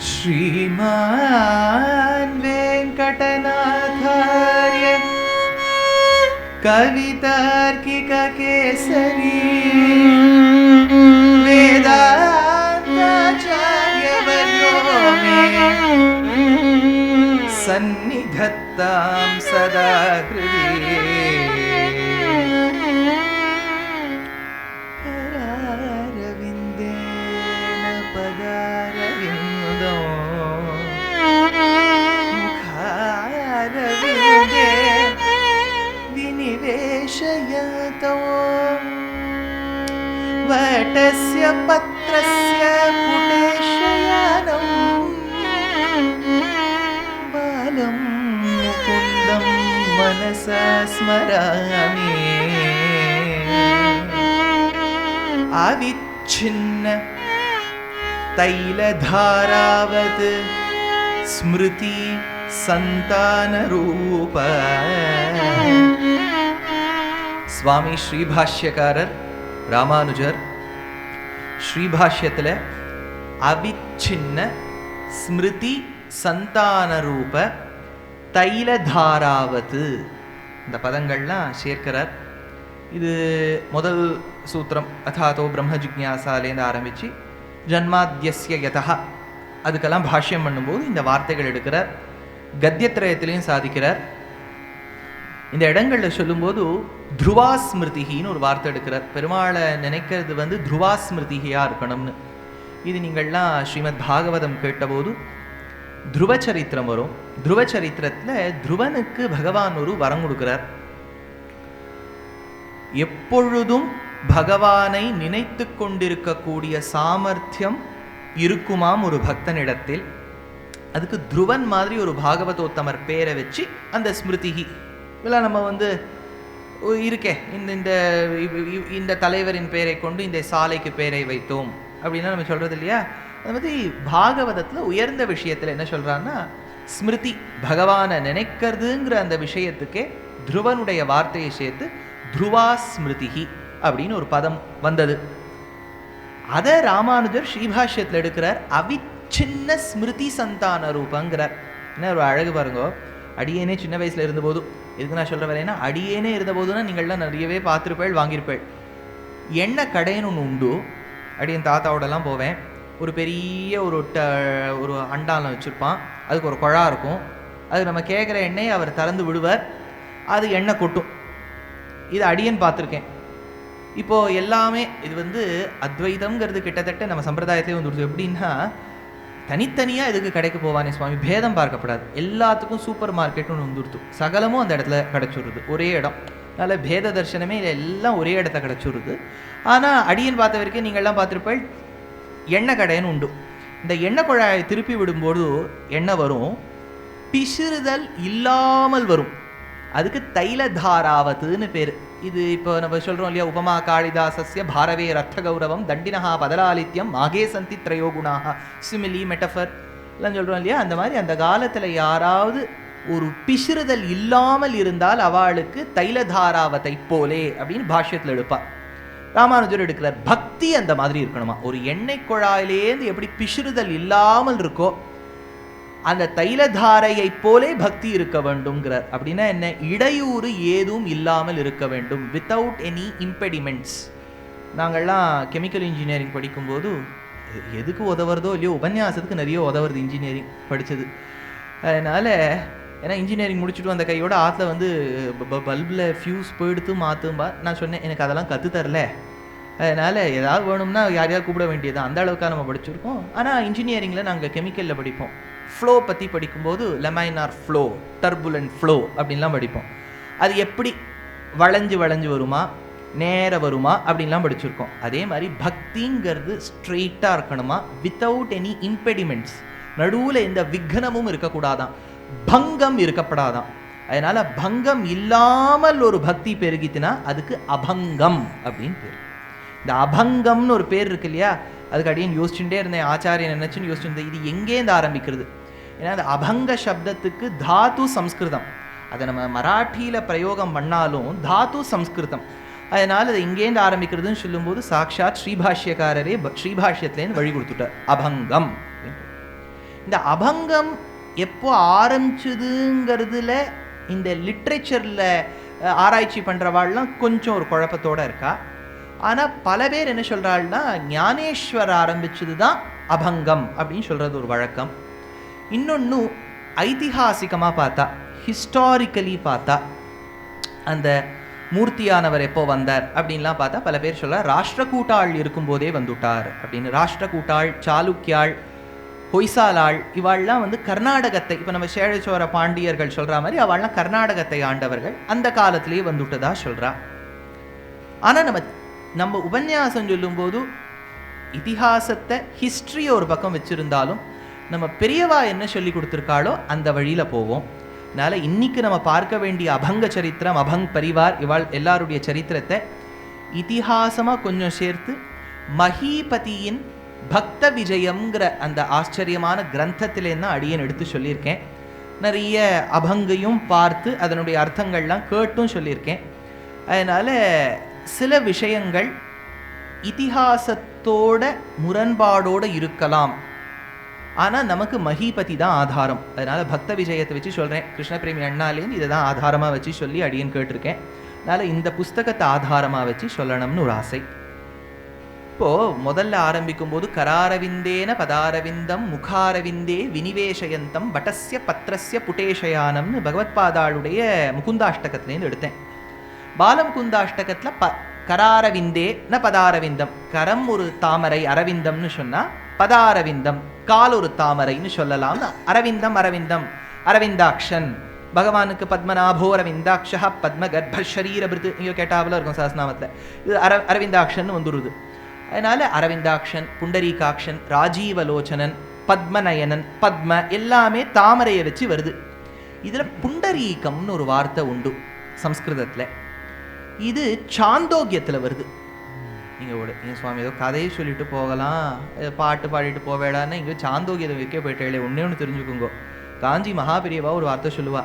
श्रीमान् वेङ्कटनाथार्य कवितार्किककेसरी वेदान्ताचार्यवर्यो मे सन्निधत्तां सदा हृदि करारविन्देन पदारविन्दो मुखारविन्दे विनिवेशयतो वटस्य पत्रस्य पुटेशयानं बालं मुकुन्दं मनसा स्मरामि अविच्छिन्न तैलधारावत् स्मृति संतानरूप स्वामी श्रीभाष्यकारर ராமானுஜர் ஸ்ரீபாஷ்யத்தில் அவிச்சின்ன ஸ்மிருதி சந்தானரூப தைலதாராவத்து இந்த பதங்கள்லாம் சேர்க்கிறார். இது முதல் சூத்திரம் அதாதோ பிரம்ம ஜிக்ஞாசாலேருந்து ஆரம்பித்து ஜன்மாத்யஸ்ய யதா அதுக்கெல்லாம் பாஷ்யம் பண்ணும்போது இந்த வார்த்தைகள் எடுக்கிறார். கத்தியத்திரயத்திலையும் சாதிக்கிறார். இந்த இடங்களில் சொல்லும்போது துருவாஸ்மிருதிகின்னு ஒரு வார்த்தை எடுக்கிறார். பெருமாளை நினைக்கிறது துருவாஸ்மிருதிகியாக இருக்கணும்னு. இது நீங்கள்லாம் ஸ்ரீமத் பாகவதம் கேட்டபோது துருவச்சரித்திரம் வரும். துருவச்சரித்திரத்தில் துருவனுக்கு பகவான் ஒரு வரம் கொடுக்கிறார். எப்பொழுதும் பகவானை நினைத்து கொண்டிருக்கக்கூடிய சாமர்த்தியம் இருக்குமாம் ஒரு பக்தனிடத்தில். அதுக்கு துருவன் மாதிரி ஒரு பாகவதோத்தமர் பேரை வச்சு அந்த ஸ்மிருதிகி இதெல்லாம் நம்ம இருக்கே இந்த தலைவரின் பெயரை கொண்டு இந்த சாலைக்கு பெயரை வைத்தோம் அப்படின்னா நம்ம சொல்கிறது இல்லையா. அது மாதிரி பாகவதத்தில் உயர்ந்த விஷயத்தில் என்ன சொல்கிறான்னா ஸ்மிருதி பகவானை நினைக்கிறதுங்கிற அந்த விஷயத்துக்கே துருவனுடைய வார்த்தையை சேர்த்து துருவா ஸ்மிருதிகி அப்படின்னு ஒரு பதம் வந்தது. அதை ராமானுஜர் ஸ்ரீபாஷ்யத்தில் எடுக்கிறார். அவிச்சின்ன ஸ்மிருதி சந்தான ரூபங்கிறார். என்ன ஒரு அழகு பாருங்கோ. அடியேனே சின்ன வயசில் இருந்தபோது எதுக்கு நான் சொல்கிற வேலைன்னா அடியேனே இருந்தபோதுன்னா நீங்கள்லாம் நிறையவே பார்த்துருப்பேள் வாங்கியிருப்பேள். எண்ணெய் கடைன்னு ஒன்று உண்டு. அடியன் தாத்தாவோடலாம் போவேன். ஒரு பெரிய ஒரு அண்டாலம் வச்சுருப்பான். அதுக்கு ஒரு குழா இருக்கும். அது நம்ம கேட்குற எண்ணெயை அவர் திறந்து விடுவார். அது எண்ணெய் கொட்டும். இது அடியன் பார்த்துருக்கேன். இப்போது எல்லாமே இது அத்வைதம்ங்கிறது கிட்டத்தட்ட நம்ம சம்பிரதாயத்தையும் வந்துடுது. எப்படின்னா தனித்தனியாக இதுக்கு கடைக்கு போவானே சுவாமி, பேதம் பார்க்கப்படாது. எல்லாத்துக்கும் சூப்பர் மார்க்கெட்னு ஒன்று வந்துடுது. சகலமும் அந்த இடத்துல கிடச்சிடுது, ஒரே இடம். அதனால் பேத தர்சனமே இல்லை, எல்லாம் ஒரே இடத்த கிடச்சிடுது. ஆனால் அடியன் பார்த்த வரைக்கும் நீங்கள்லாம் பார்த்துருப்பேள் எண்ணெய் கடைன்னு உண்டு. இந்த எண்ணெய் குழாயை திருப்பி விடும்போது எண்ணெய் வரும், பிசிறுதல் இல்லாமல் வரும். அதுக்கு தைலதாராவத்துன்னு பேர். இது இப்போ நம்ம சொல்கிறோம் இல்லையா, உபமா காளிதாசஸ்ய பாரவே ரத்த கௌரவம் தண்டினஹா பதலாலித்யம் மாகே சந்தி திரையோகுணாக சிமிலி மெட்டஃபர் எல்லாம் சொல்கிறோம் இல்லையா. அந்த மாதிரி அந்த காலத்தில் யாராவது ஒரு பிசிறுதல் இல்லாமல் இருந்தால் அவளுக்கு தைலதாராவத்தை போலே அப்படின்னு பாஷ்யத்தில் எடுப்பார். ராமானுஜர் எடுக்கிறார். பக்தி அந்த மாதிரி இருக்கணுமா. ஒரு எண்ணெய் குழாயிலேருந்து எப்படி பிசிறுதல் இல்லாமல் இருக்கோ அந்த தைலதாரையை போலே பக்தி இருக்க வேண்டும்ங்கிறார். அப்படின்னா என்ன, இடையூறு ஏதும் இல்லாமல் இருக்க வேண்டும், வித்தவுட் எனி இம்பெடிமெண்ட்ஸ். நாங்கள்லாம் கெமிக்கல் இன்ஜினியரிங் படிக்கும்போது எதுக்கு உதவுறதோ இல்லையோ உபன்யாசத்துக்கு நிறைய உதவுறது இன்ஜினியரிங் படித்தது. அதனால் ஏன்னா இன்ஜினியரிங் முடிச்சுட்டு அந்த கையோட ஆற்றுல பல்பில் ஃபியூஸ் போயிடுத்து மாற்றும்பா. நான் சொன்னேன் எனக்கு அதெல்லாம் கற்றுத்தரல, அதனால் ஏதாவது வேணும்னா யாரையாவது கூப்பிட வேண்டியது, அந்த அளவுக்காக நம்ம படிச்சிருக்கோம். ஆனால் இன்ஜினியரிங்கில் நாங்கள் கெமிக்கலில் படிப்போம். ஃப்ளோ பற்றி படிக்கும்போது லெமைனார் ஃப்ளோ, டர்புலன்ட் ஃப்ளோ அப்படின்லாம் படிப்போம். அது எப்படி வளைஞ்சு வளைஞ்சு வருமா, நேர வருமா அப்படின்லாம் படிச்சிருக்கோம். அதே மாதிரி பக்திங்கிறது ஸ்ட்ரெயிட்டாக இருக்கணுமா, வித்தவுட் எனி இம்பெடிமெண்ட்ஸ். நடுவில் எந்த விக்னமும் இருக்கக்கூடாதான், பங்கம் இருக்கப்படாதான். அதனால் பங்கம் இல்லாமல் ஒரு பக்தி பெருகித்துனா அதுக்கு அபங்கம் அப்படின்னு பேர். இந்த அபங்கம்னு ஒரு பேர் இருக்கு இல்லையா, அதுக்கு அடியேன் யோசிச்சுட்டே இருந்தேன். ஆச்சாரியன் நினச்சுன்னு யோசிச்சுருந்தேன் இது எங்கேருந்து ஆரம்பிக்கிறது. ஏன்னா அந்த அபங்க சப்தத்துக்கு தாத்து சம்ஸ்கிருதம். அதை நம்ம மராட்டியில் பிரயோகம் பண்ணாலும் தாத்து சம்ஸ்கிருதம். அதனால் அது எங்கேருந்து ஆரம்பிக்கிறதுன்னு சொல்லும்போது சாக்ஷாத் ஸ்ரீபாஷ்யக்காரரே ஸ்ரீபாஷ்யத்துலேருந்து வழி கொடுத்துட்டார். அபங்கம் இந்த அபங்கம் எப்போ ஆரம்பிச்சதுங்கிறதுல இந்த லிட்ரேச்சரில் ஆராய்ச்சி பண்ணுறவாள்லாம் கொஞ்சம் ஒரு குழப்பத்தோடு இருக்கா. ஆனால் பல பேர் என்ன சொல்கிறாள்னா ஞானேஸ்வர் ஆரம்பிச்சது தான் அபங்கம் அப்படின்னு சொல்கிறது ஒரு வழக்கம். இன்னொன்று ஐதிஹாசிகமாக பார்த்தா, ஹிஸ்டாரிக்கலி பார்த்தா, அந்த மூர்த்தியானவர் எப்போ வந்தார் அப்படின்லாம் பார்த்தா பல பேர் சொல்கிறார் ராஷ்டிரகூட்டாள் இருக்கும்போதே வந்துட்டார் அப்படின்னு. ராஷ்டிரகூட்டாள், சாளுக்கியாள், ஹொய்சாலாள் இவாள்லாம் வந்து கர்நாடகத்தை, இப்போ நம்ம சேழச்சோர பாண்டியர்கள் சொல்கிற மாதிரி அவள்லாம் கர்நாடகத்தை ஆண்டவர்கள், அந்த காலத்திலேயே வந்துவிட்டதா சொல்கிறா. ஆனால் நம்ம உபன்யாசம் சொல்லும்போது இதிகாசத்தை, ஹிஸ்ட்ரியை ஒரு பக்கம் வச்சுருந்தாலும் நம்ம பெரியவா என்ன சொல்லி கொடுத்துருக்காளோ அந்த வழியில் போவோம். அதனால் இன்றைக்கி நம்ம பார்க்க வேண்டிய அபங்க சரித்திரம், அபங் பரிவார் இவாள் எல்லாருடைய சரித்திரத்தை இதிகாசமாக கொஞ்சம் சேர்த்து மஹீபதியின் பக்த விஜயம்ங்கிற அந்த ஆச்சரியமான கிரந்தத்திலேருந்து அடியன் எடுத்து சொல்லியிருக்கேன். நிறைய அபங்கையும் பார்த்து அதனுடைய அர்த்தங்கள்லாம் கேட்டும் சொல்லியிருக்கேன். அதனால் சில விஷயங்கள் இதிகாசத்தோட முரண்பாடோடு இருக்கலாம், ஆனால் நமக்கு மஹீபதி தான் ஆதாரம். அதனால் பக்த விஜயத்தை வச்சு சொல்கிறேன். கிருஷ்ணபிரேமி அண்ணாலேருந்து இதை தான் ஆதாரமாக வச்சு சொல்லி அடியன் கேட்டிருக்கேன். அதனால் இந்த புஸ்தகத்தை ஆதாரமாக வச்சு சொல்லணும்னு ஒரு ஆசை. இப்போது முதல்ல ஆரம்பிக்கும் போது கராரவிந்தேன பதாரவிந்தம் முகாரவிந்தே வினிவேஷயந்தம் வட்டஸ்ய பத்ரஸ்ய புட்டேஷயானம்னு பகவத்பாதாளுடைய முகுந்தாஷ்டகத்திலேருந்து எடுத்தேன். பாலமுகுந்தாஷ்டகத்தில் கராரவிந்தே ந பதாரவிந்தம், கரம் ஒரு தாமரை அரவிந்தம்னு சொன்னால் பதாரவிந்தம் கால் ஒரு தாமரைன்னு சொல்லலாம். அரவிந்தம் அரவிந்தம் அரவிந்தாக்ஷன், பகவானுக்கு பத்மநாபோ அரவிந்தாக்ஷா பத்ம கர்ப்பரீரபிருத்து இங்கே கேட்டாவில் இருக்கும் சஹஸ்ரநாமத்தில். இது அரவிந்தாக்ஷன் வந்துடுது. அதனால் அரவிந்தாக்ஷன், புண்டரீகாக்ஷன், ராஜீவலோச்சனன், பத்மநயனன், பத்ம எல்லாமே தாமரையை வச்சு வருது. இதில் புண்டரீகம்னு ஒரு வார்த்தை உண்டு சம்ஸ்கிருதத்தில். இது சாந்தோக்கியத்தில் வருது. நீங்கள் சுவாமி ஏதோ கதையை சொல்லிட்டு போகலாம், பாட்டு பாடிட்டு போவேடான்னு இங்கே சாந்தோக்கியத்தை வைக்க போயிட்டே. ஒன்றே ஒன்று தெரிஞ்சுக்கோங்க, காஞ்சி மகாபெரியவா ஒரு வார்த்தை சொல்லுவா,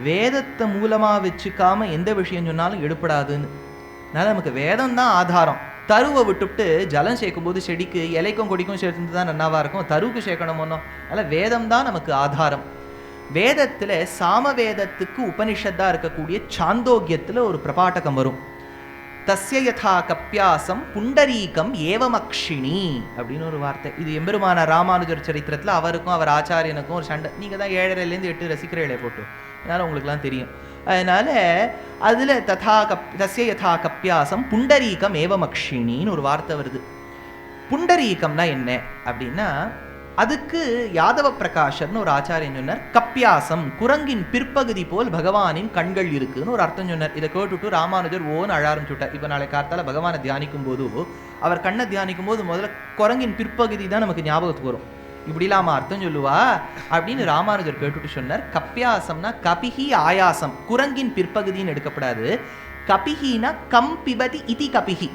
வேதத்தை மூலமாக வச்சுக்காமல் எந்த விஷயம் சொன்னாலும் எடுப்படாதுன்னு. அதனால் நமக்கு வேதம் தான் ஆதாரம். தருவை விட்டுவிட்டு ஜலம் சேர்க்கும்போது செடிக்கு இலைக்கும் கொடிக்கும் சேர்த்து தான் நன்னாவாக இருக்கும், தருவுக்கு சேர்க்கணுமோனோ. அதனால் வேதம் தான் நமக்கு ஆதாரம். வேதத்தில் சாமவேதத்துக்கு உபனிஷத்தாக இருக்கக்கூடிய சாந்தோக்கியத்தில் ஒரு பிரபாட்டகம் வரும். தஸ்ய யதா கப்யாசம் புண்டரீகம் ஏவமக்ஷிணி அப்படின்னு ஒரு வார்த்தை. இது எம்பெருமான ராமானுஜர் சரித்திரத்தில் அவருக்கும் அவர் ஆச்சாரியனுக்கும் ஒரு சண்டை. நீங்கள் தான் 7லேருந்து 8 ரசிக்கிற இலையை போட்டு, அதனால் உங்களுக்குலாம் தெரியும். அதனால் அதில் தஸ்ய யதா கப்யாசம் புண்டரீகம் ஏவமக்ஷிணின்னு ஒரு வார்த்தை வருது. புண்டரீகம்னா என்ன அப்படின்னா, அதுக்கு யாதவ பிரகாஷர்னு ஒரு ஆச்சாரியன் சொன்னார், கப்யாசம் குரங்கின் பிற்பகுதி போல் பகவானின் கண்கள் இருக்குன்னு ஒரு அர்த்தம் சொன்னார். இதை கேட்டுட்டு ராமானுஜர் ஓன்னு அழ ஆரம்பிச்சுட்டார். இப்போ நாளை காத்தால பகவானை தியானிக்கும் போது, அவர் கண்ணை தியானிக்கும் போது முதல்ல குரங்கின் பிற்பகுதி தான் நமக்கு ஞாபகத்துக்கு வரும். இப்படி இல்லாமல் அர்த்தம் சொல்லுவா அப்படின்னு ராமானுஜர் கேட்டுட்டு சொன்னார். கப்யாசம்னா கபிஹி ஆயாசம், குரங்கின் பிற்பகுதின்னு எடுக்கப்படாது. கபிஹினா கம் பிபதி இதி கபிஹி,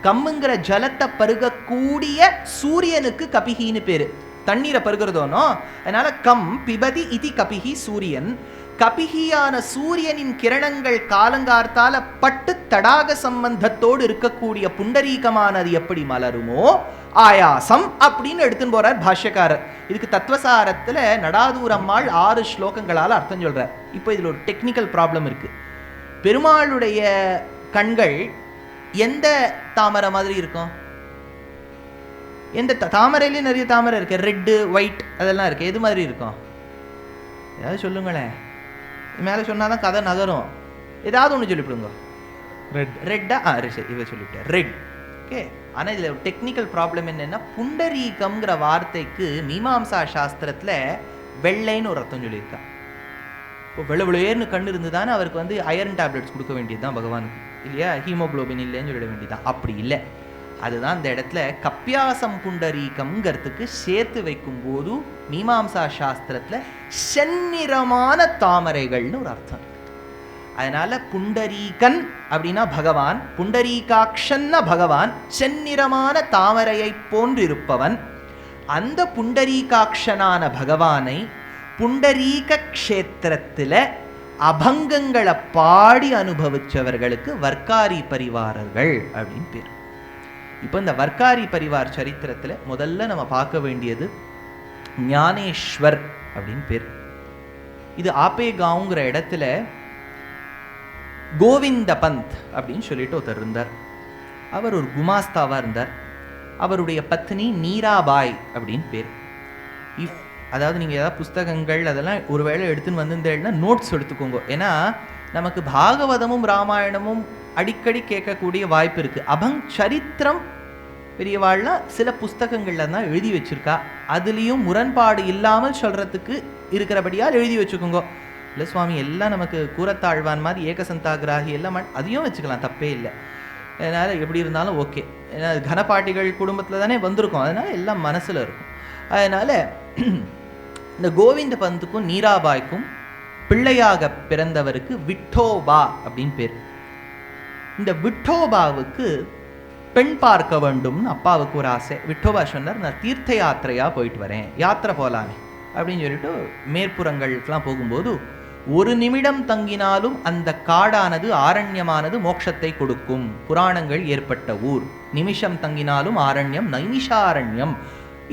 கம்முங்கிற ஜலத்தை பருகக்கூடிய சூரியனுக்கு கபிஹின்னு பேரு. தண்ணீரை பருகிறதோனோ, அதனால கம் பிபதி இதி கபிஹி சூரியன். கபிஹியான சூரியனின் கிரணங்கள் காலங்கார்த்தால பட்டு தடாக சம்பந்தத்தோடு இருக்கக்கூடிய புண்டரீகமானது எப்படி மலருமோ ஆயாசம் அப்படின்னு எடுத்துன்னு போறார் பாஷ்யக்காரர். இதுக்கு தத்துவசாரத்தில் நடாதூரம்மாள் 6 ஸ்லோகங்களால் அர்த்தம் சொல்றார். இப்போ இதில் ஒரு டெக்னிக்கல் ப்ராப்ளம் இருக்கு. பெருமாளுடைய கண்கள் எந்த தாமரை மாதிரி இருக்கும்? எந்த தாமரையிலேயும் நிறைய தாமரை இருக்கு, ரெட்டு ஒயிட் அதெல்லாம் இருக்கு. எது மாதிரி இருக்கும்? ஏதாவது சொல்லுங்களேன். மேலே சொன்னாதான் கதை நகரும். ஏதாவது ஒன்று சொல்லிவிடுங்க. ரெட்டா? சரி, இதை சொல்லிவிட்டேன், ரெட். ஓகே. ஆனால் இதில் டெக்னிக்கல் ப்ராப்ளம் என்னென்னா, புண்டரீகம்ங்கிற வார்த்தைக்கு மீமாம்சா சாஸ்திரத்தில் வெள்ளைன்னு ஒரு அர்த்தம் சொல்லியிருக்கா. இப்போ வெள்ளேர்னு கண்ணு இருந்து தானே அவருக்கு வந்து அயர்ன் டேப்லெட்ஸ் கொடுக்க வேண்டியது தான் பகவானுக்கு, இல்லையா? ஹீமோக்ளோபின் இல்லைன்னு சொல்லிட வேண்டியதான். அப்படி இல்லை. அதுதான் இந்த இடத்துல கப்யாசம் புண்டரீகம்ங்கிறதுக்கு சேர்த்து வைக்கும்போது மீமாம்சா சாஸ்திரத்தில் செந்நிறமான தாமரைகள்னு ஒரு அர்த்தம். அதனால புண்டரீகன் அப்படின்னா பகவான், புண்டரீகாக்ஷன்னா பகவான், செந்நிறமான தாமரையை போன்றிருப்பவன். அந்த புண்டரீகாக்ஷனான பகவானை புண்டரீக க்ஷேத்திரத்தில் அபங்கங்களை பாடி அனுபவிச்சவர்களுக்கு வர்க்காரி பரிவாரர்கள் அப்படின்னு பேர். இப்போ இந்த வர்க்காரி பரிவார் சரித்திரத்தில் முதல்ல நம்ம பார்க்க வேண்டியது ஞானேஸ்வர் அப்படின்னு பேர். இது ஆப்பேகாவுங்கிற இடத்துல கோவிந்த பந்த் அப்படின்னு சொல்லிட்டு ஒருத்தர் இருந்தார். அவர் ஒரு குமாஸ்தாவா இருந்தார். அவருடைய பத்னி மீராபாய் அப்படின்னு பேர். அதாவது நீங்கள் ஏதாவது புஸ்தகங்கள் அதெல்லாம் ஒருவேளை எடுத்துன்னு வந்திருந்தேன்னா நோட்ஸ் எடுத்துக்கோங்க. ஏன்னா நமக்கு பாகவதமும் ராமாயணமும் அடிக்கடி கேட்கக்கூடிய வாய்ப்பு இருக்குது. அபங் சரித்திரம் பெரியவாள்லாம் சில புஸ்தகங்கள்ல தான் எழுதி வச்சிருக்கா. அதுலேயும் முரண்பாடு இல்லாமல் சொல்கிறதுக்கு இருக்கிறபடியால் எழுதி வச்சுக்கோங்க. இல்லை சுவாமி எல்லாம் நமக்கு கூரத்தாழ்வான் மாதிரி ஏகசந்தாகிராகி எல்லாம் அதையும் வச்சுக்கலாம், தப்பே இல்லை. அதனால் எப்படி இருந்தாலும் ஓகே. ஏன்னா கனபாட்டிகள் குடும்பத்தில் தானே வந்திருக்கோம், அதனால் எல்லாம் மனசில் இருக்கும். அதனால் இந்த கோவிந்த பந்துக்கும் மீராபாய்க்கும் பிள்ளையாக பிறந்தவருக்கு விட்டோபா அப்படின்னு பேர். இந்த விட்டோபாவுக்கு பெண் பார்க்க வேண்டும்னு அப்பாவுக்கு ஒரு ஆசை. விட்டோபா சொன்னார், நான் தீர்த்த யாத்திரையாக போயிட்டு வரேன், யாத்திரை போகலாமே அப்படின்னு சொல்லிட்டு மேற்புறங்களுக்கெல்லாம் போகும்போது ஒரு நிமிடம் தங்கினாலும் அந்த காடானது ஆரண்யமானது மோட்சத்தை கொடுக்கும். புராணங்கள் ஏற்பட்ட ஊர். நிமிஷம் தங்கினாலும் ஆரண்யம், நைமிஷாரண்யம்.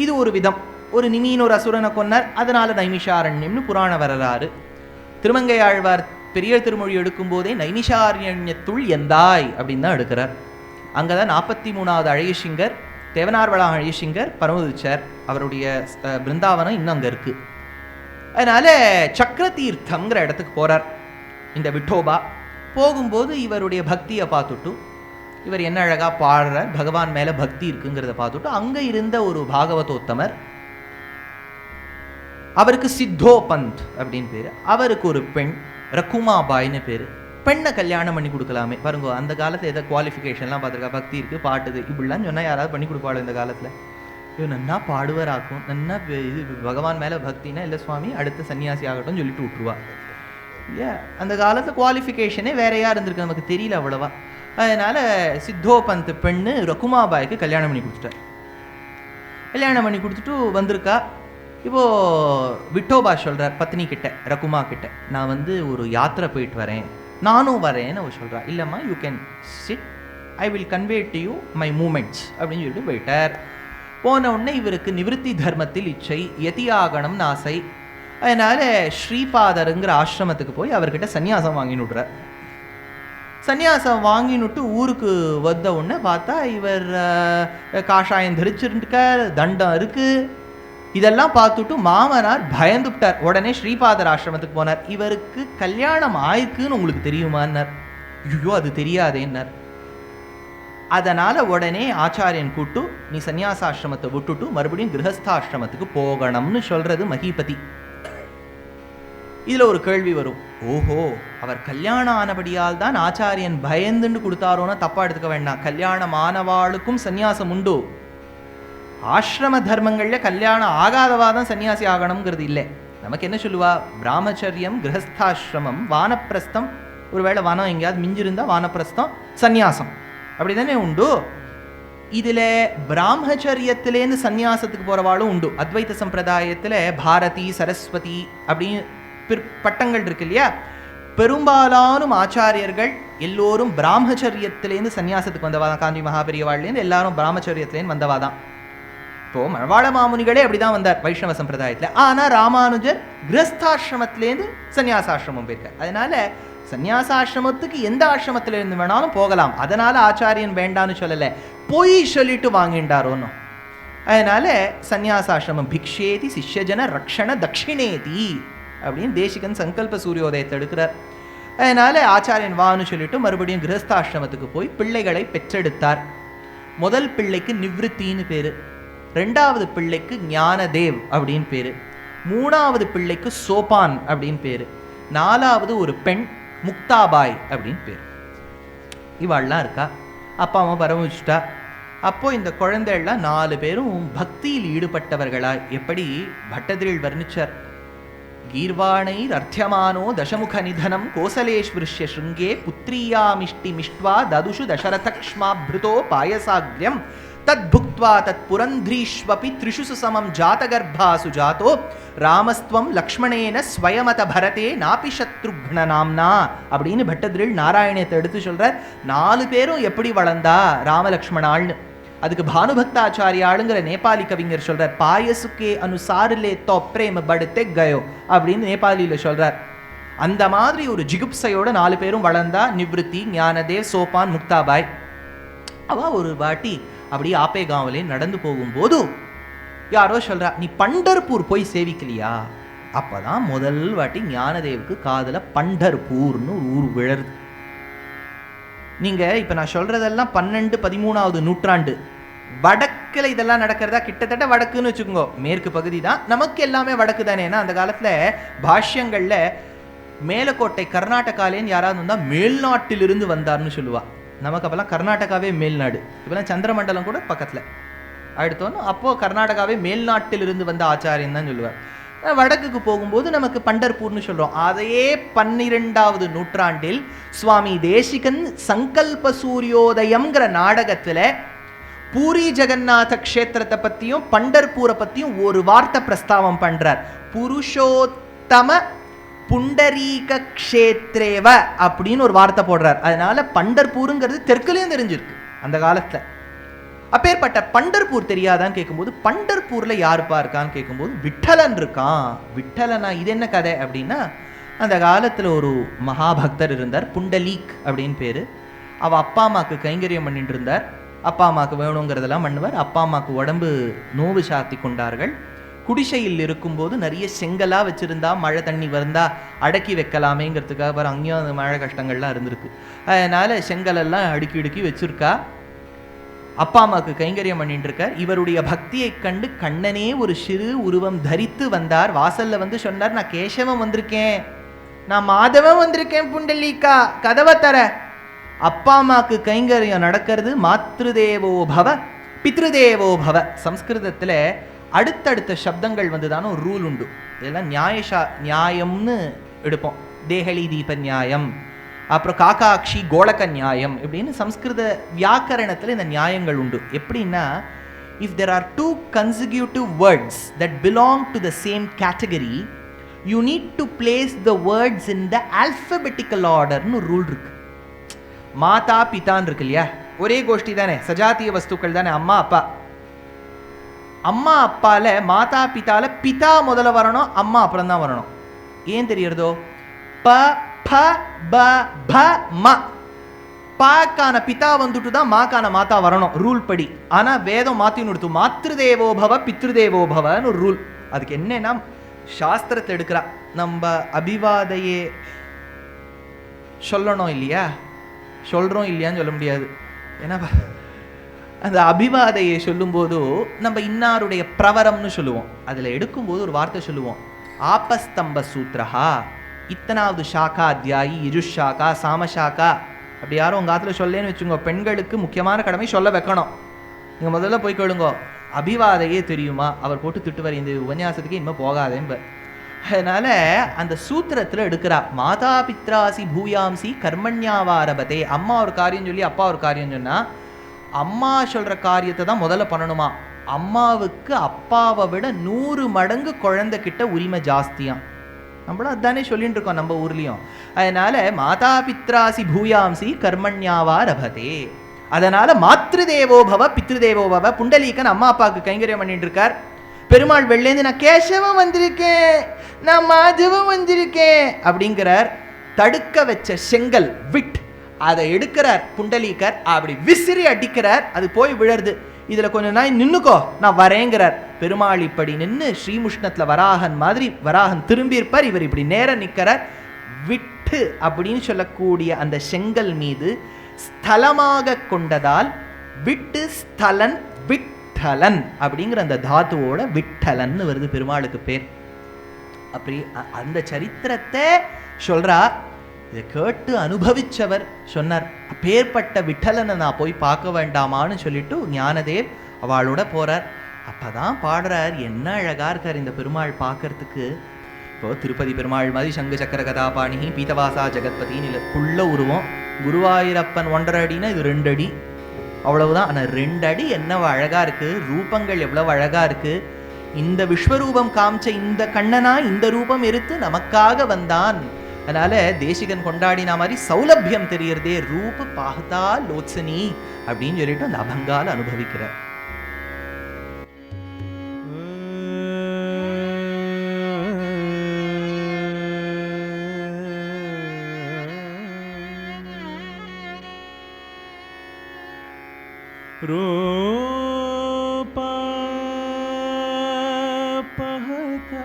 இது ஒரு விதம். ஒரு நிமியின் ஒரு அசுரனை கொன்னார், அதனால நைமிஷாரண்யம்னு புராண வரலாறு. திருமங்கை ஆழ்வார் பெரிய திருமொழி எடுக்கும் போதே நைமிஷாரண்யத்துள் எந்தாய் அப்படின்னு தான் எடுக்கிறார். அங்கதான் 43வது அழகிசிங்கர், தேவனார்வளா அழகிசிங்கர் பரமதிச்சார். அவருடைய பிருந்தாவனம் இன்னும் அங்க இருக்கு. அதனால சக்கர தீர்த்தம்ங்கிற இடத்துக்கு போறார் இந்த விட்டோபா. போகும்போது இவருடைய பக்தியை பார்த்துட்டு, இவர் என்ன அழகா பாடுறார், பகவான் மேல பக்தி இருக்குங்கிறத பார்த்துட்டு, அங்க இருந்த ஒரு பாகவதோத்தமர், அவருக்கு சித்தோ பந்த் அப்படின்னு பேரு. அவருக்கு ஒரு பெண் ரகுமாபாய்னு பேரு. பெண்ணை கல்யாணம் பண்ணி கொடுக்கலாமே பாருங்க. அந்த காலத்துல எதாவது குவாலிஃபிகேஷன்லாம் பார்த்துருக்கா, பக்தி இருக்கு, பாட்டுது, இப்படிலாம் சொன்னா யாராவது பண்ணி கொடுப்பாளோ இந்த காலத்துல? ஐயோ நன்னா பாடுவராக்கும், நன்னா இது பகவான் மேல பக்தினா இல்லை சுவாமி அடுத்த சன்னியாசி ஆகட்டும் சொல்லிட்டு விட்டுருவா. இல்லையா? அந்த காலத்துல குவாலிஃபிகேஷனே வேறையா இருந்திருக்கு, நமக்கு தெரியல அவ்வளவா. அதனால சித்தோ பந்த் பெண்ணு ரகுமாபாய்க்கு கல்யாணம் பண்ணி கொடுத்துட்டார். கல்யாணம் பண்ணி கொடுத்துட்டு வந்திருக்கா. இப்போ விட்டோபா சொல்றார் பத்னி கிட்ட, ரகுமா கிட்ட, நான் ஒரு யாத்திரை போயிட்டு வரேன், நானும் வரேன்னு அவர் சொல்றா. இல்லம்மா, you can sit, I will convey to you my moments அப்படின்னு சொல்லிட்டு போயிட்டார். போன உடனே இவருக்கு நிவிருத்தி தர்மத்தில் இச்சை, யதியாகணும்னு ஆசை. அதனால ஸ்ரீபாதருங்கிற ஆசிரமத்துக்கு போய் அவர்கிட்ட சன்னியாசம் வாங்கினுடுறார். சன்னியாசம் வாங்கினுட்டு ஊருக்கு வந்த உடனே பார்த்தா இவர் காஷாயம் தரிச்சிருக்கார், தண்டம் இருக்கு. இதெல்லாம் பார்த்துட்டு மாமனார் பயந்துட்டார். உடனே ஸ்ரீபாதர் ஆசிரமத்துக்கு போனார். இவருக்கு கல்யாணம் ஆயிருக்குன்னு உங்களுக்கு தெரியுமான்னார். ஐயோ அது தெரியாதேன்னார். அதனால உடனே ஆச்சாரியன் கூட்டு, நீ சன்னியாசாசிரமத்தை விட்டுட்டு மறுபடியும் கிரகஸ்தாசிரமத்துக்கு போகணும்னு சொல்றது மகிபதி. இதுல ஒரு கேள்வி வரும், ஓஹோ அவர் கல்யாணம் ஆனபடியால் தான் ஆச்சாரியன் பயந்துன்னு கொடுத்தாரோன்னா தப்பா எடுத்துக்க வேண்டாம். கல்யாணம் ஆனவாளுக்கும் சன்னியாசம் உண்டு. ஆசிரம தர்மங்கள்ல கல்யாணம் ஆகாதவாதான் சன்னியாசி ஆகணுங்கிறது இல்லை. நமக்கு என்ன சொல்லுவா, பிராமச்சரியம், கிரகஸ்தாசிரமம், வானப்பிரஸ்தம், ஒருவேளை வனம் எங்கேயாவது மிஞ்சிருந்தா வானப்பிரஸ்தம், சன்னியாசம், அப்படிதானே உண்டு. இதுல பிராமச்சரியத்திலேருந்து சன்னியாசத்துக்கு போறவாளும் உண்டு. அத்வைத சம்பிரதாயத்துல பாரதி, சரஸ்வதி அப்படின்னு பட்டங்கள் இருக்கு இல்லையா. பெரும்பாலான ஆச்சாரியர்கள் எல்லோரும் பிராமச்சரியத்திலேருந்து சன்னியாசத்துக்கு வந்தவாதான். காஞ்சி மகாபெரியவாள்லேருந்து எல்லாரும் பிராமச்சரியத்திலேருந்து வந்தவாதான். இப்போ மழவாள மாமுனிகளே அப்படிதான் வந்தார் வைஷ்ணவ சம்பிரதாயத்துல. ஆனா ராமானுஜர் கிரஸ்தாசிரமத்திலேருந்து சன்னியாசாசிரமம் போயிருக்கார். அதனால சன்னியாசாசிரமத்துக்கு எந்த ஆசிரமத்துல இருந்து வேணாலும் போகலாம். அதனால ஆச்சாரியன் வேண்டான்னு சொல்லல, போய் சொல்லிட்டு வாங்கிண்டாரோன்னு. அதனால சன்னியாசாசிரமம் பிக்ஷேதி சிஷ்யஜன ரக்ஷண தட்சிணேதி அப்படின்னு தேசிகன் சங்கல்ப சூரியோதயத்தை எடுக்கிறார். அதனால ஆச்சாரியன் வான்னு சொல்லிட்டு மறுபடியும் கிரகஸ்தாசிரமத்துக்கு போய் பிள்ளைகளை பெற்றெடுத்தார். முதல் பிள்ளைக்கு நிவ்ருத்தின்னு பேரு, ரெண்டாவது பிள்ளைக்கு ஞானதேவ் அப்படின்னு பேரு, மூணாவது பிள்ளைக்கு சோபான் அப்படின்னு பேரு, நாலாவது ஒரு பெண் முக்தாபாய் அப்படின்னு பேரு. இவாள்லாம் இருக்கா. அப்பா அம்மா பரமவிச்சுட்டா. அப்போ இந்த குழந்தைகள்லாம் 4 பேரும் பக்தியில் ஈடுபட்டவர்களா. எப்படி பட்டதிரில் வர்ணிச்சார், கீர்வாணைர் அர்த்தியமானோ தசமுக நிதனம் கோசலேஸ்வருஷ்ய ஸ்ருங்கே புத்ரியாமிஷ்டி மிஷ்ட்வா ததுஷு தசரதக்ஷ்மாப்ருதோ பாயசாக்ரியம் தத் புக்த்வா தத் புரந்திரீஷ்வபி த்ரிஷு சமம் ஜாதகர்பாசு ஜாதோ ராமஸ்துவம் லக்ஷ்மணேன ஸ்வயமத பரதே நாபி சத்ருக்ன நாம்னா அப்படின்னு பட்டதிரில் நாராயணத்தை எடுத்து சொல்றார். 4 பேரும் எப்படி வளர்ந்தா ராமலக்ஷ்மணாள்னு. அதுக்கு பானுபக்தாச்சாரியாளுங்கிற நேபாளி கவிஞர் சொல்றார், பாயசுக்கே அனுசாரிலே தோ பிரேம படுத்தே கயோ அப்படின்னு நேபாளியில சொல்றார். அந்த மாதிரி ஒரு ஜிகுப்சையோட 4 பேரும் வளர்ந்தா. நிவ்ருத்தி, ஞானதேவ், சோபான், முக்தாபாய். அவ ஒரு வாட்டி அப்படியே ஆப்பேகாவிலே நடந்து போகும்போது யாரோ சொல்றா, நீ பண்டர்பூர் போய் சேவிக்கலையா? அப்பதான் முதல் வாட்டி ஞானதேவுக்கு காதுல பண்டர்பூர்னு ஊர் விழருது. நீங்க இப்ப நான் சொல்றதெல்லாம் 12, 13வது நூற்றாண்டு வடக்குல இதெல்லாம் நடக்கிறதா. கிட்டத்தட்ட வடக்குன்னு வச்சுக்கோங்க, மேற்கு பகுதி தான். நமக்கு எல்லாமே வடக்கு தானே. ஏன்னா அந்த காலத்துல பாஷ்யங்கள்ல மேலக்கோட்டை கர்நாடகாலேன்னு யாராவது வந்தா மேல்நாட்டிலிருந்து வந்தார்னு சொல்லுவா. நமக்கு அப்பெல்லாம் கர்நாடகாவே மேல்நாடு, இப்பெல்லாம் சந்திரமண்டலம் கூட பக்கத்துல அடுத்தோன்னு. அப்போ கர்நாடகாவே மேல்நாட்டிலிருந்து வந்த ஆச்சாரியன் தான் சொல்லுவார். வடக்குக்கு போகும்போது நமக்கு பண்டர்பூர்னு சொல்றோம். அதையே 12வது நூற்றாண்டில் சுவாமி தேசிகன் சங்கல்ப சூரியோதயம்ங்கிற நாடகத்துல பூரி ஜெகநாத கஷேத்திரத்தை பத்தியும் பண்டர்பூரை பத்தியும் ஒரு வார்த்தை பிரஸ்தாவம் பண்றார். புருஷோத்தம புண்டரீக க்ஷேத்ரேவ அப்படின்னு ஒரு வார்த்தை போடுறார். அதனால பண்டர்பூருங்கிறது தெற்குலயும் தெரிஞ்சிருக்கு அந்த காலத்துல. அப்பேற்பட்ட பண்டர்பூர் தெரியாதான்னு கேட்கும்போது, பண்டர்பூர்ல யாருப்பா இருக்கான்னு கேட்கும்போது விட்டலன் இருக்கான். விட்டலனா இது என்ன கதை அப்படின்னா, அந்த காலத்துல ஒரு மகாபக்தர் இருந்தார், புண்டலீக் அப்படின்னு பேரு. அவ அப்பா அம்மாக்கு கைங்கரியம் பண்ணிட்டு இருந்தார். அப்பா அம்மாக்கு வேணுங்கிறதெல்லாம் பண்ணுவார். அப்பா அம்மாக்கு உடம்பு நோவு சாத்தி கொண்டார்கள். குடிசையில் இருக்கும்போது நிறைய செங்கலா வச்சிருந்தா மழை தண்ணி வந்தா அடக்கி வைக்கலாமேங்கிறதுக்காக பாரு, அங்கேயும் அந்த மழை கஷ்டங்கள்லாம் இருந்திருக்கு. அதனால செங்கலெல்லாம் அடுக்கி வச்சிருக்கா. அப்பா அம்மாவுக்கு கைங்கரியம் பண்ணிட்டு இருக்கார். இவருடைய பக்தியை கண்டு கண்ணனே ஒரு சிறு உருவம் தரித்து வந்தார். வாசல்ல வந்து சொன்னார், நான் கேசவம் வந்திருக்கேன், நான் மாதவம் வந்திருக்கேன், புண்டலீகா கதவை தர. அப்பா அம்மாவுக்கு கைங்கரியம் நடக்கிறது. மாத்ருதேவோ பவ பித்ருதேவோ பவ. சம்ஸ்கிருதத்துல அடுத்தடுத்த சப்தங்கள் வந்துதான ஒரு ரூல் உண்டு. இதெல்லாம் நியாயம்னு எடுப்போம். தேஹலி தீப நியாயம், அப்புறம் காக்காட்சி கோலக்க நியாயம் இப்படின்னு சம்ஸ்கிருத வியாக்கரணத்தில் இந்த நியாயங்கள் உண்டு. எப்படின்னா, if there are 2 consecutive words that belong to the same category, you need to place the words in the alphabetical orderன்னு ஒரு ரூல் இருக்கு. மாதா பிதான் இருக்கு இல்லையா, ஒரே கோஷ்டி தானே, சஜாத்திய வஸ்துக்கள் தானே. அம்மா அப்பா. அம்மா அப்பால மாதா பிதால பிதா முதல்ல வரணும், அம்மா அப்புறம் தான் வரணும். ஏன் தெரியறதோ? ப ப ப ப ம. பாக்கான பிதா வந்துட்டு தான் மாக்கான மாதா வரணும் ரூல் படி. ஆனா வேதம் மாத்தி நிறுத்து, மாத்ருதேவோ பவ பித்ருதேவோ பவன்னு ஒரு ரூல். அதுக்கு என்னன்னா, சாஸ்திரத்தை எடுக்கிறா. நம்ம அபிவாதையே சொல்லணும் இல்லையா, சொல்றோம் இல்லையான்னு சொல்ல முடியாது. ஏன்னா அந்த அபிவாதையை சொல்லும்போது நம்ம இன்னாருடைய பிரவரம்னு சொல்லுவோம். அதுல எடுக்கும்போது ஒரு வார்த்தை சொல்லுவோம், ஆபஸ்தம்ப சூத்ரஹா, இத்தனாவது ஷாக்கா அத்தியாயி, யஜுஷாக்கா, சாமஷாக்கா. அப்படி யாரும் உங்க காலத்துல சொல்லேன்னு வச்சுங்க, பெண்களுக்கு முக்கியமான கடமை சொல்ல வைக்கணும். நீங்க முதல்ல போய் கேளுங்க, அபிவாதையே தெரியுமா, அவர் போட்டு திட்டுவார், இந்த உபன்யாசத்துக்கு இனிமே போகாதேம்ப. அதனால அந்த சூத்திரத்துல எடுக்கிறா, மாதா பித்ராசி பூயாம்சி கர்மண்யாவாரபதே. அம்மா ஒரு காரியம் சொல்லி அப்பா ஒரு காரியம் சொன்னா, அம்மா சொல்ற காரியத்தை தான் முதல்ல பண்ணணுமா. அம்மாவுக்கு அப்பாவை விட 100 மடங்கு குழந்தை கிட்ட உரிமை ஜாஸ்தியாம். நம்மளும் அதானே சொல்லிட்டு இருக்கோம் நம்ம ஊர்லயும். அதனால மாதா பித்ராசி பூயாம்சி கர்மண்யாவா ரபதே. அதனால மாத்ருதேவோ பவ பித்ருதேவோ பவ. புண்டலீகன் அம்மா அப்பாவுக்கு கைங்கரியம் பண்ணிட்டு இருக்கார். பெருமாள் வெள்ளேந்து, நான் கேசவம் வந்திருக்கேன், நான் மாதவம் வந்திருக்கேன் அப்படிங்கிறார். தடுக்க வச்ச செங்கல் விட் அதை எடுக்கிறார் புண்டலீகர், அப்படி விசிறி அடிக்கிறார், அது போய் விழருது. இதுல கொஞ்சம் நாய் நின்னுக்கோ, நான் வரேங்கிறார். பெருமாள் இப்படி நின்று ஸ்ரீமுஷ்ணத்துல வராகன் மாதிரி, வராகன் திரும்பி இருப்பார், இவர் இப்படி நேரம் நிற்கிறார். விட்டு அப்படின்னு சொல்லக்கூடிய அந்த செங்கல் மீது ஸ்தலமாக கொண்டதால் விட்டு ஸ்தலன் விட்டலன் அப்படிங்கிற அந்த தாத்துவோட விட்டலன் வருது பெருமாளுக்கு பேர். அப்படி அந்த சரித்திரத்தை சொல்றா. இதை கேட்டு அனுபவிச்சவர் சொன்னார், அப்பேற்பட்ட விட்டலனை நான் போய் பார்க்க வேண்டாமான்னு சொல்லிட்டு ஞானதேவ் அவளோட போறார். அப்பதான் பாடுறார், என்ன அழகா இருக்கார் இந்த பெருமாள் பார்க்கறதுக்கு. இப்போ திருப்பதி பெருமாள் மாதிரி சங்கு சக்கர கதாபாணி பீதவாசா ஜெகத்பதின்னு இல்லை, புள்ள உருவம். குருவாயூரப்பன் 1.5 அடினா இது 2 அடி, அவ்வளவுதான். ஆனால் 2 அடி என்னவோ அழகா இருக்கு, ரூபங்கள் எவ்வளவு அழகா இருக்கு. இந்த விஸ்வரூபம் காமிச்ச இந்த கண்ணனா இந்த ரூபம் எடுத்து நமக்காக வந்தான். அதனால தேசிகன் கொண்டாடின மாதிரி சௌலபியம் தெரியறதே. ரூப பாகதா லோச்சனி அப்படின்னு சொல்லிட்டு அந்த அபங்கால அனுபவிக்கிறார். रूपा पहता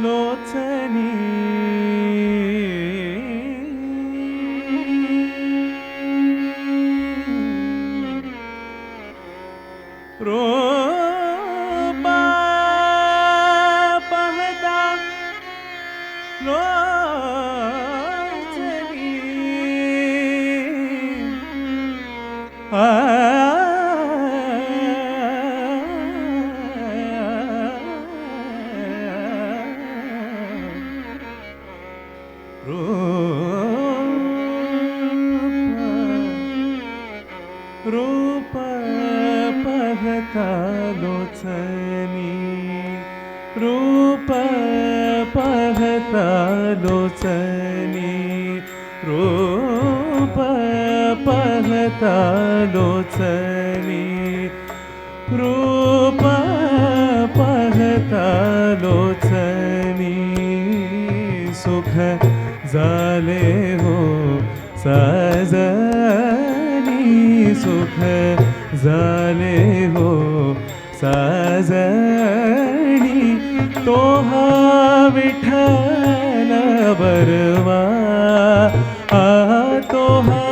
लोचनी रूपा पहता रूप पहता लोचनी रूप पहता लोचनी रूप पहता लोचनी रूप पहता लोचनी सुख झाले हो साजनी सुख झाले हो साजनी तो हा विठ्ठल बरवा तो हा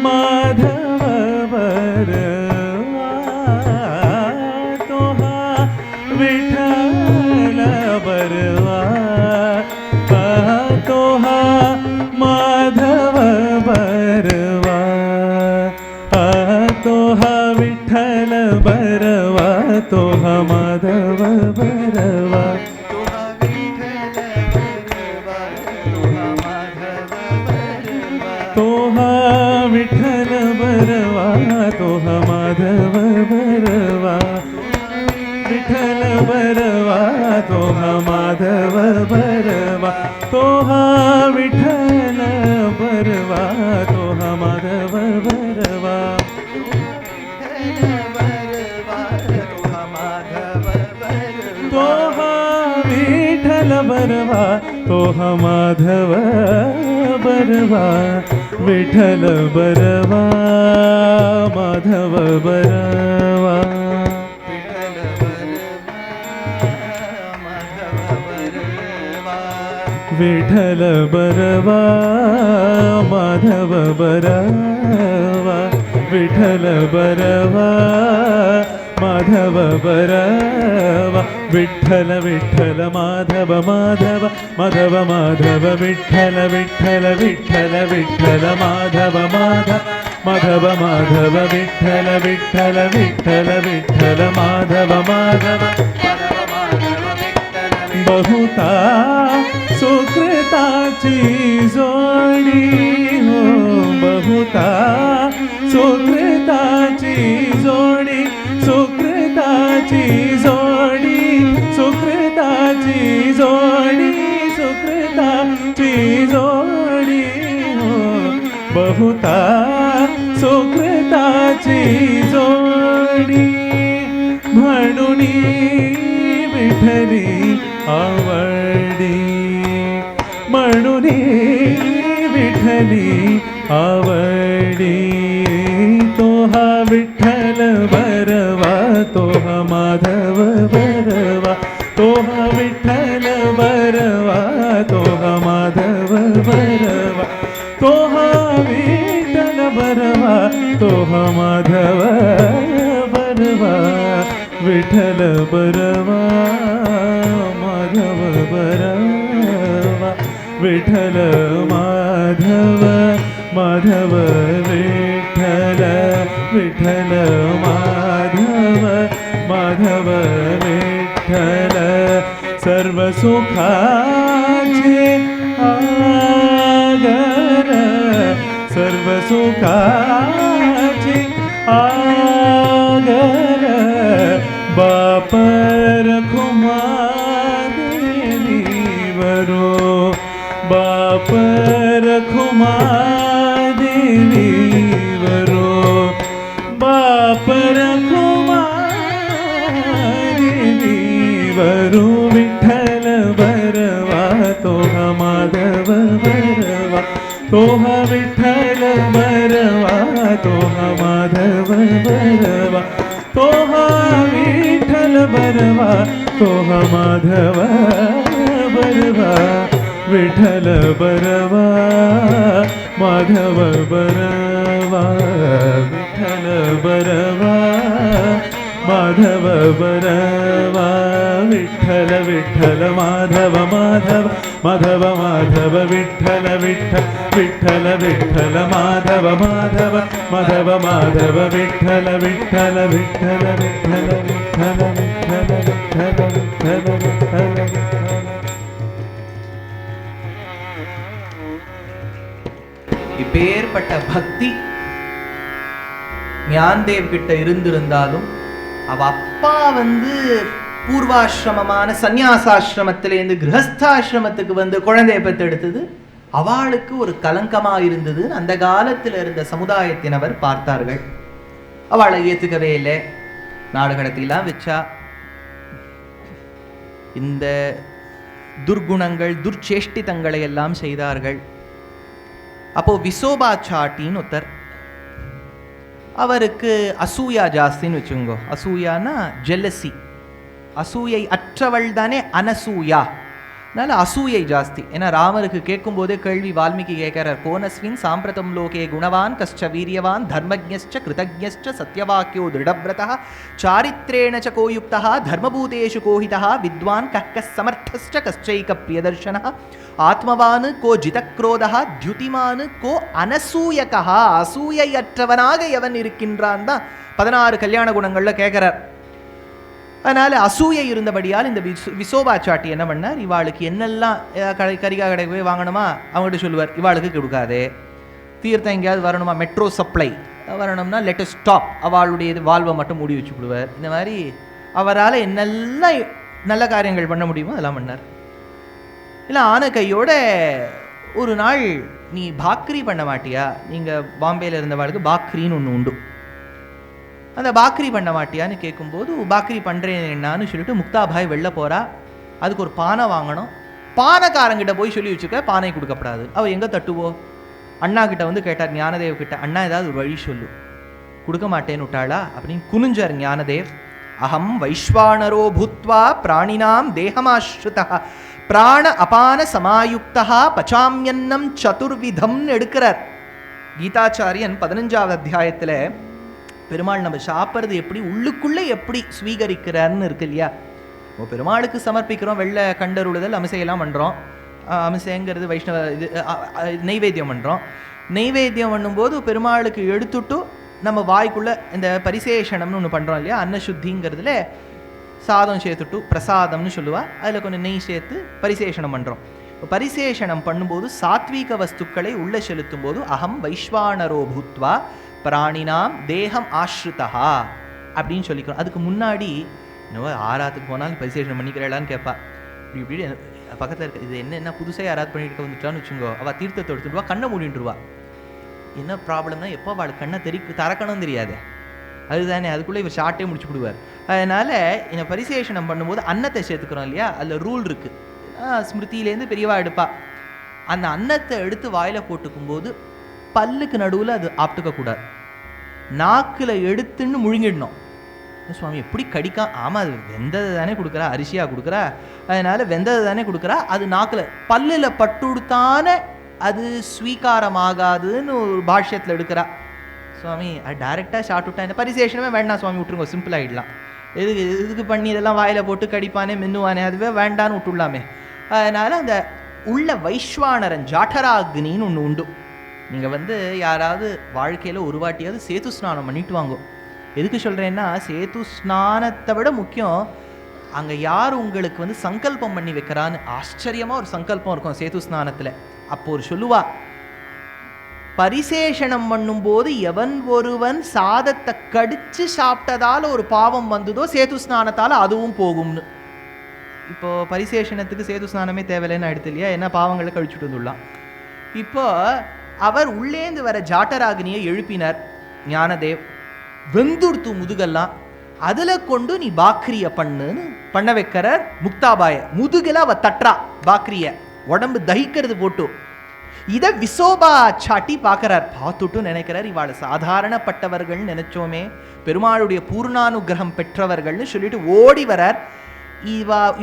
माधव बरवा तो हा विठ्ठल बरवा तो हा माधव बरवा तो हा विठ्ठल बरवा तो हा माधव बरवा तो हा विठ्ठल बरवा तो हा माधव बरवा विठ्ठल बरवा तो हा माधव बरवा तो हा विठ्ठल बरवा तो हा माधव बरवा तो हा विठ्ठल बरवा तो हा माधव बरवा विठ्ठल बरवा माधव बरवा विठ्ठल बरवा माधव बरवा विठ्ठल बरवा माधव बरवा विठ्ठल विठ्ठल माधव माधव माधव माधव विठ्ठल विठ्ठल विठ्ठल विठ्ठल माधव माधव माधव माधव विठ्ठल विठ्ठल विठ्ठल विठ्ठल माधव माधव बहुता सुकृताची जोडी हो बहुता सुकृताची जोडी सुकृताची जोडी सुकृताची जोडी सुकृताची जोडी हो बहुता सुकृताची जोडी म्हणून विठ्ठली आवडी म्हणून विठ्ठली आवडी तो हा विठ्ठल बरवा तो हा माधव बरवा तो हा विठ्ठल बरवा तो हा माधव बरवा तो हा विठ्ठल बरवा तो हा माधव बरवा विठ्ठल बरवा माधव बरवा विठ्ठल माधव माधव विठ्ठल विठ्ठल माधव माधव विठ्ठल सर्व सुखाचे आगर सर्व सुखाचे आगर बापर खुमा देवी वरो रखुमा देवी वरो बाप रखुमा देवी वरो विठ्ठल बरवा तोहा माधव बरवा तोहा विठ्ठल बरवा तोहा माधव बरवा तोहा विठ्ठल बरवा तोहा माधव बरवा विठ्ठल बरवा माधव बरवा विठ्ठल बरवा माधव बरवा विठ्ठल विठ्ठल माधव माधव माधव माधव विठ्ठल विठ्ठल विठ्ठल विठ्ठल माधव माधव माधव माधव विठ्ठल विठ्ठल विठ्ठल विठ्ठल विठ्ठल विठ्ठल विठ्ठल विठ्ठल विठ्ठल இப்பேற்பட்ட பக்தி ஞானதேவ் கிட்ட இருந்திருந்தாலும் அவ அப்பா பூர்வாசிரமமான சந்நியாசாசிரமத்திலேருந்து கிரகஸ்தாசிரமத்துக்கு குழந்தையை பெற்றெடுத்தது அவளுக்கு ஒரு கலங்கமா இருந்தது. அந்த காலத்தில் இருந்த சமுதாயத்தினவர் பார்த்தார்கள். அவளை ஏத்துக்கவே இல்லை. நாடு கடத்திலாம் வச்சா. இந்த துர்குணங்கள் துர்ச்சேஷ்டிதங்களை எல்லாம் செய்தார்கள். அப்போ விசோபாச்சாட்டின்னு ஒருத்தர், அவருக்கு அசூயா ஜாஸ்தின்னு வச்சுங்கோ. அசூயானா ஜெல்லசி. அசூயை அற்றவள் தானே அனசூயா. அதனால அசூயை ஜாஸ்தி. ஏன்னா ராமருக்கு கேட்கும் போதே கேள்வி வால்மீகி கேட்கிறார், கோனஸ்வின் சாம்பிரதம் லோகே குணவான் கஷ்ட வீரியவான் தர்மஜ்ஞஸ்ச கிருதஜ்ஞஸ்ச சத்யவாக்கியோ திருடவ்ரதः சாரித்ரேண ச கோயுக்தः தர்மபூதேஷு கோஹிதः வித்வான் கஹ்கஸ் சமர்த்தஸ்ச கஷ்சைக பிரியதர்ஷனः ஆத்மவான் கோ ஜிதக்ரோதःத்யுதிமான் கோ அனசூயகः. அசூயையற்றவனாக எவன் இருக்கின்றான் தான் 16 கல்யாண குணங்கள்ல கேட்கிறார். அதனால அசூயை இருந்தபடியால் இந்த விசோபாச்சாட்டி என்ன பண்ணார், இவாளுக்கு என்னெல்லாம் கரிகா கடைக்கு போய் வாங்கணுமா அவங்ககிட்ட சொல்லுவார், இவாளுக்கு கொடுக்காதே. தீர்த்தம் எங்கேயாவது வரணுமா, மெட்ரோ சப்ளை வரணும்னா லெட்டஸ் ஸ்டாப், அவளுடைய வால்வை மட்டும் மூடி வச்சு விடுவார். இந்த மாதிரி அவரால் என்னெல்லாம் நல்ல காரியங்கள் பண்ண முடியுமோ அதெல்லாம் பண்ணார். இல்லை ஆன கையோட ஒரு நாள், நீ பாக்ரி பண்ண மாட்டியா, நீங்கள் பாம்பேயில் இருந்தவாளுக்கு பாக்ரின்னு ஒன்று உண்டு, அந்த பாக்ரி பண்ண மாட்டியான்னு கேட்கும்போது பாக்ரி பண்ணுறேன் என்னான்னு சொல்லிட்டு முக்தாபாய் வெளில போகிறா. அதுக்கு ஒரு பானை வாங்கணும். பானைக்காரங்கிட்ட போய் சொல்லி வச்சுக்க பானை கொடுக்கப்படாது. அவள் எங்கே தட்டுவோ, அண்ணா கிட்ட கேட்டார் ஞானதேவ் கிட்ட, அண்ணா ஏதாவது ஒரு வழி சொல்லு. கொடுக்க மாட்டேன்னு விட்டாளா அப்படின்னு குனிஞ்சார் ஞானதேவ். அகம் வைஸ்வானரோ பூத்வா பிராணினாம் தேகமாஸ்ருதா பிராண அபான சமாயுக்தா பச்சாமியன்னம் சதுர்விதம்னு எடுக்கிறார் கீதாச்சாரியன். 15வது அத்தியாயத்தில் பெருமாள் நம்ம சாப்பிட்றது எப்படி உள்ளுக்குள்ளே எப்படி ஸ்வீகரிக்கிறார்னு இருக்கு இல்லையா. பெருமாளுக்கு சமர்ப்பிக்கிறோம், வெள்ளை கண்டருளுதல் அமிசையெல்லாம் பண்ணுறோம். அமிசைங்கிறது வைஷ்ணவ இது நெய்வேத்தியம் பண்ணுறோம். நெய்வேத்தியம் பண்ணும்போது பெருமாளுக்கு எடுத்துட்டு நம்ம வாய்க்குள்ளே இந்த பரிசேஷனம்னு ஒன்று பண்ணுறோம் இல்லையா. அன்னசுத்திங்கிறதுல சாதம் சேர்த்துட்டு பிரசாதம்னு சொல்லுவா, அதில் கொஞ்சம் நெய் சேர்த்து பரிசேஷனம் பண்ணுறோம். பரிசேஷனம் பண்ணும்போது சாத்வீக வஸ்துக்களை உள்ளே செலுத்தும் போது அகம் வைஸ்வானரோ பூத்வா பிராணினாம் தேகம் ஆஸ்ருதா அப்படின்னு சொல்லிக்கிறோம். அதுக்கு முன்னாடி இன்னும் ஆராத்துக்கு போனாலும் பரிசேஷனம் பண்ணிக்கிறாளான்னு கேட்பா. இப்படி பக்கத்தில் இருக்க இது என்ன புதுசாக யாராவது பண்ணிட்டு வந்துட்டான்னு வச்சுங்கோ, அவள் தீர்த்தத்தை எடுத்துட்டுவா, கண்ணை மூடிட்டுருவா. என்ன ப்ராப்ளம்னா எப்போ அவள் கண்ணை திறக்கணும் தெரியாது, அதுதானே. அதுக்குள்ளே இவர் ஷார்ட்டே முடிச்சு விடுவார். அதனால் இந்த பரிசேஷனம் பண்ணும்போது அன்னத்தை சேர்த்துக்கிறோம் இல்லையா, அதில் ரூல் இருக்குது. ஸ்மிருதியிலேருந்து பெரியவா எடுப்பா. அந்த அன்னத்தை எடுத்து வாயில் போட்டுக்கும்போது பல்லுக்கு நடுவில் அது ஆப்டுக்கக்கூடாது, நாக்கில் எடுத்துன்னு முழுங்கிடணும். சுவாமி எப்படி கடிக்கா, ஆமாம் அது வெந்தது தானே கொடுக்குறா, அரிசியாக கொடுக்குறா, அதனால் வெந்தது தானே கொடுக்குறா, அது நாக்கில் பல்லில் பட்டுடுத்தான அது ஸ்வீகாரமாகாதுன்னு ஒரு பாஷ்யத்தில் எடுக்கிறா. சுவாமி அது டைரெக்டாக ஷார்ட் விட்டா இந்த பரிசேஷனமே வேண்டாம் சுவாமி விட்டுருங்க, சிம்பிள் ஆகிடலாம். இதுக்கு பண்ணி இதெல்லாம் வாயில் போட்டு கடிப்பானே மென்னுவானே, அதுவே வேண்டான்னு விட்டுடலாமே. அதனால் அந்த உள்ள வைஸ்வானரன் ஜாட்டராக்னின்னு ஒன்று உண்டு. நீங்கள் யாராவது வாழ்க்கையில் ஒரு வாட்டியாவது சேத்து ஸ்நானம் பண்ணிட்டு வாங்கோ. எதுக்கு சொல்கிறேன்னா, சேத்து ஸ்நானத்தை விட முக்கியம் அங்கே யார் உங்களுக்கு சங்கல்பம் பண்ணி வைக்கிறான்னு ஆச்சரியமாக ஒரு சங்கல்பம் இருக்கும் சேத்து ஸ்நானத்தில். அப்போ ஒரு சொல்லுவா, பரிசேஷனம் பண்ணும்போது எவன் ஒருவன் சாதத்தை கடிச்சு சாப்பிட்டதால் ஒரு பாவம் வந்ததோ சேத்து ஸ்நானத்தால் அதுவும் போகும்னு. இப்போது பரிசேஷனத்துக்கு சேது ஸ்நானமே தேவையில்லைன்னு ஆயிடுது இல்லையா, என்ன பாவங்களை கழிச்சுட்டு வந்துடலாம். இப்போ அவர் உள்ளேந்து வர ஜாட்டராகினியை எழுப்பினார் ஞானதேவ். வெந்துடுத்து முதுகெல்லாம், அதுல கொண்டு நீ பாக்ரிய பண்ணுன்னு பண்ண வைக்கிறார் முக்தாபாய. முதுகில அவ தட்டுறா பாக்ரிய, உடம்பு தகிக்கிறது போட்டு. இத விசோபா சாட்டி பார்க்கிறார். பார்த்துட்டு நினைக்கிறார், இவாள் சாதாரணப்பட்டவர்கள் நினைச்சோமே, பெருமாளுடைய பூர்ணானுகிரகம் பெற்றவர்கள்னு சொல்லிட்டு ஓடி வரார்.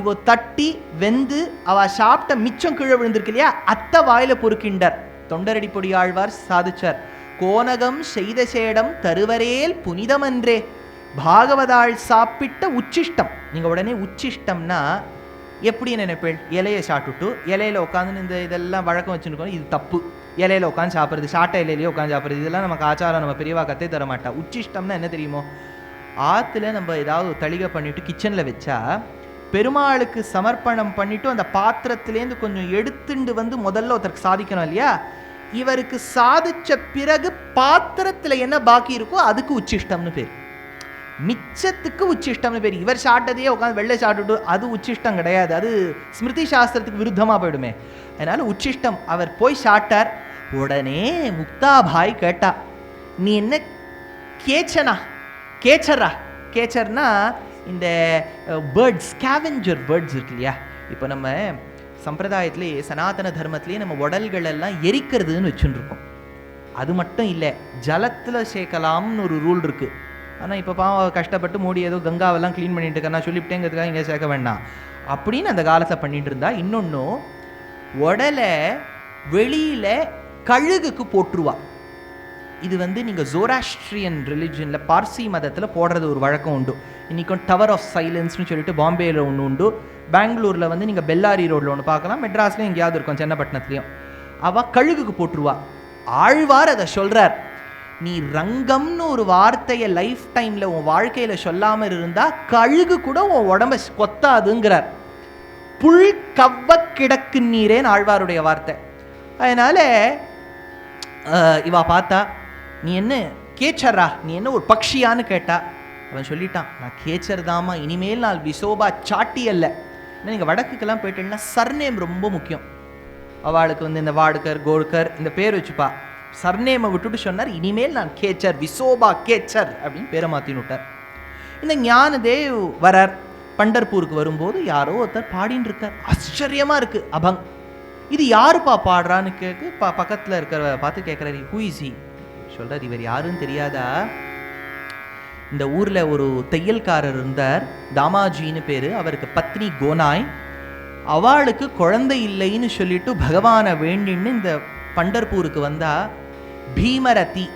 இவ தட்டி வெந்து அவ சாப்பிட்ட மிச்சம் கீழே விழுந்திருக்கு இல்லையா, அத்த வாயில பொறுக்கின்றார். தொண்டரடி பொடி ஆழ்வார் சாதிச்சார், கோனகம் செய்த சேடம் தருவரேல் புனிதமன்றே. பாகவதாள் சாப்பிட்ட உச்சிஷ்டம். நீங்க உடனே உச்சிஷ்டம்னா எப்படி நினைப்பேள்? இலையை சாப்பிட்டுட்டு இலையில உட்காந்து இந்த இதெல்லாம் வழக்கம் வச்சுருக்கோம், இது தப்பு. இலையில உட்காந்து சாப்பிட்றது, சாட்டை இலையிலேயே உட்காந்து சாப்பிட்றது, இதெல்லாம் நமக்கு ஆச்சாரம், நம்ம பெரியவா கத்தே தர மாட்டா. உச்சிஷ்டம்னா என்ன தெரியுமோ? ஆற்றுல நம்ம ஏதாவது தளிகை பண்ணிட்டு கிச்சனில் வச்சா, பெருமாளுக்கு சமர்ப்பணம் பண்ணிட்டு அந்த பாத்திரத்திலேருந்து கொஞ்சம் எடுத்துண்டு வந்து முதல்ல ஒருத்தருக்கு சாதிக்கணும் இல்லையா, இவருக்கு சாதிச்ச பிறகு பாத்திரத்தில் என்ன பாக்கி இருக்கோ அதுக்கு உச்சிஷ்டம்னு பேர். மிச்சத்துக்கு உச்சிஷ்டம்னு பேர். இவர் சாப்பிட்டதையே உட்காந்து வெள்ளை சாப்பிட்டுட்டு அது உச்சிஷ்டம் கிடையாது, அது ஸ்மிருதி சாஸ்திரத்துக்கு விருத்தமாக போயிடுமே. அதனால உச்சிஷ்டம். அவர் போய் சாப்பிட்டார். உடனே முக்தாபாய் கேட்டா, நீ என்ன கேச்சனா கேச்சரா? கேச்சர்னா இந்த பேர்ட்ஸ், ஸ்கேவெஞ்சர் பேர்ட்ஸ் இருக்கு இல்லையா. இப்போ நம்ம சம்பிரதாயத்திலே சனாதன தர்மத்திலே நம்ம உடல்கள் எல்லாம் எரிக்கிறதுன்னு வச்சுருக்கோம். அது மட்டும் இல்லை, ஜலத்தில் சேர்க்கலாம்னு ஒரு ரூல் இருக்குது. ஆனால் இப்போ பாவம் கஷ்டப்பட்டு மூடி ஏதோ கங்காவெல்லாம் க்ளீன் பண்ணிட்டு இருக்கா, நான் சொல்லிவிட்டேங்கிறதுக்காக இங்கே சேர்க்க வேண்டாம் அப்படின்னு அந்த காலத்தை பண்ணிட்டு இருந்தா. இன்னொன்று, உடலை வெளியில் கழுகுக்கு போட்டுருவா. இது நீங்கள் ஜோராஸ்ட்ரியன் ரிலிஜனில், பார்சி மதத்தில் போடுறது ஒரு வழக்கம் உண்டு. இன்றைக்கும் டவர் ஆஃப் சைலன்ஸ்னு சொல்லிட்டு பாம்பேயில் ஒன்று உண்டு. பெங்களூரில் நீங்கள் பெல்லாரி ரோடில் ஒன்று பார்க்கலாம். மெட்ராஸ்லேயும் எங்கேயாவது இருக்கும், சென்னப்பட்டினத்துலேயும். அவள் கழுகுக்கு போட்டுருவா. ஆழ்வார் அதை சொல்கிறார், நீ ரங்கம்னு ஒரு வார்த்தையை லைஃப் டைமில் உன் வாழ்க்கையில் சொல்லாமல் இருந்தால் கழுகு கூட உன் உடம்பை கொத்தாதுங்கிறார். புல் கவ்வ கிடக்கு நீரேன்னு ஆழ்வாருடைய வார்த்தை. அதனால் இவா பார்த்தா, நீ என்ன கேச்சரா, நீ என்ன ஒரு பக்ஷியான்னு கேட்டா. அவன் சொல்லிட்டான், நான் கேச்சர் தாமா, இனிமேல் நான் விசோபா சாட்டி அல்ல. ஏன்னா நீங்கள் வடக்குக்கெல்லாம் போயிட்டேன்னா சர்நேம் ரொம்ப முக்கியம். அவளுக்கு இந்த வாடுக்கர் கோடுக்கர் இந்த பேர் வச்சுப்பா. சர்நேமை விட்டுட்டு சொன்னார், இனிமேல் நான் கேச்சர், விசோபா கேச்சர் அப்படின்னு பேரை மாற்றின்னு விட்டார். இந்த ஞானதேவ் வரார். பண்டர்பூருக்கு வரும்போது யாரோ ஒருத்தர் பாடின்னு இருக்கார். ஆச்சரியமாக இருக்குது. அபங், இது யாருப்பா பாடுறான்னு கேட்கு பக்கத்தில் இருக்கிற பார்த்து கேட்குறாரு, ஹூ இஸ் ஹி? சொல்கிறார், இவர் யாருன்னு தெரியாதா? இந்த ஊரில் ஒரு தையல்காரர் இருந்தார், தாமாஜின்னு பேர். அவருக்கு பத்னி கோனாய். அவளுக்கு குழந்தை இல்லைன்னு சொல்லிட்டு பகவானை வேண்டின்னு இந்த பண்டர்பூருக்கு வந்தா. பீமரதி,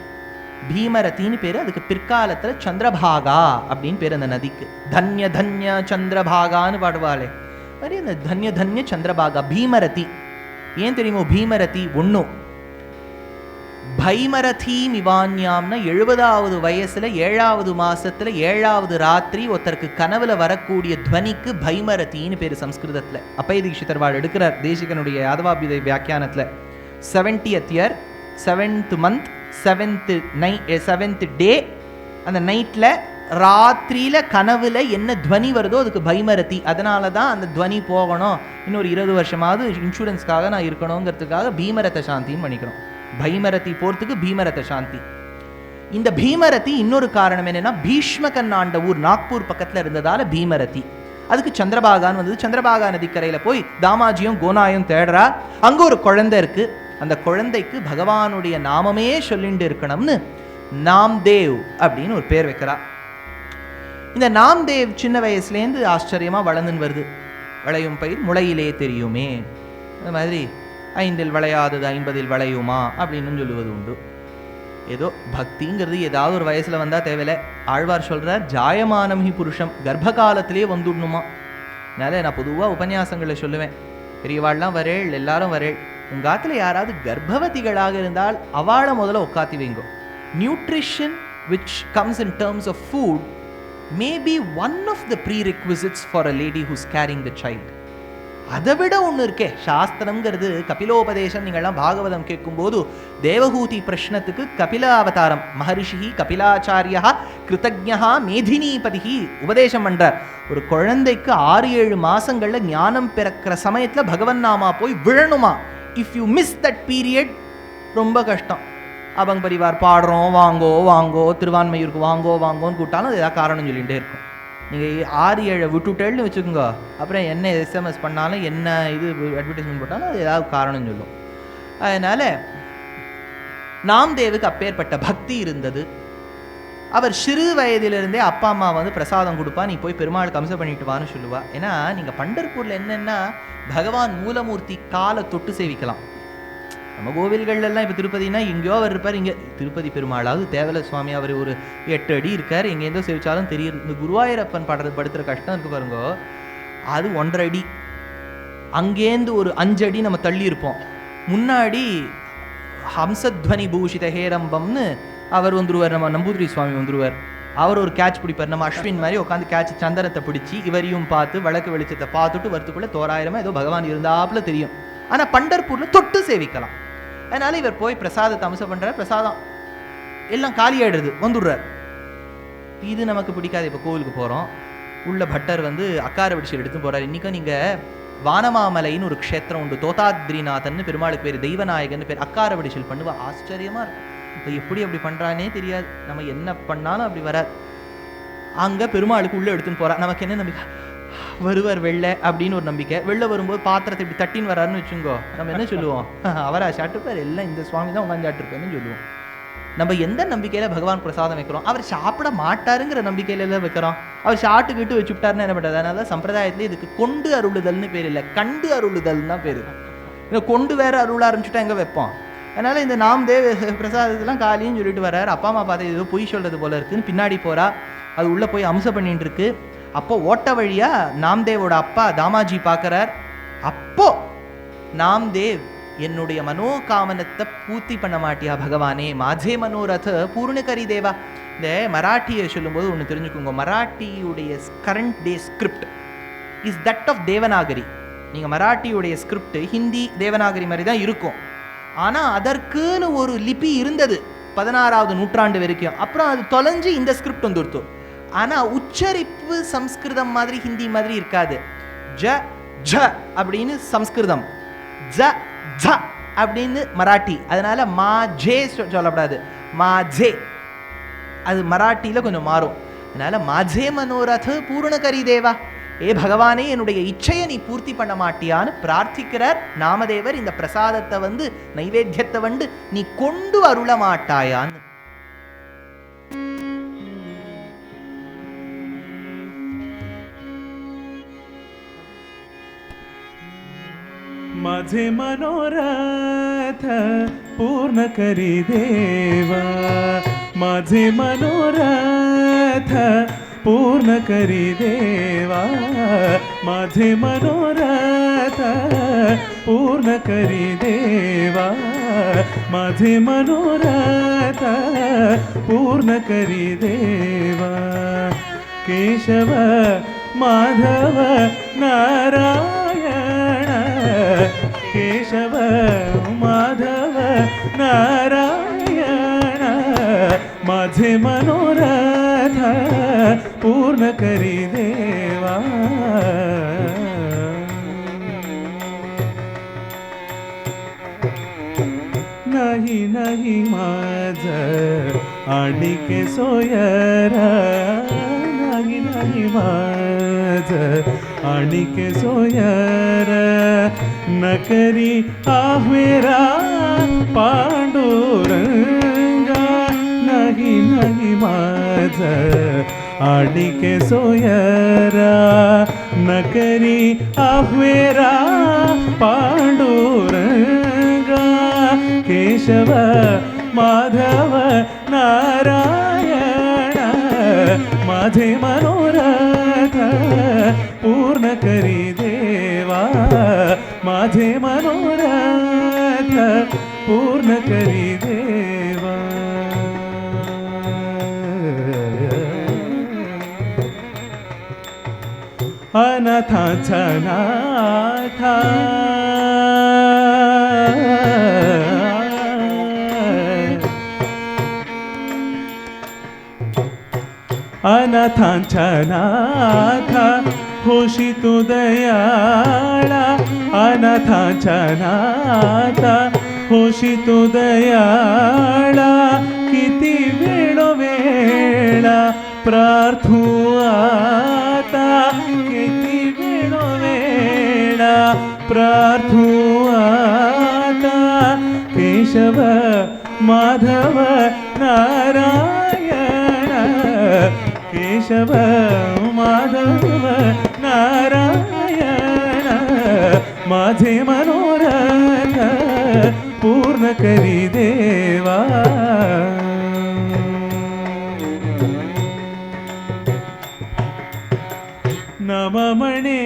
பீமரத்தின்னு பேர். அதுக்கு பிற்காலத்தில் சந்திரபாகா அப்படின்னு பேர் அந்த நதிக்கு. தன்ய தன்ய சந்திரபாகான்னு பாடுவாளே மாதிரி அந்த தன்ய தன்ய சந்திரபாகா பீமரதி. ஏன் தெரியுமோ பீமரதி? ஒன்றும் பைமரதி மிவான்யாம்னா 70வது வயசுல 7வது மாசத்துல 7வது ராத்திரி ஒருத்தருக்கு கனவுல வரக்கூடிய துவனிக்கு பைமரத்தின்னு பேரு சம்ஸ்கிருதத்துல. அப்பை தீட்சிதர் எடுக்கிறார் தேசிகனுடைய யாதவாபியுதய வியாக்கியானத்துல. 70th year 7th month 7th day, அந்த நைட்ல ராத்திரியில கனவுல என்ன துவனி வருதோ அதுக்கு பைமரதி. அதனால தான் அந்த துவனி போகணும், இன்னொரு 20 வருஷமாவது இன்சூரன்ஸ்க்காக நான் இருக்கணுங்கிறதுக்காக பீமரத சாந்தின்னு பண்ணிக்கிறோம். பைமரதி போறதுக்கு பீமரத சாந்தி. இந்த பீமரதி இன்னொரு காரணம் என்னன்னா, பீஷ்மகன் ஆண்ட ஊர் நாக்பூர் பக்கத்துல இருந்ததால பீமரதி. அதுக்கு சந்திரபாகான்னு வந்தது. சந்திரபாகா நதிக்கரையில போய் தாமாஜியும் கோனாயும் தேடுறா. அங்க ஒரு குழந்தை இருக்கு. அந்த குழந்தைக்கு பகவானுடைய நாமமே சொல்லிட்டு இருக்கணும்னு நாம்தேவ் அப்படின்னு ஒரு பேர் வைக்கிறா. இந்த நாம்தேவ் சின்ன வயசுலேருந்து ஆச்சரியமா வளர்ந்துன்னு வருது. விளையும் பயிர் முளையிலே தெரியுமே, அந்த மாதிரி 5இல் விளையாதது 50இல் விளையுமா அப்படின்னு சொல்லுவது உண்டு. ஏதோ பக்திங்கிறது ஏதாவது ஒரு வயசுல வந்தா தேவையில்லை. ஆழ்வார் சொல்றார், ஜாயமானம் ஹி புருஷம், கர்ப்ப காலத்திலே வந்துடணுமா. அதனால நான் பொதுவாக உபன்யாசங்களை சொல்லுவேன், பெரியவாள்லாம் வரேள், எல்லாரும் வரேள், உங்காத்துல யாராவது கர்ப்பவதிகளாக இருந்தால் அவளை முதல்ல உட்காத்தி வைங்கோ. Nutrition which comes in terms of food may be one of the prerequisites for a lady who's carrying the child. அதை விட ஒன்று இருக்கே சாஸ்திரம்ங்கிறது. கபிலோபதேசம் நீங்கள்லாம் பாகவதம் கேட்கும்போது தேவஹூதி பிரஷ்னத்துக்கு கபில அவதாரம் மகரிஷி கபிலாச்சாரியா கிருத்தஜ்ஞா மேதினீபதி உபதேசம் பண்றார். ஒரு குழந்தைக்கு 6-7 மாசங்கள்ல ஞானம் பிறக்கிற சமயத்துல பகவன் நாமா போய் விழணுமா. If you miss that period ரொம்ப கஷ்டம். அபங் பரிவார் பாடுறோம், வாங்கோ வாங்கோ, திருவான்மையூருக்கு வாங்கோ வாங்கோன்னு கூப்பிட்டாலும் அது ஏதாவது காரணம் சொல்லிகிட்டே இருக்கும். நீங்கள் 6-7 விட்டுட்டேன்னு வச்சுக்கோங்க, அப்புறம் என்ன எஸ்எம்எஸ் பண்ணாலும் என்ன இது அட்வர்டைஸ்மெண்ட் போட்டாலும் அது ஏதாவது காரணம் சொல்லும். அதனால் நாம்தேவுக்கு அப்பேற்பட்ட பக்தி இருந்தது. அவர் சிறு வயதிலிருந்தே அப்பா அம்மா வந்து பிரசாதம் கொடுப்பா, நீ போய் பெருமாள் கம்ச பண்ணிட்டு வான்னு சொல்லுவா. ஏன்னா நீங்கள் பண்டர்பூரில் என்னென்னா பகவான் மூலமூர்த்தி காலை தொட்டு சேவிக்கலாம். நம்ம கோவில்கள்லாம் இப்போ திருப்பதினா எங்கேயோ அவர் இருப்பார், இங்கே திருப்பதி பெருமாளாவது தேவல சுவாமி அவர் ஒரு 8 அடி இருக்கார், எங்கேருந்தோ சேவிச்சாலும் தெரியுது. இந்த குருவாயூரப்பன் படுத்துகிற கஷ்டம் இருக்குது பாருங்கோ, அது 1.5 அடி, அங்கேருந்து ஒரு 5 அடி நம்ம தள்ளி இருப்போம். முன்னாடி ஹம்சத்வனி பூஷித ஹேரம்பம்னு அவர் வந்துருவார், நம்ம நம்பூதிரி சுவாமி வந்துருவார். அவர் ஒரு கேட்ச் பிடிப்பார், நம்ம அஸ்வின் மாதிரி உட்காந்து கேட்ச் சந்தனத்தை பிடிச்சி இவரையும் பார்த்து வழக்கு வெளிச்சத்தை பார்த்துட்டு வரத்துக்குள்ளே தோராயிரமாக ஏதோ பகவான் இருந்தாப்புல தெரியும். ஆனால் பண்டர்பூரில் தொட்டு சேவிக்கலாம். அதனால் இவர் போய் பிரசாதத்தை அம்சம் பண்ணுறார், பிரசாதம் எல்லாம் காலியாயிடுது, வந்துடுறார். இது நமக்கு பிடிக்காது. இப்போ கோவிலுக்கு போகிறோம், உள்ள பட்டர் வந்து அக்கார வடிச்சல் எடுத்து போகிறார். இன்றைக்கும் நீங்கள் வானமாமலைன்னு ஒரு க்ஷேத்திரம் உண்டு, தோதாத்ரிநாதன் பெருமாளுக்கு பேர், தெய்வநாயகன் பேர், அக்கார வடிச்சல் பண்ணுவா, ஆச்சரியமாக இருக்கும். இப்போ எப்படி அப்படி பண்ணுறானே தெரியாது, நம்ம என்ன பண்ணாலும் அப்படி வராது. அங்கே பெருமாளுக்கு உள்ளே எடுத்துன்னு போகிறா. நமக்கு என்ன நம்பிக்கை, வருவார் வெளில அப்படின்னு ஒரு நம்பிக்கை. வெளில வரும்போது பாத்திரத்தை இப்படி தட்டின்னு வராருன்னு வச்சுங்கோ, நம்ம என்ன சொல்லுவோம், அவரா சாப்பிட்டுப்பார், எல்லாம் இந்த சுவாமி தான் உட்காந்து சாப்பிட்டுருப்பாருன்னு சொல்லுவோம். நம்ம எந்த நம்பிக்கையில் பகவான் பிரசாதம் வைக்கிறோம், அவர் சாப்பிட மாட்டாருங்கிற நம்பிக்கையில வைக்கிறோம். அவர் சாப்பிட்டுக்கிட்டு வச்சுட்டாருன்னு என்ன பண்ணுறது. அதனால சம்பிரதாயத்திலே இதுக்கு கொண்டு அருளுதல்னு பேர் இல்லை, கண்டு அருளுதல்னு தான் பேர். இந்த கொண்டு வேற அருள ஆரம்பிச்சுட்டா எங்கே வைப்போம். அதனால் இந்த நாம்தேவ் பிரசாதத்தெல்லாம் காலின்னு சொல்லிட்டு வர்றார். அப்பா அம்மா பார்த்து ஏதோ பொய் சொல்கிறது போல இருக்குன்னு பின்னாடி போகிறா. அது உள்ளே போய் அம்சம் பண்ணிட்டு இருக்கு. அப்போ ஓட்ட வழியாக நாம்தேவோட அப்பா தாமாஜி பார்க்குறார். அப்போ நாம்தேவ், என்னுடைய மனோகாமனத்தை பூர்த்தி பண்ண மாட்டியா பகவானே, மாஜே மனோரத பூர்ணகரி தேவா. இந்த மராட்டியை சொல்லும்போது ஒன்று தெரிஞ்சுக்கோங்க, மராட்டியுடைய current day script is that of Devanagari. நீங்கள் மராட்டியுடைய ஸ்கிரிப்ட் ஹிந்தி தேவநாகரி மாதிரி தான் இருக்கும். ஆனால் அதற்குன்னு ஒரு லிபி இருந்தது 16ஆவது நூற்றாண்டு வரைக்கும். அப்புறம் அது தொலைஞ்சு இந்த ஸ்கிரிப்ட் வந்துடுத்து. ஆனால் உச்சரிப்பு சம்ஸ்கிருதம் மாதிரி ஹிந்தி மாதிரி இருக்காது. ஜ ஜ அப்படின்னு சம்ஸ்கிருதம், ஜ ஜ அப்படின்னு மராட்டி. அதனால மா ஜே சொல்லப்படாது, மா ஜே, அது மராட்டியில் கொஞ்சம் மாறும். அதனால மாஜே மனோரத பூர்ணகரி தேவா, ஏ பகவானே என்னுடைய இச்சையை நீ பூர்த்தி பண்ண மாட்டியான்னு பிரார்த்திக்கிறார் நாமதேவர். இந்த பிரசாதத்தை வந்து நைவேத்தியத்தை வந்து நீ கொண்டு அருள மாட்டாயான்னு. माझे मनोरथ पूर्ण करी देवा, माझे मनोरथ पूर्ण करी देवा, माझे मनोरथ पूर्ण करी देवा, माझे मनोरथ पूर्ण करी देवा, केशव माधव नारायण, केशव माधव नारायण, माझे मनोरथ पूर्ण करी देवा. नाही नाही माझ आणिके सोयरा, नाही नाही माझ आणिके सोयरा, नकरी आह्वेरा पांडुरंगा, नाही नाही माझ आणिके सोयरा, नकरी आह्वेरा पांडुरंगा, केशव माधव नारायण, माझे मनोरथ पूर्ण करी देवा, माझे मनोरथ पूर्ण करी देवा. अनाथांचा नाथा, अनाथांच्या नाथा होशी तू दयाळा अनाथांच्या नाथा होशी तू दयाळा किती वेळोवेळा प्रार्थू आता किती वेळोवेळा प्रार्थू आता केशव माधव नारायण केशव माधव नारायण माझे मनोरथ पूर्ण करी देवा नम म्हणे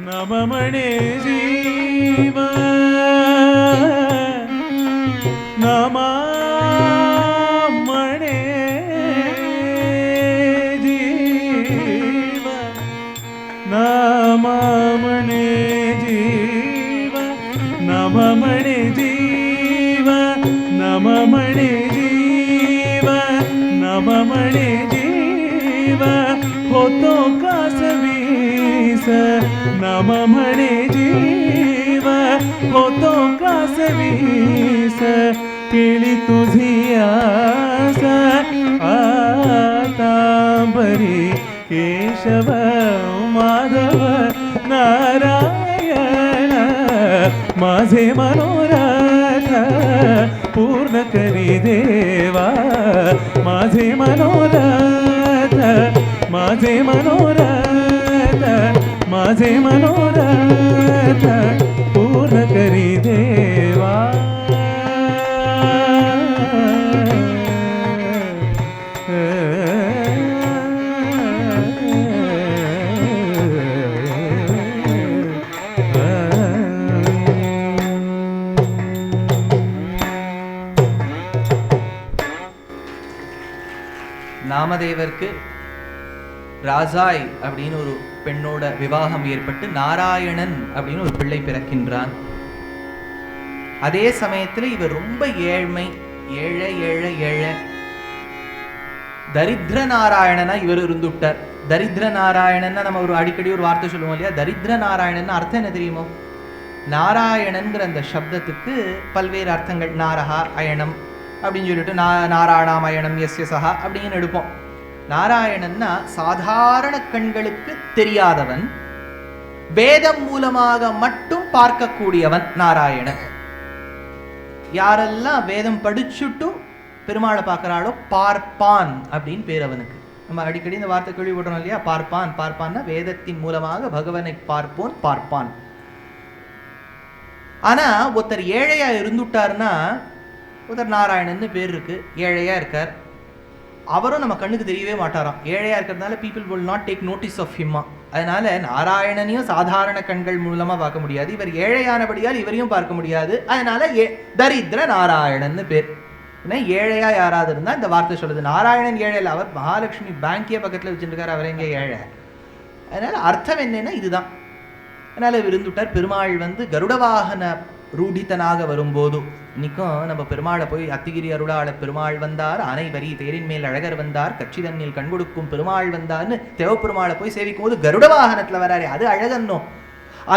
नम म्हणे जीव नम म्हणे जीव नम म्हणे जीव नम म्हणे जीव नम म्हणे जीव नम म्हणे जीव होतो कासवीस नम म्हणे जीव होतो कासवीस केली तुझी आस आता बरी केशव माधव नारायण माझे मनोरथ पूर्ण करी देवा माझे मनोरथ माझे मनोरथ माझे मनोरथ पूर्ण करी देवा நாமதேவருக்கு ராசாய் அப்படின்னு ஒரு பெண்ணோட விவாகம் ஏற்பட்டு நாராயணன் அப்படின்னு ஒரு பிள்ளை பிறக்கின்றான். அதே சமயத்துல இவர் ரொம்ப ஏழ்மை, ஏழை ஏழை ஏழை தரித்திர நாராயணனா இவர் இருந்துட்டார். தரித்திர நாராயணன்னா நம்ம ஒரு அடிக்கடி ஒரு வார்த்தை சொல்லுவோம் இல்லையா, தரித்திர நாராயணன் அர்த்தம் என்ன தெரியுமோ? நாராயணன்கிற அந்த சப்தத்துக்கு பல்வேறு அர்த்தங்கள். நாரஹா அயனம் அப்படின்னு சொல்லிட்டு நாராயணாம் அயனம் எஸ்ய சஹா அப்படின்னு எடுப்போம். நாராயணன்னா சாதாரண கண்களுக்கு தெரியாதவன், வேதம் மூலமாக மட்டும் பார்க்கக்கூடியவன் நாராயணன். யாரெல்லாம் வேதம் படிச்சுட்டு பெருமாளை பார்க்கிறாளோ பார்ப்பான் அப்படின்னு பேர் அவனுக்கு. நம்ம அடிக்கடி இந்த வார்த்தை கேள்விப்படுறோம் இல்லையா, பார்ப்பான். பார்ப்பான்னா வேதத்தின் மூலமாக பகவனை பார்ப்போன் பார்ப்பான். ஆனா ஒருத்தர் ஏழையா இருந்துட்டார்னா, ஒருத்தர் நாராயணன்னு பேர் இருக்கு, ஏழையா இருக்கார், அவரும் நம்ம கண்ணுக்கு தெரியவே மாட்டாராம். ஏழையா இருக்கிறதுனால people will not take notice of him. அதனால நாராயணனையும் சாதாரண கண்கள் மூலமா பார்க்க முடியாது, இவர் ஏழையானபடியால் இவரையும் பார்க்க முடியாது. அதனால தரித்திர நாராயணன்னு பேர். ஏன்னா ஏழையா யாராவது இருந்தா இந்த வார்த்தை சொல்லுது. நாராயணன் ஏழை இல்லை, அவர் மகாலட்சுமி பேங்கே பக்கத்துல வச்சுருக்காரு, அவர் எங்கே ஏழை. அதனால அர்த்தம் என்னன்னா இதுதான். அதனால விருந்துட்டார். பெருமாள் கருட வாகன ரூடித்தனாக வரும்போது, இன்னைக்கும் நம்ம பெருமாளை போய் அத்திகிரி அருளாள பெருமாள் வந்தார், அனைவரி தேரின் மேல் அழகர் வந்தார், கட்சி தண்ணில் கண் கொடுக்கும் பெருமாள் வந்தார்னு தேவப்பெருமாளை போய் சேவிக்கும் போது கருட வாகனத்துல வராரு, அது அழகன்னோ.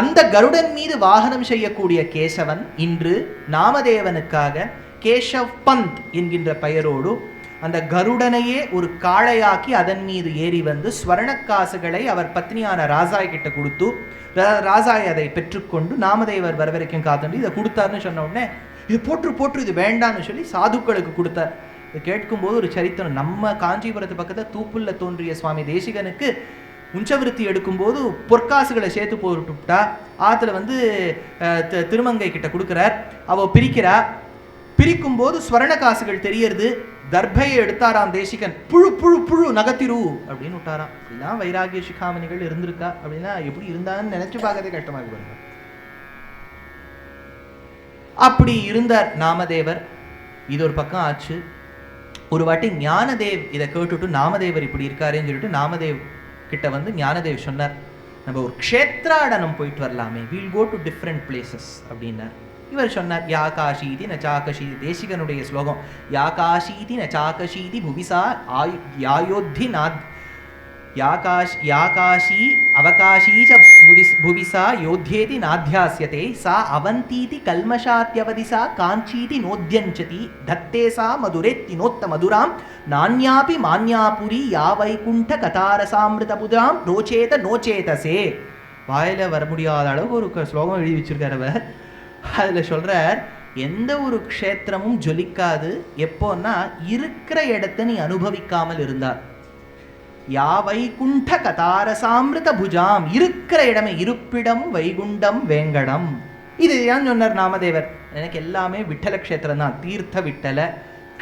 அந்த கருடன் மீது வாகனம் செய்யக்கூடிய கேசவன் இன்று நாமதேவனுக்காக கேசவ் பந்த் என்கின்ற பெயரோடு அந்த கருடனையே ஒரு காளையாக்கி அதன் மீது ஏறி ஸ்வர்ணக்காசுகளை அவர் பத்னியான ராசாய் கிட்ட கொடுத்து, ராசாய் அதை பெற்றுக்கொண்டு நாமதேவர் வர வரைக்கும் காத்துண்டு இதை கொடுத்தாருன்னு சொன்ன உடனே, இது போற்று இது வேண்டான்னு சொல்லி சாதுக்களுக்கு கொடுத்தார். இது கேட்கும்போது ஒரு சரித்திரம். நம்ம காஞ்சிபுரத்து பக்கத்தில் தூப்புல்ல தோன்றிய சுவாமி தேசிகனுக்கு உஞ்சவிருத்தி எடுக்கும்போது பொற்காசுகளை சேர்த்து போட்டுவிட்டா, ஆற்றுல திருமங்கை கிட்ட கொடுக்குறார், அவ பிரிக்கிறா. பிரிக்கும் போது ஸ்வர்ண காசுகள் தெரியறது. தர்பையை எடுத்தாராம் தேசிகன், புழு புழு புழு நகத்திரு அப்படின்னு விட்டாராம். அப்படின்னா வைராகிய சிகாமணிகள் இருந்திருக்கா அப்படின்னா எப்படி இருந்தான்னு நினைச்சு பார்க்கறதே கஷ்டமா இருக்கு. அப்படி இருந்தார் நாமதேவர். இது ஒரு பக்கம் ஆச்சு. ஒரு வாட்டி ஞானதேவ் இதை கேட்டுட்டு நாமதேவர் இப்படி இருக்காருன்னு சொல்லிட்டு நாமதேவ் கிட்ட வந்து ஞானதேவ் சொன்னார், நம்ம ஒரு க்ஷேத்ராடனம் போயிட்டு வரலாமே, we'll go to different places அப்படின்னார். இவர் சொன்னார், யாகாஷீதி நச்சாகஷீதி, தேசிகனுடைய ஸ்லோகம், யாகாஷீதி நச்சாகஷீதி புவிசா யாயோத்தி நாத் யாகாஷி அவகாஷீ ச புவிசா யோத்யேதி நாத்தியாஸ்யதே சா அவந்தீதி கல்மஷாத்யவதி சா காஞ்சீதி நோத்யஞ்சதி தத்தே சா மதுரேத்தி நோத்த மதுராம் நான்யாபி மான்யாபுரி யா வைகுண்ட கதாரசாமிருதபுதாம் ரோச்சேத நோச்சேதசே. வாயில வர முடியாத அளவுக்கு ஒரு ஸ்லோகம் எழுதி வச்சிருக்கார் அவர். அதில் சொல்றார், எந்த ஒரு க்ஷேத்திரமும் ஜொலிக்காது எப்போன்னா இருக்கிற இடத்தை நீ அனுபவிக்காமல் இருந்தார். யா வைகுண்ட கதாரசாமிருத புஜாம், இருக்கிற இடமே, இருப்பிடம் வைகுண்டம் வேங்கடம். இது ஏன் சொன்னார் நாமதேவர், எனக்கு எல்லாமே விட்டல க்ஷேத்திரம் தான். தீர்த்த விட்டல,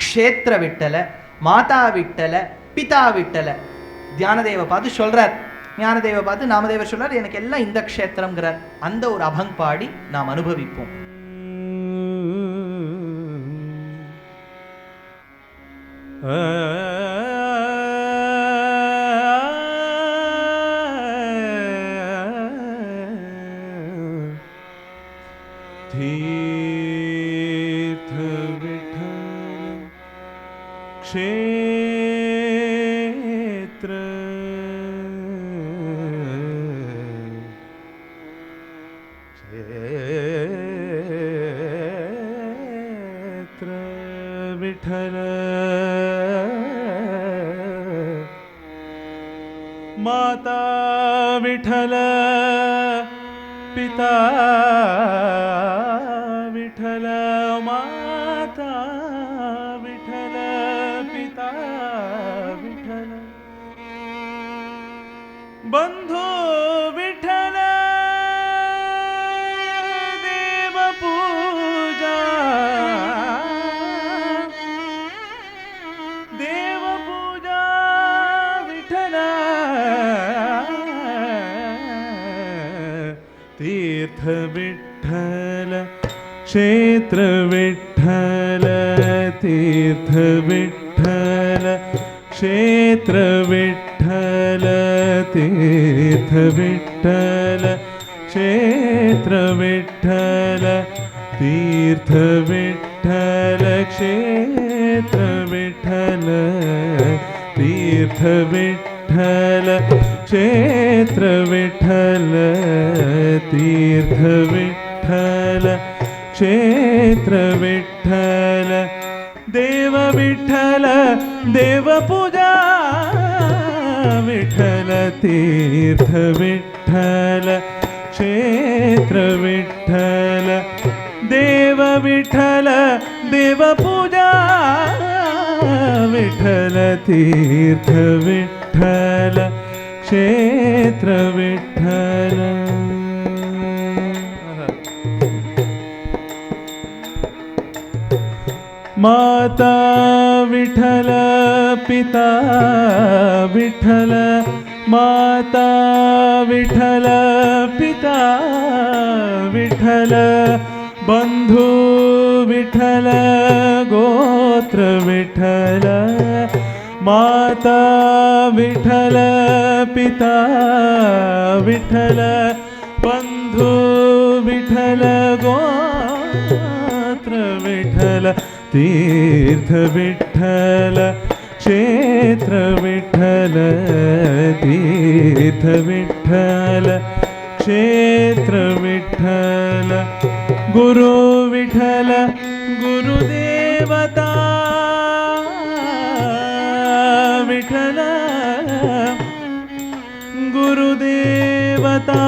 க்ஷேத்திர விட்டல, மாதா விட்டல, பிதா விட்டல. தியானதேவ பார்த்து சொல்றார், ஞானதேவ பார்த்து நாமதேவர் சொல்றார், எனக்கு எல்லாம் இந்த க்ஷேத்திரம்ங்கிறார். அந்த ஒரு அபங் பாடி நாம் அனுபவிப்போம். तीर्थ विठ्ठल क्षेत्र विठ्ठल माता विठ्ठल पिता विठ्ठल माता विठ्ठल पिता विठ्ठल बंधू विठ्ठल देव पूजा विठ्ठल तीर्थ विठ्ठल क्षेत्र विठ्ठल तीर्थ विठ्ठल क्षेत्र विठ्ठल तीर्थ विठ्ठल क्षेत्र विठ्ठल तीर्थ विठ्ठल क्षेत्र विठ्ठल तीर्थ विठ्ठल क्षेत्र विठ्ठल तीर्थ विठ्ठल क्षेत्र विठ्ठल देव विठ्ठल देव पूजा विठ्ठल तीर्थ विठ्ठल क्षेत्र विठ्ठल देव विठ्ठल देव पूजा विठ्ठल तीर्थ विठ्ठल क्षेत्र विठ्ठल माता विठ्ठल पिता विठ्ठल माता विठ्ठल पिता विठ्ठल बंधू विठ्ठल गोत्र विठ्ठल माता विठ्ठल पिता विठ्ठल बंधू विठ्ठल गोत्र विठ्ठल तीर्थ विठ्ठल क्षेत्र विठ्ठल तीर्थ विठ्ठल क्षेत्र विठ्ठल गुरु विठ्ठल गुरुदेवता विठ्ठल गुरुदेवता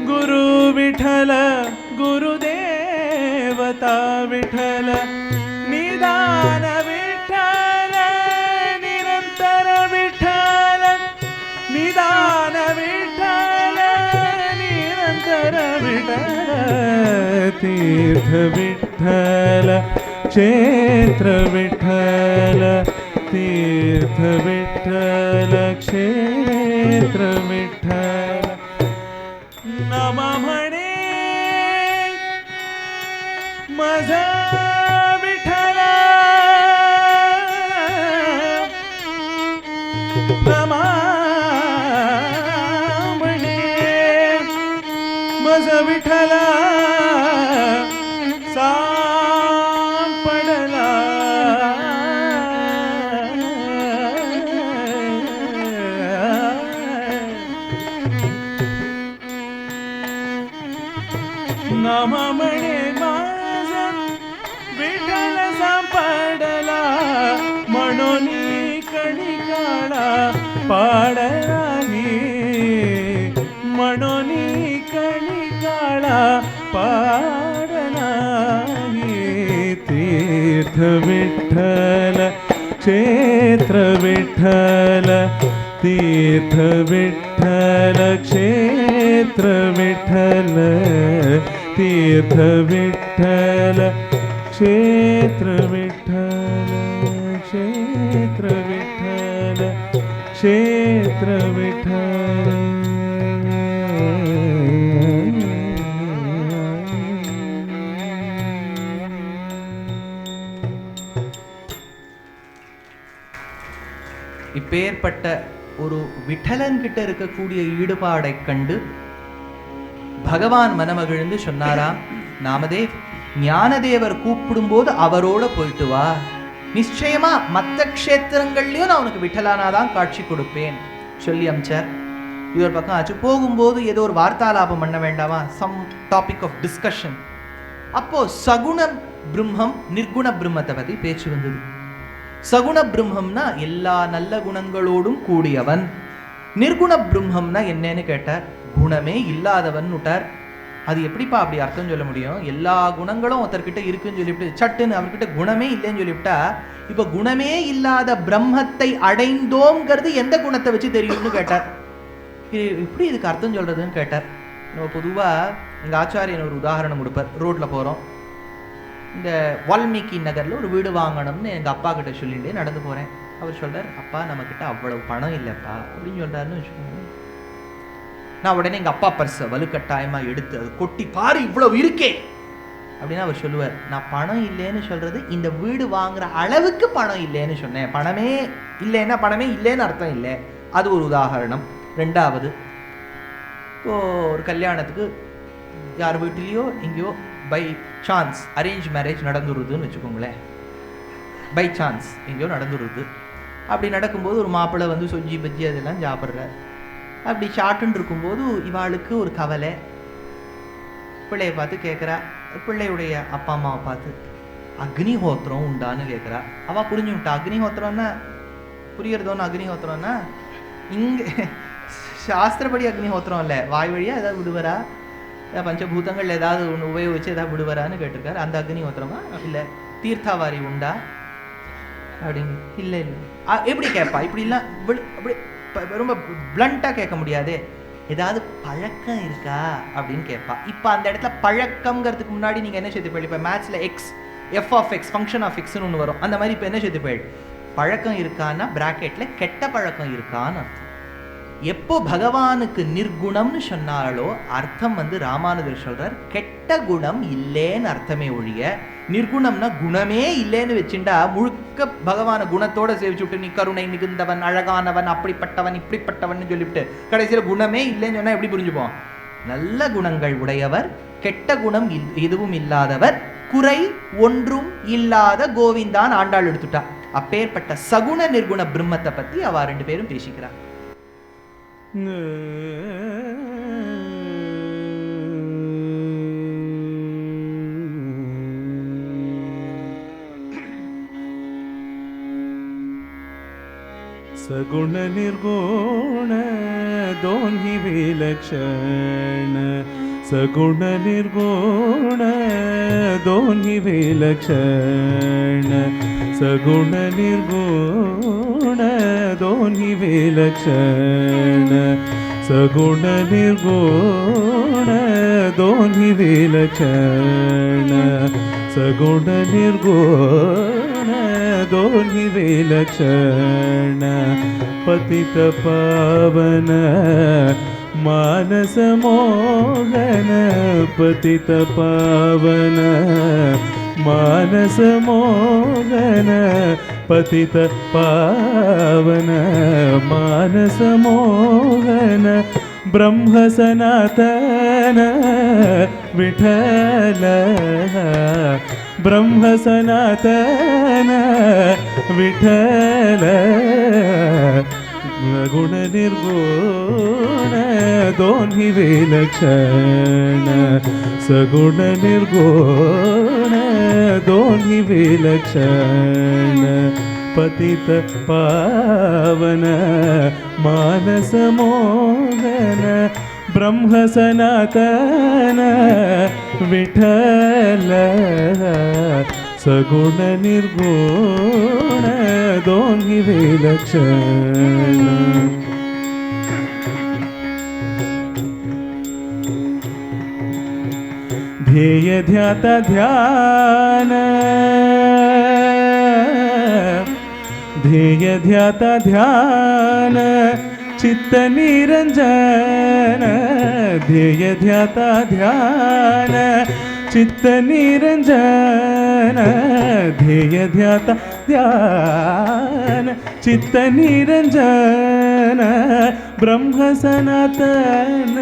गुरु विठ्ठल गुरुदेवता विठ्ठल निदान विठ्ठल निरंतर विठ्ठल निदान विठ्ठल निरंतर विठ्ठल तीर्थ विठ्ठल क्षेत्र विठ्ठल तीर्थ विठ्ठल क्षेत्र विठ्ठल नम म्हणे माझा विठ्ठल नमामणे मज विठला सापडला नमामणे मज विठल सापडला म्हणून कणिकाळा पाडरानी म्हणून कणिकाळा पाडनाही तीर्थ विठ्ठल क्षेत्र विठ्ठल तीर्थ विठ्ठल क्षेत्र विठ्ठल तीर्थ विठ्ठल क्षेत्र विठ्ठल क्षेत्र विठ्ठल क्षेत्र विठ्ठल இப்பேற்பட்ட ஒரு விட்டலன் கிட்ட இருக்கக்கூடிய ஈடுபாடை கண்டு பகவான் மனமகிழ்ந்து சொன்னாராம், நாமதேவ், ஞானதேவர் கூப்பிடும்போது அவரோட போயிட்டு வா, நிச்சயமா மற்ற க்ஷேத்திரங்கள்லயும் நான் உனக்கு விட்டலானாதான் காட்சி கொடுப்பேன் சொல்லி அமிச்சார். இது ஒரு பக்கம் ஆச்சு. போகும்போது ஏதோ ஒரு வார்த்தாலாபம் பண்ண வேண்டாமா, சம் டாபிக் ஆஃப் டிஸ்கஷன். அப்போ சகுண பிரம்மம் நிர்குண பிரம்மத்தை பத்தி பேச்சு வந்தது. சகுண பிரம்மம்னா எல்லா நல்ல குணங்களோடும் கூடியவன், நிர்குண பிரம்மம்னா என்னன்னு கேட்டார். குணமே இல்லாதவன் விட்டார். அது எப்படிப்பா அப்படி அர்த்தம் சொல்ல முடியும்? எல்லா குணங்களும் ஒருத்தர்கிட்ட இருக்குன்னு சொல்லிவிட்டு சட்டுன்னு அவர்கிட்ட குணமே இல்லைன்னு சொல்லிவிட்டா, இப்ப குணமே இல்லாத பிரம்மத்தை அடைந்தோங்கிறது எந்த குணத்தை வச்சு தெரியும்னு கேட்டார். எப்படி இதுக்கு அர்த்தம் சொல்றதுன்னு கேட்டார். நம்ம பொதுவா எங்க ஆச்சாரியன் ஒரு உதாரணம் கொடுப்பார். ரோட்ல போறோம், இந்த வால்மீகி நகர்ல ஒரு வீடு வாங்கணும்னு எங்க அப்பா கிட்ட சொல்லிட்டு நடந்து போறேன். அவர் சொல்றார், அப்பா நம்ம கிட்ட அவ்வளவு பணம் இல்லப்பா அப்படின்னு சொல்றாருன்னு வச்சுக்கோங்க. நான் உடனே எங்க அப்பா பர்ஸை வலுக்கட்டாயமா எடுத்து அது கொட்டி, பாரு இவ்வளவு இருக்கே அப்படின்னு அவர் சொல்லுவார். நான் பணம் இல்லைன்னு சொல்றது இந்த வீடு வாங்குற அளவுக்கு பணம் இல்லைன்னு சொன்னேன். பணமே இல்லைன்னா பணமே இல்லைன்னு அர்த்தம் இல்லை. அது ஒரு உதாரணம். ரெண்டாவது, இப்போ ஒரு கல்யாணத்துக்கு யார் வீட்டிலையோ எங்கேயோ பை சான்ஸ் அரேஞ்ச் மேரேஜ் நடந்துருதுன்னு வச்சுக்கோங்களேன். பை சான்ஸ் எங்கேயோ நடந்துருது. அப்படி நடக்கும்போது ஒரு மாப்பிள்ளை வந்து சொஞ்சி பஜ்ஜி அதெல்லாம் சாப்பிட்றார். அப்படி சாட்டுன்னு இருக்கும்போது இவாளுக்கு ஒரு கவலை. பிள்ளையை பார்த்து கேட்குறா, பிள்ளையுடைய அப்பா அம்மாவை பார்த்து, அக்னிஹோத்திரம் உண்டான்னு கேட்குறா. அவள் புரிஞ்சுட்டா. அக்னிஹோத்திரம்னா புரியறதோன்னு, அக்னிஹோத்திரம்னா இங்கே சாஸ்திரப்படி அக்னிஹோத்திரம் இல்லை, வாய் வழியாக ஏதாவது விடுவரா, பஞ்சபூதங்கள் ஏதாவது ஒன்று உபயோகிச்சு ஏதாவது விடுவரான்னு கேட்டிருக்காரு. அந்த அக்னிஹோத்திரமா? இல்லை. தீர்த்தாவாரி உண்டா அப்படின்னு? இல்லை இல்லை. எப்படி கேட்பா? இப்படிலாம் அப்படி ரொம்ப பிளண்டா கேட்க முடியாது. ஏதாவது பழக்கம் இருக்கா அப்படின்னு கேட்பா. இப்போ அந்த இடத்துல பழக்கம்ங்கிறதுக்கு முன்னாடி நீங்க என்ன சேர்த்து போயிடு? இப்போ மேத்ஸ்ல X F of X function of எக்ஸ்னு ஒன்று வரும். அந்த மாதிரி இப்போ என்ன சேர்த்து போயிடு? பழக்கம் இருக்கான்னா பிராக்கெட்ல கெட்ட பழக்கம் இருக்கான்னு அர்த்தம். எப்போ பகவானுக்கு நிர்குணம்னு சொன்னாலோ அர்த்தம் வந்து ராமானுஜர் சொல்றார், கெட்ட குணம் இல்லேன்னு அர்த்தமே ஒழிய நிர்குணம்னா குணமே இல்லைன்னு வச்சுட்டா முழுக்க பகவான குணத்தோட சேவிச்சு விட்டு நீ கருணை மிகுந்தவன், அழகானவன், அப்படிப்பட்டவன், இப்படிப்பட்டவன் சொல்லிவிட்டு கடைசியில குணமே இல்லைன்னு சொன்னா எப்படி புரிஞ்சுப்போம்? நல்ல குணங்கள் உடையவர், கெட்ட குணம் எதுவும் இல்லாதவர், குறை ஒன்றும் இல்லாத கோவிந்தான் ஆண்டாள் எடுத்துட்டா. அப்பேற்பட்ட சகுண நிர்குண பிரம்மத்தை பத்தி அவ ரெண்டு பேரும் பேசிக்கிறார். सगुण निर्गुण दोन्ही विलक्षण, सगुण निर्गुण दोन्ही विलक्षण, सगुण निर्गुण दोन्ही विलक्षण, सगुण निर्गुण दोन्ही विलक्षण, सगुण निर्गुण दोन्ही विलक्षण, पतित पावन मानस मोहन, पतित पावन मानस मोहन पतित पावन मानस मोहन ब्रह्म सनातन विठल ब्रह्म सनातन विठल गुण निर्गुण दोन्ही विलक्षण सगुण निर्गुण दोन्ही विलक्षण पतित पावन मानस मोहन ब्रह्म सनातन विठल सगुण निर्गुण दोन्ही विलक्षण ध्येय ध्याता ध्यान ध्येय ध्याता ध्यान चित्त निरंजन ध्येय ध्याता ध्यान चित्त निरंजन ध्येय ध्याता ध्यान चित्त निरंजन ब्रह्म सनातन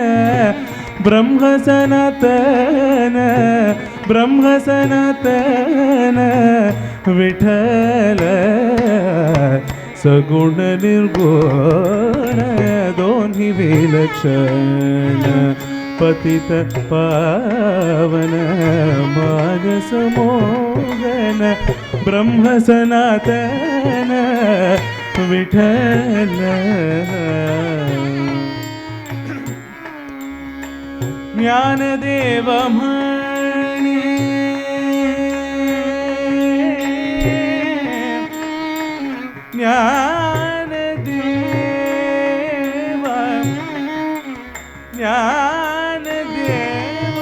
ब्रह्म सनातन ब्रह्म सनातन विठल सगुण निर्गुण दोन्ही विलक्षण पतित पावन मानस मोहन ब्रह्म सनातन विठल ज्ञानदेव म्हणे ज्ञानदेव ज्ञानदेव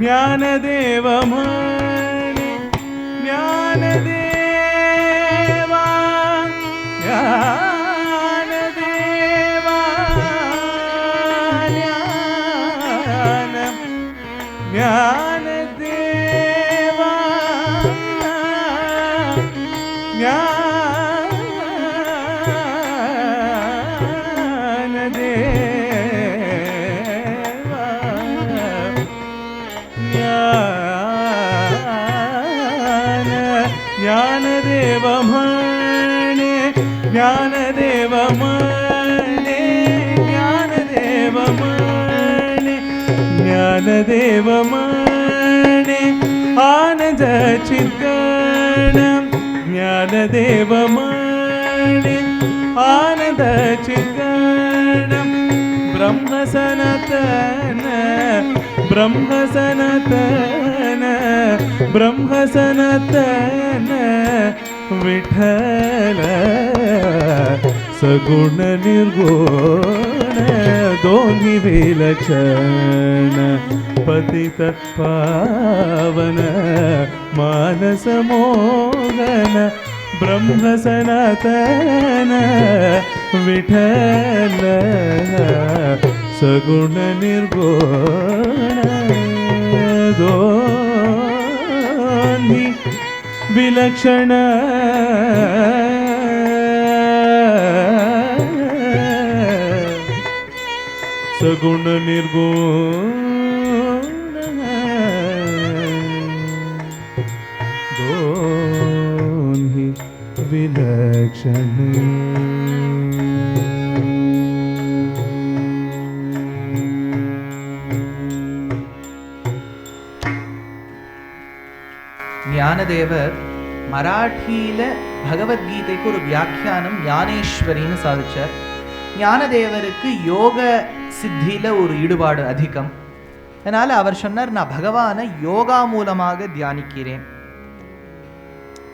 ज्ञानदेव म्हणे ज्ञानदेव ज्ञानदेव ज्ञानदेव ज्ञानदेव म्हणे ज्ञानदेव म्हणे ज्ञानदेव म्हणे ज्ञानदेव म्हणे आनंद चित्कण ज्ञानदेव म्हणे आनंद चित्कण ब्रह्म सनातन ब्रह्म सनातन ब्रह्म सनातन विठल सगुण निर्गुण दोन्ही विलक्षण पतित पावन मानस मोहन ब्रह्म सनातन विठल सगुण निर्गुण दोन्ही विलक्षण सगुण निर्गुण दोन्ही विलक्षण ஞானதேவர் மராட்டியில பகவத்கீதைக்கு ஒரு வியாக்கியானம் ஞானேஸ்வரின்னு சாதிச்சார். ஞானதேவருக்கு யோக சித்தியில ஒரு ஈடுபாடு அதிகம். அதனால அவர் சொன்னார், நான் பகவானை யோகா மூலமாக தியானிக்கிறேன்.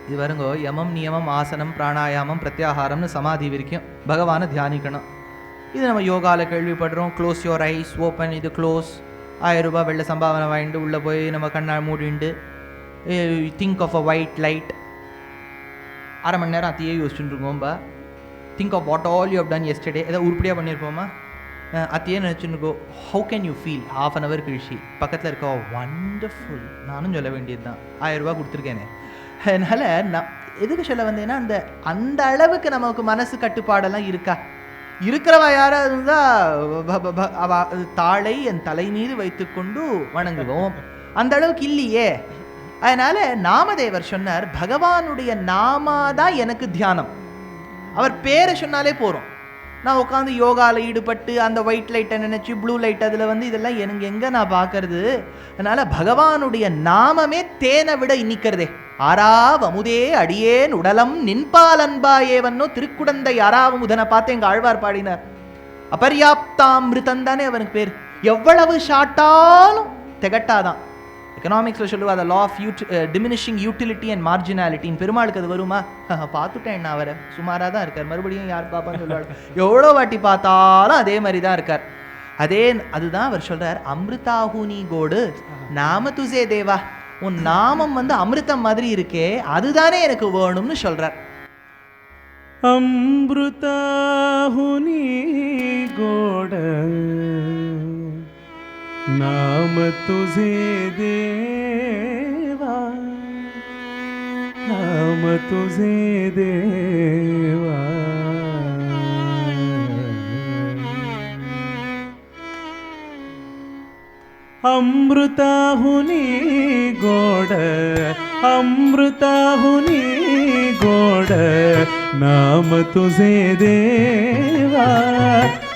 இது வருங்கோ, யமம் நியமம் ஆசனம் பிராணாயாமம் பிரத்யாகாரம்னு சமாதி வரைக்கும் பகவானை தியானிக்கணும். இது நம்ம யோகாவில் கேள்விப்படுறோம். க்ளோஸ் யுவர் ஐஸ், ஓப்பன், இது க்ளோஸ். 1000 ரூபாய் வெள்ளை சம்பாவனை வாங்கிட்டு உள்ளே போய் நம்ம கண்ணை மூடிண்டு think of a white light. அரை மணி நேரம் அத்தையே யோசிச்சுட்டு இருக்கோம்பா. Think of what all you have done yesterday. ஏதாவது உருப்படியாக பண்ணியிருப்போமா? அத்தையே நினச்சுருக்கோ. How can you feel? ½ an hour கழிச்சு பக்கத்தில் இருக்கோ வண்டர்ஃபுல். நானும் சொல்ல வேண்டியது தான், 1000 ரூபா கொடுத்துருக்கேனே. அதனால் நான் எதுக்கு சொல்ல வந்தேன்னா, அந்த அளவுக்கு நமக்கு மனசு கட்டுப்பாடெல்லாம் இருக்கா? இருக்கிறவா யாராவது இருந்தால் தாளை என் தலை மீது வைத்துக்கொண்டு வணங்குவோம். அந்த அளவுக்கு இல்லையே. அதனால நாமதேவர் சொன்னார், பகவானுடைய நாமாதான் எனக்கு தியானம். அவர் பேரை சொன்னாலே போகிறோம். நான் உட்காந்து யோகாவில் ஈடுபட்டு அந்த ஒயிட் லைட்டை நினச்சி ப்ளூ லைட் அதில் இதெல்லாம் எனக்கு எங்கே நான் பார்க்கறது? அதனால் பகவானுடைய நாமமே தேனை விட இனிக்கிறதே. ஆறாவமுதே அடியேன் உடலம் நின்பால் அன்பாயேவன்னோ திருக்குடந்தை ஆறாவமுதனை பார்த்து எங்கள் ஆழ்வார் பாடினார். அபர்யாப்தாமிருதம் தானே அவனுக்கு பேர். எவ்வளவு ஷாட்டாலும் திகட்டாதான். எக்கனாமிக்ஸில் சொல்லுவா அந்த law of diminishing utility and மார்ஜினாலிட்டின்னு. பெருமாளுக்கு அது வருமா? பார்த்துட்டேன் நான், அவரை சுமாராக தான் இருக்கார், மறுபடியும் யார் பாப்பான்னு சொல்லுவாள். எவ்வளோ வாட்டி பார்த்தாலும் அதே மாதிரி தான் இருக்கார். அதுதான் அவர் சொல்கிறார், அமிர்தாஹூனி கோடு நாம துசே தேவா. உன் நாமம் அமிர்தம் மாதிரி இருக்கே, அதுதானே எனக்கு வேணும்னு சொல்கிறார். அம்ருதாஹுனி கோட नाम तुझे देवा, नाम तुझे देवा. अमृताहुनी गोड, अमृताहुनी गोड नाम तुझे देवा,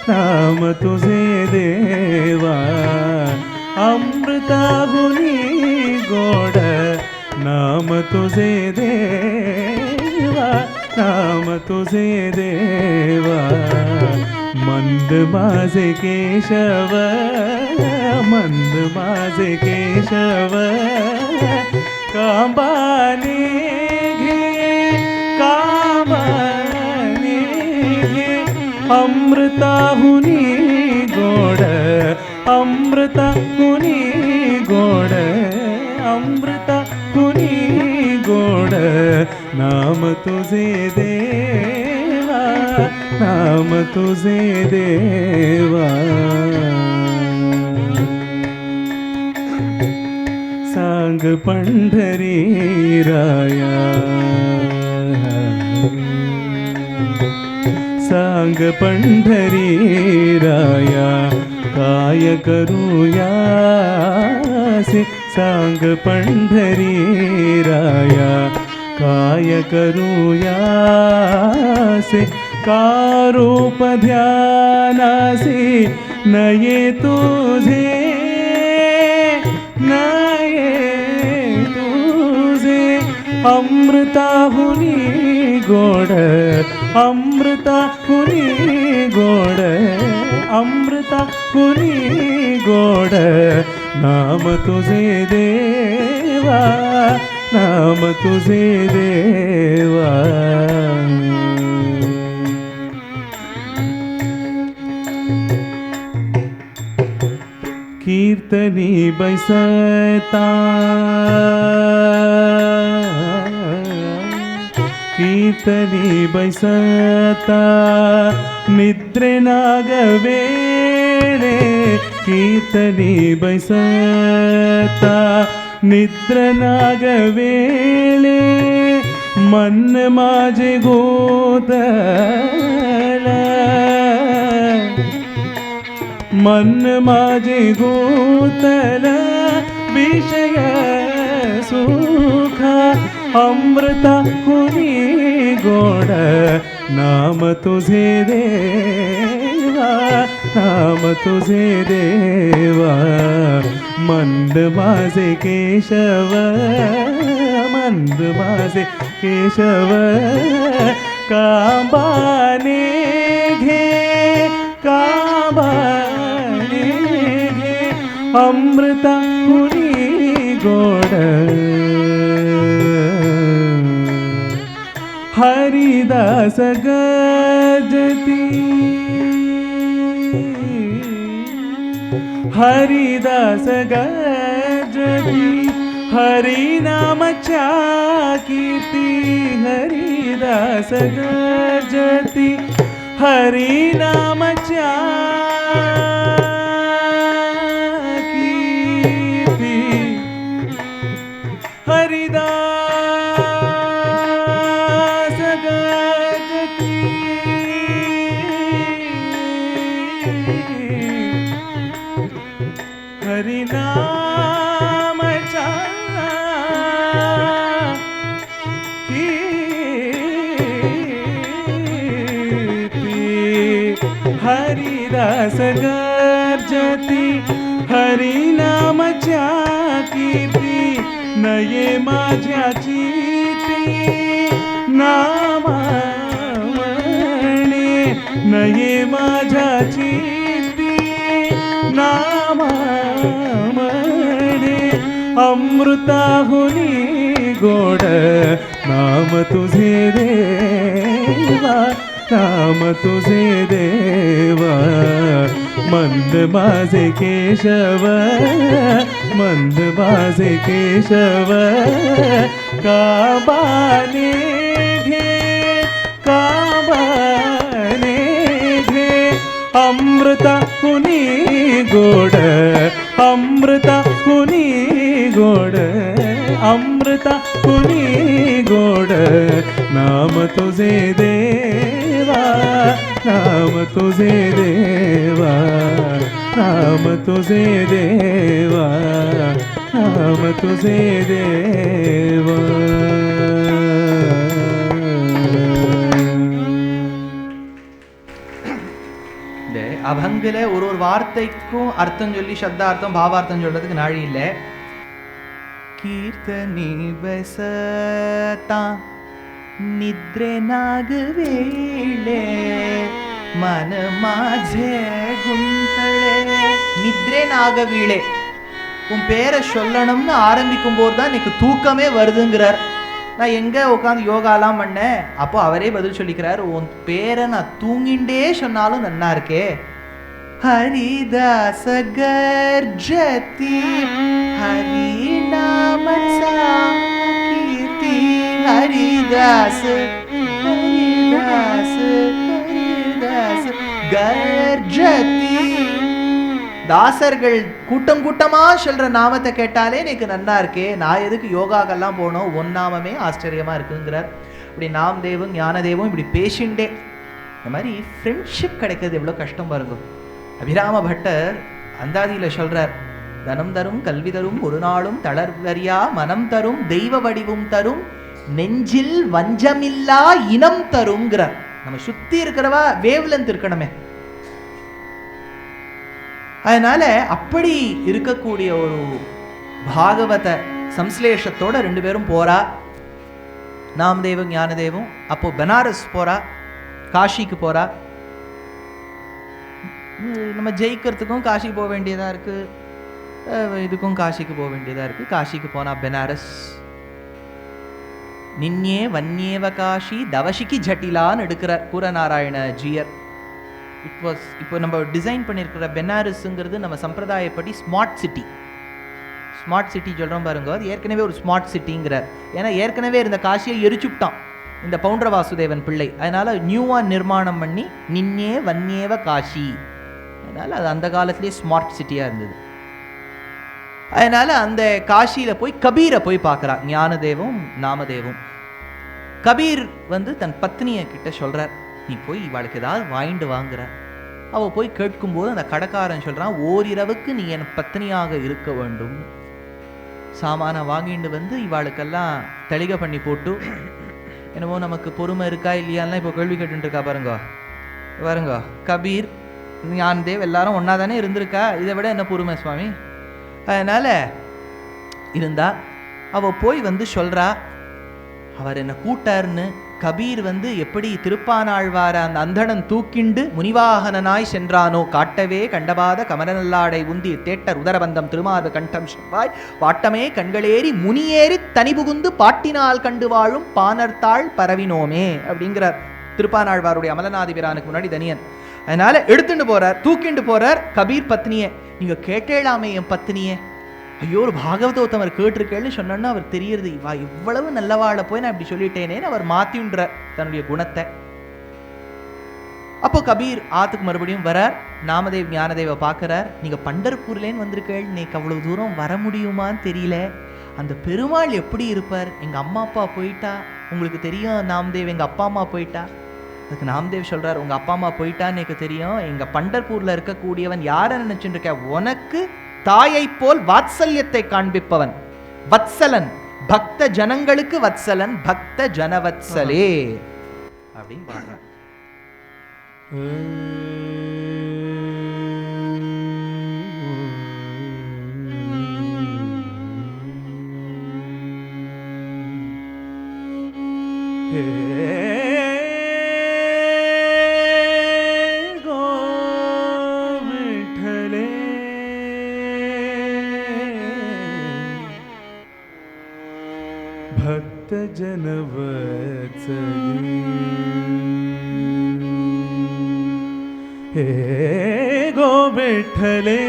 नाम तुझे देवा. अमृताहुनी गोड नाम तुझे देवा, नाम तुझे देवा. मंद माझे केशव, मंद माझे केशव कांबाने घे, कांबाने घे. अमृताहुनी गोड, अमृताहुनी गोड, अमृताहुनी गोड नाम तुझे देवा, नाम तुझे देवा. सांग पंढरी राया, सांग पंढरी राया काय करूया से. सांग पंढरी राया काय करूया से. का रूप ध्यानासी नये तुझे, नये तुझे. अमृताहुनी गोड, अमृताहुनी गोड, अमृताहुनी गोड नाम तुझे देवा, नाम तुझे देवा. कीर्तनी बैसता, कीर्तनी बैसता निद्रे नागवेळे. कीर्तनी बैसता निद्र नागवेळे. मन माझे गोदल, मन माझे गोतल विषय सुख. अमृताहुनी गोड नाम तुझे देवा, नाम तुझे देवा. मंद माझे केशव, मंद माझे केशव कांबाने घे, कांबाने घे. अमृताहुनी गोड हरिदास गजती, हरिदास गर्जती हरिनामच्या कीर्ती हरिदास गर्जती हरिनामच्या कीर्ती हरिदास गर्जती हरिनामच्या हरिदास गर्जती हरिनामच्या कीर्ती नये माझ्या चित्ती नामामणे नये माझ्या चित्ती नामामणे अमृताहुनी गोड नाम तुझे देवा नाम तुझे देवा मंद माझे केशव मंद माझे केशव काबाने घे अमृता हुनी गोड अमृता हुनी गोड अमृता हुनी गोड नाम तुझे देवा नाम तुझे देवा नाम तुझे देवा नाम तुझे देवा அபங்கில ஒரு வார்த்தைக்கும் அர்த்தம் சொல்லி சப்தார்த்தம் பாவார்த்தம் சொல்றதுக்கு நாழி இல்லை. கீர்த்தனி ಬಸತಾ ನಿದ್ರೆ ನಾಗವೇಳೆ ಮನ ಮಾঝে ಗುಂತಳೆ நித்ரே நாகவீளே உன் பேரை சொல்லணும்னு ஆரம்பிக்கும் போது தான் எனக்கு தூக்கமே வருதுங்கிறார். நான் எங்க உட்காந்து யோகாலாம் பண்ணேன். அப்போ அவரே பதில் சொல்லிக்கிறார், உன் பேரை நான் தூங்கிண்டே சொன்னாலும் நன்னா இருக்கே. ஹரிதாச கர்ஜதி ஹரிநாமச்சா கீர்த்தி ஹரிதாஸ் ஹரிதாஸ் ஹரிதாஸ் கர்ஜதி. தாசர்கள் கூட்டம் கூட்டமா சொல்ற நாமத்தை கேட்டாலே எனக்கு நன்னா இருக்கே, நான் எதுக்கு யோகாக்கெல்லாம் போனோம், ஒன் நாமமே ஆச்சரியமா இருக்குங்கிறார். இப்படி நாம்தேவும் ஞானதேவும் இப்படி பேசிண்டே இந்த மாதிரி ஃப்ரெண்ட்ஷிப் கிடைக்கிறது எவ்வளோ கஷ்டம் பாருங்க. அபிராம பட்டர் அந்தாதியில் சொல்றார், தனம் தரும் கல்வி தரும் ஒரு நாளும் தளர்வரியா மனம் தரும் தெய்வ வடிவும் தரும் நெஞ்சில் வஞ்சமில்லா இனம் தருங்கிறார். நம்ம சுத்தி இருக்கிறவா வேவ்லென்த் இருக்கணுமே. அதனால அப்படி இருக்கக்கூடிய ஒரு பாகவத சம்ஸ்லேஷத்தோட ரெண்டு பேரும் போறா. நாம்தேவும் ஞானதேவும் அப்போ பனாரஸ் போறா, காஷிக்கு போறா. நம்ம ஜெயிக்கிறதுக்கும் காஷி போக வேண்டியதா இருக்கு, இதுக்கும் காஷிக்கு போக வேண்டியதா இருக்கு. காஷிக்கு போனா பனாரஸ். நின்னே வன்யேவ காஷி தவஷிக்கு ஜட்டிலான்னு எடுக்கிறார் கூரநாராயண ஜியர். இட் வாஸ் இப்போ நம்ம டிசைன் பண்ணியிருக்கிற பெனாரஸுங்கிறது நம்ம சம்பிரதாயப்படி ஸ்மார்ட் சிட்டி. ஸ்மார்ட் சிட்டி சொல்கிறோம் பாருங்க, அது ஏற்கனவே ஒரு ஸ்மார்ட் சிட்டிங்கிறார். ஏன்னா ஏற்கனவே இருந்த காசியை எரிச்சுட்டான் இந்த பவுண்டர வாசுதேவன் பிள்ளை. அதனால் நியூவாக நிர்மாணம் பண்ணி நின்னே வன்யேவ காஷி, அதனால் அது அந்த காலத்திலே ஸ்மார்ட் சிட்டியாக இருந்தது. அதனால் அந்த காஷியில் போய் கபீரை போய் பார்க்குறா ஞானதேவும் நாமதேவும். கபீர் தன் பத்னியை கிட்ட சொல்கிறார், நீ போய் இவாளுக்கு ஏதாவது வாங்கிட்டு வாங்குற. அவள் போய் கேட்கும்போது அந்த கடைக்காரன் சொல்கிறான், ஓரிரவுக்கு நீ என் பத்னியாக இருக்க வேண்டும். சாமான வாங்கிட்டு இவாளுக்கெல்லாம் தெளிக பண்ணி போட்டு, என்னவோ நமக்கு பொறுமை இருக்கா இல்லையான்லாம் இப்போ கேள்வி கேட்டுருக்கா பாருங்க. பாருங்க, கபீர் ஞானதேவ் எல்லாரும் ஒன்றா தானே இருந்திருக்கா, இதை விட என்ன பொறுமை சுவாமி. அதனால் இருந்தா அவள் போய் சொல்கிறா, அவர் என்னை கூட்டார்னு. கபீர் எப்படி திருப்பானாழ்வார அந்த அந்தணன் தூக்கிண்டு முனிவாகனாய் சென்றானோ, காட்டவே கண்டபாத கமலநல்லாடை உந்தி தேட்டர் உதரபந்தம் திருமார்பு கண்டம் செவ்வாய் வாட்டமே கண்களேறி முனியேறி தனிபுகுந்து பாட்டினால் கண்டு வாழும் பானர்த்தாள் பரவினோமே அப்படிங்கிறார் திருப்பானாழ்வாருடைய அமலநாதிபிரானுக்கு முன்னாடி தனியன். அதனால எடுத்துட்டு போறார், தூக்கிண்டு போறார் கபீர் பத்னியை. நீங்க கேட்டேளாமே என் பத்னியே, ஐயோ ஒரு பாகவதோத்தமர் கேட்டிருக்கேன்னு சொன்னா அவர் தெரியறது இவா இவ்வளவு நல்லவாழ போய் நான் இப்படி சொல்லிட்டேனேன்னு அவர் மாத்தின்ற தன்னுடைய குணத்தை. அப்போ கபீர் ஆத்துக்கு மறுபடியும் வரார். நாமதேவ் ஞானதேவ பார்க்கிறார். நீங்க பண்டர்பூர்லேன்னு வந்திருக்கேள், நீக்கு அவ்வளவு தூரம் வர முடியுமான்னு தெரியல. அந்த பெருமாள் எப்படி இருப்பார்? எங்க அம்மா அப்பா போயிட்டா, உங்களுக்கு தெரியும் நாமதேவ் எங்க அப்பா அம்மா போயிட்டா. அதுக்கு நாமதேவ் சொல்றார், உங்க அப்பா அம்மா போயிட்டான்னு எனக்கு தெரியும். எங்க பண்டர்பூர்ல இருக்கக்கூடியவன் யாரை நினைச்சுட்டு இருக்க? உனக்கு தாயை போல் வாத்சல்யத்தை காண்பிப்பவன் வத்சலன், பக்த ஜனங்களுக்கு வத்சலன், பக்த ஜனவத்சலே அப்படின்னு பாடுறான். भक्त जनवत्सले हे गो विठ्ठले,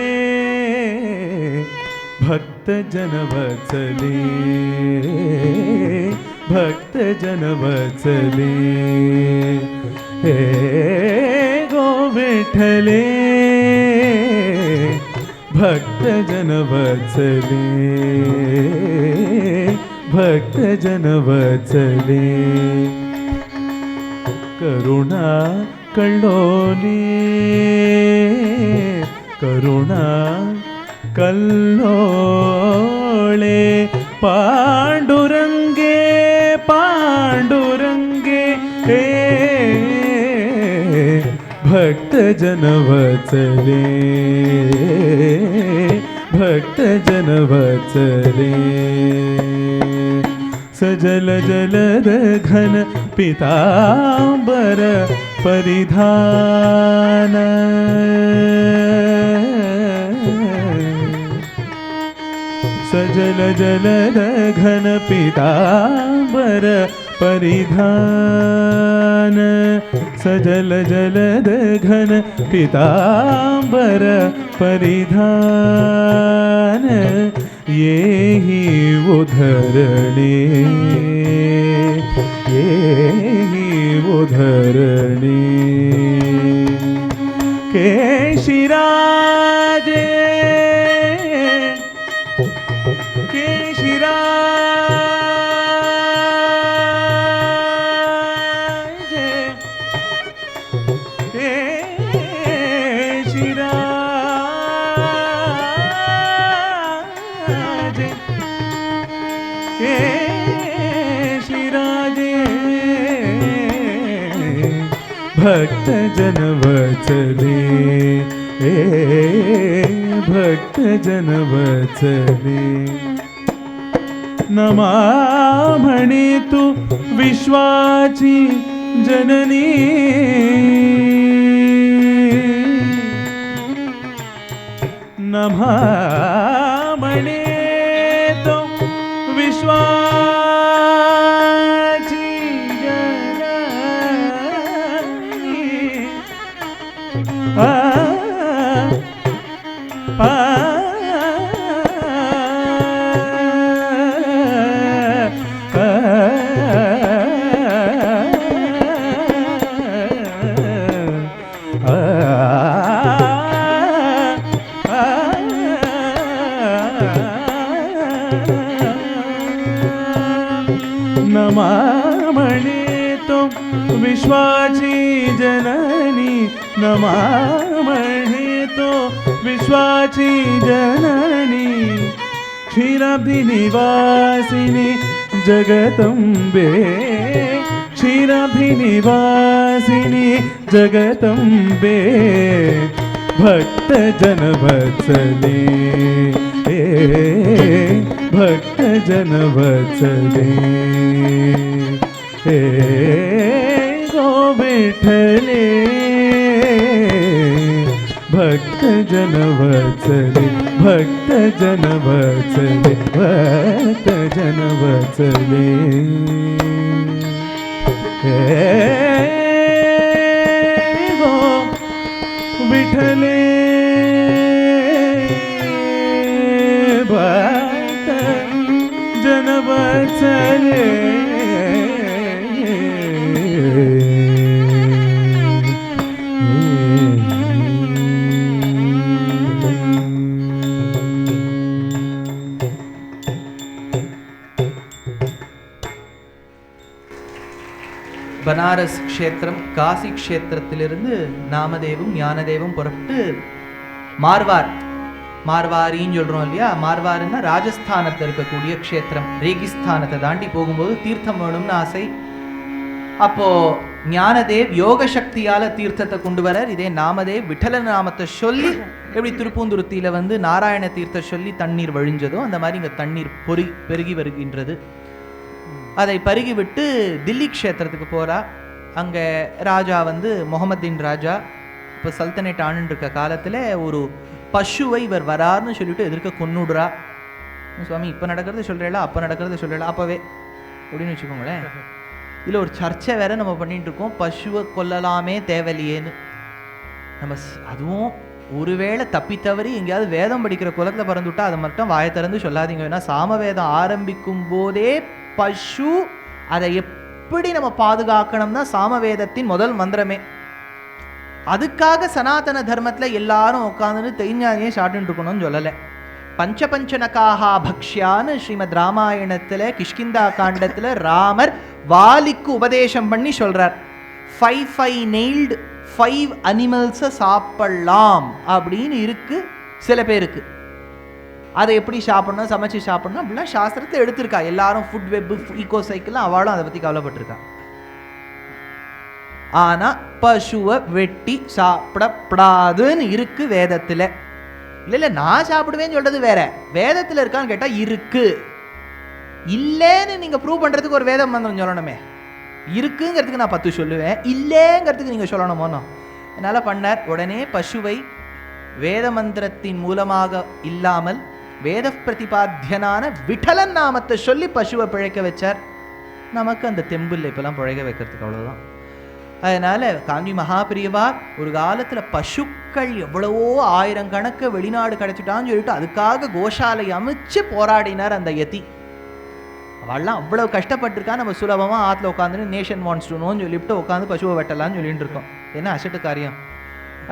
भक्त जनवत्सले, भक्त जनवत्सले, हे गो विठ्ठले, भक्त जनवत्सले, भक्त जनवत्सले, करुणा कल्लोले, करुणा कल्लोळे, पांडुरंगे पांडुरंगे हे भक्त जनवत्सले, भक्त जनवत्सले, सजल जलद घन पीतांबर परिधान, सजल जलद घन पीतांबर परिधान, सजल जलद घन पीतांबर परिधान, येहि उद्धरणे, येहि उद्धरणे, केशिराजे केशिराजे केशिराजे केशिराजे, भक्त जनवत्सले, भक्त जनवत्सले, नमा म्हणे तू विश्वाची जननी, नमा म्हणे तो विश्वाची जननी, नमा म्हणे तो विश्वाची जननी, नमा म्हणे तो विश्वाची जननी, क्षीराब्धी निवासिनी जगदंबे, क्षीराब्धी निवासिनी जगदंबे, भक्त जनवत्सले, भक्त जनवत्सले, हे गो विठ्ठले, भक्त जनवत्सले, भक्त जनवत्सले, भक्त जनवत्सले, हे गो विठले भक्त जनवत्सले பனாரஸ் க்ஷேத்திரம், காசி க்ஷேத்திரத்திலிருந்து நாமதேவும் ஞானதேவும் புறப்பட்டு மார்வாரின்னு சொல்றோம் இல்லையா, மார்வாருன்னா ராஜஸ்தானத்தில் இருக்கக்கூடிய க்ஷேத்திரம். ரேகிஸ்தானத்தை தாண்டி போகும்போது தீர்த்தம் வேணும்னு ஆசை. அப்போ ஞானதேவ் யோக சக்தியால தீர்த்தத்தை கொண்டு வரார். இதே நாமதேவ் விட்டல நாமத்தை சொல்லி, எப்படி திருப்பூந்துருத்தியில நாராயண தீர்த்த சொல்லி தண்ணீர் வழிஞ்சதோ அந்த மாதிரி இங்க தண்ணீர் பெருகி வருகின்றது. அதை பருகி விட்டு தில்லி க்ஷேத்திரத்துக்கு போறா. அங்க ராஜா முகமதின் ராஜா இப்போ சல்தனேட் ஆண்டு இருக்க காலத்துல ஒரு பசுவை இவர் வராருன்னு சொல்லிட்டு எதிர்க்க கொன்னுடுறா. சுவாமி இப்ப நடக்கிறது சொல்றேளா, அப்ப நடக்கிறது சொல்றேளா, அப்பவே அப்படின்னு வச்சுக்கோங்களேன். இதுல ஒரு சர்ச்சை வேற நம்ம பண்ணிட்டு இருக்கோம், பசுவை கொல்லலாமே தேவையில்லையேன்னு. நம்ம அதுவும் ஒருவேளை தப்பி தவறி எங்கேயாவது வேதம் படிக்கிற குலத்துல பறந்துவிட்டா அதை மட்டும் வாயை திறந்து சொல்லாதீங்க. ஏன்னா சாமவேதம் ஆரம்பிக்கும் போதே பசு அதை எப்படி நம்ம பாதுகாக்கணும்னா சாமவேதத்தின் முதல் மந்திரமே. அதுக்காக சனாதன தர்மத்துல எல்லாரும் உட்காந்துன்னு தைஞானியே சாப்பிட்டு இருக்கணும்னு சொல்லலை. பஞ்சபஞ்சனகாஹா பக்ஷ்யான்னு ஸ்ரீமத் ராமாயணத்துல கிஷ்கிந்தா காண்டத்துல ராமர் வாலிக்கு உபதேசம் பண்ணி சொல்றார். 5 nailed 5 அனிமல்ஸை சாப்பிடலாம் அப்படின்னு இருக்கு சில பேருக்கு. அதை எப்படி சாப்பிடணும், சமைச்சு சாப்பிடணும் அப்படிலாம் சாஸ்திரத்தை எடுத்திருக்கா. எல்லாரும் ஃபுட் வெப், ஈகோ சைக்கிள் அவளும் அதை பத்தி கவலைப்பட்டிருக்கா. ஆனா பசுவை வெட்டி சாப்பிடப்படாதுன்னு இருக்கு வேதத்துல. இல்ல நான் சாப்பிடுவேன்னு சொல்றது வேற, வேதத்துல இருக்கான்னு கேட்டா இருக்கு. இல்லைன்னு நீங்க ப்ரூவ் பண்றதுக்கு ஒரு வேதம் மந்திரம் சொல்லணுமே. இருக்குங்கிறதுக்கு நான் 10 சொல்லுவேன், இல்லைங்கிறதுக்கு நீங்க சொல்லணுமோனோ. அதனால பண்ணார். உடனே பசுவை வேத மந்திரத்தின் மூலமாக இல்லாமல் வேத பிரதிபாத்தியனான விட்டலன் நாமத்தை சொல்லி பசுவை பிழைக்க வச்சார். நமக்கு அந்த தெம்பில் இப்பெல்லாம் பிழைக்க வைக்கிறதுக்கு அவ்வளவுதான். அதனால காஞ்சி மகாபிரியவா ஒரு காலத்துல பசுக்கள் எவ்வளவோ 1000 கணக்கு வெளிநாடு கிடைச்சிட்டான்னு சொல்லிட்டு அதுக்காக கோஷாலை அமைச்சு போராடினார் அந்த யதி. அவள்லாம் அவ்வளவு கஷ்டப்பட்டிருக்கா. நம்ம சுலபமா ஆத்துல உட்காந்து நேஷன் வாண்ட்ஸ் டு நோன்னு சொல்லிவிட்டு உட்காந்து பசுவை வெட்டலாம்னு சொல்லிட்டு இருக்கோம். என்ன அசட்டு காரியம்.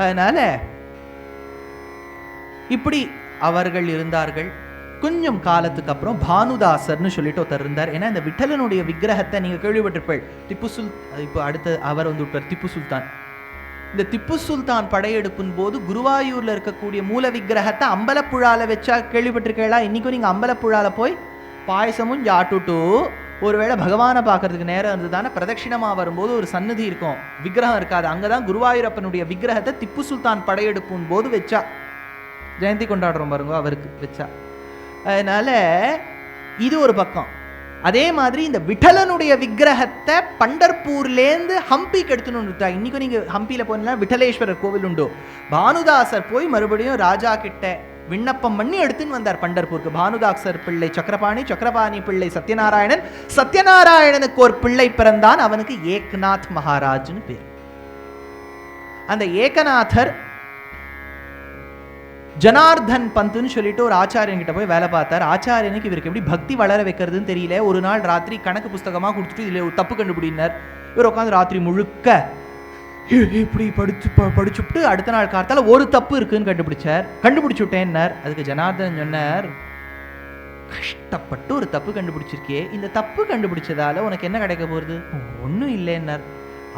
அதனால இப்படி அவர்கள் இருந்தார்கள். கொஞ்சம் காலத்துக்கு அப்புறம் பானுதாசர்னு சொல்லிட்டு ஒருத்தர் இருந்தார். ஏன்னா இந்த விட்டலனுடைய விக்கிரகத்தை நீங்க கேள்விப்பட்டிருப்பீள். இப்போ அடுத்த அவர் விட்டார் திப்பு சுல்தான். இந்த திப்பு சுல்தான் படையெடுப்பின் போது குருவாயூர்ல இருக்கக்கூடிய மூல விக்கிரகத்தை அம்பலப்புழால வச்சா கேள்விப்பட்டிருக்கீங்களா? இன்னைக்கும் நீங்க அம்பலப்புழால போய் பாயசமும் சாட்டுட்டு ஒருவேளை பகவானை பார்க்கறதுக்கு நேரம் இருந்ததுதானே பிரதட்சிணமா வரும்போது ஒரு சன்னதி இருக்கும், விக்கிரகம் இருக்காது. அங்கதான் குருவாயூரப்பனுடைய விக்கிரகத்தை திப்பு சுல்தான் படையெடுப்பின் போது வச்சா. ஜெயந்தி கொண்டாடுறோம் பாருங்க, அவருக்கு வச்சா. அதனால இது ஒரு பக்கம். அதே மாதிரி இந்த விட்டலனுடைய விக்கிரகத்தை பண்டர்பூர்லேருந்து ஹம்பிக்கு எடுத்துன்னு. இன்னைக்கும் நீங்க ஹம்பியில போனா விட்டலேஸ்வரர் கோவில் உண்டு. பானுதாசர் போய் மறுபடியும் ராஜா கிட்ட விண்ணப்பம் பண்ணி எடுத்துன்னு வந்தார் பண்டர்பூருக்கு. பானுதாசர் பிள்ளை சக்கரபாணி, சக்கரபாணி பிள்ளை சத்யநாராயணன், சத்யநாராயணனுக்கு ஒரு பிள்ளை பிறந்தான். அவனுக்கு ஏக்நாத் மகாராஜ்னு பேர். அந்த ஏகநாதர் ஜனார்தன் பந்துன்னு சொல்லிட்டு ஒரு ஆச்சாரியன் கிட்ட போய் வேலை பார்த்தார். ஆச்சாரியனுக்கு இவருக்கு எப்படி பக்தி வளர வைக்கிறதுன்னு தெரியல. ஒரு நாள் ராத்திரி கணக்கு புஸ்தகமாக கொடுத்துட்டு இதில் ஒரு தப்பு கண்டுபிடினார். இவர் உட்காந்து ராத்திரி முழுக்க இப்படி படிச்சுட்டு அடுத்த நாள் காலத்தால் ஒரு தப்பு இருக்குன்னு கண்டுபிடிச்சு விட்டேன்னார். அதுக்கு ஜனார்தன் சொன்னார், கஷ்டப்பட்டு ஒரு தப்பு கண்டுபிடிச்சிருக்கே, இந்த தப்பு கண்டுபிடிச்சதால உனக்கு என்ன கிடைக்க போகுது? ஒன்றும் இல்லைன்னார்.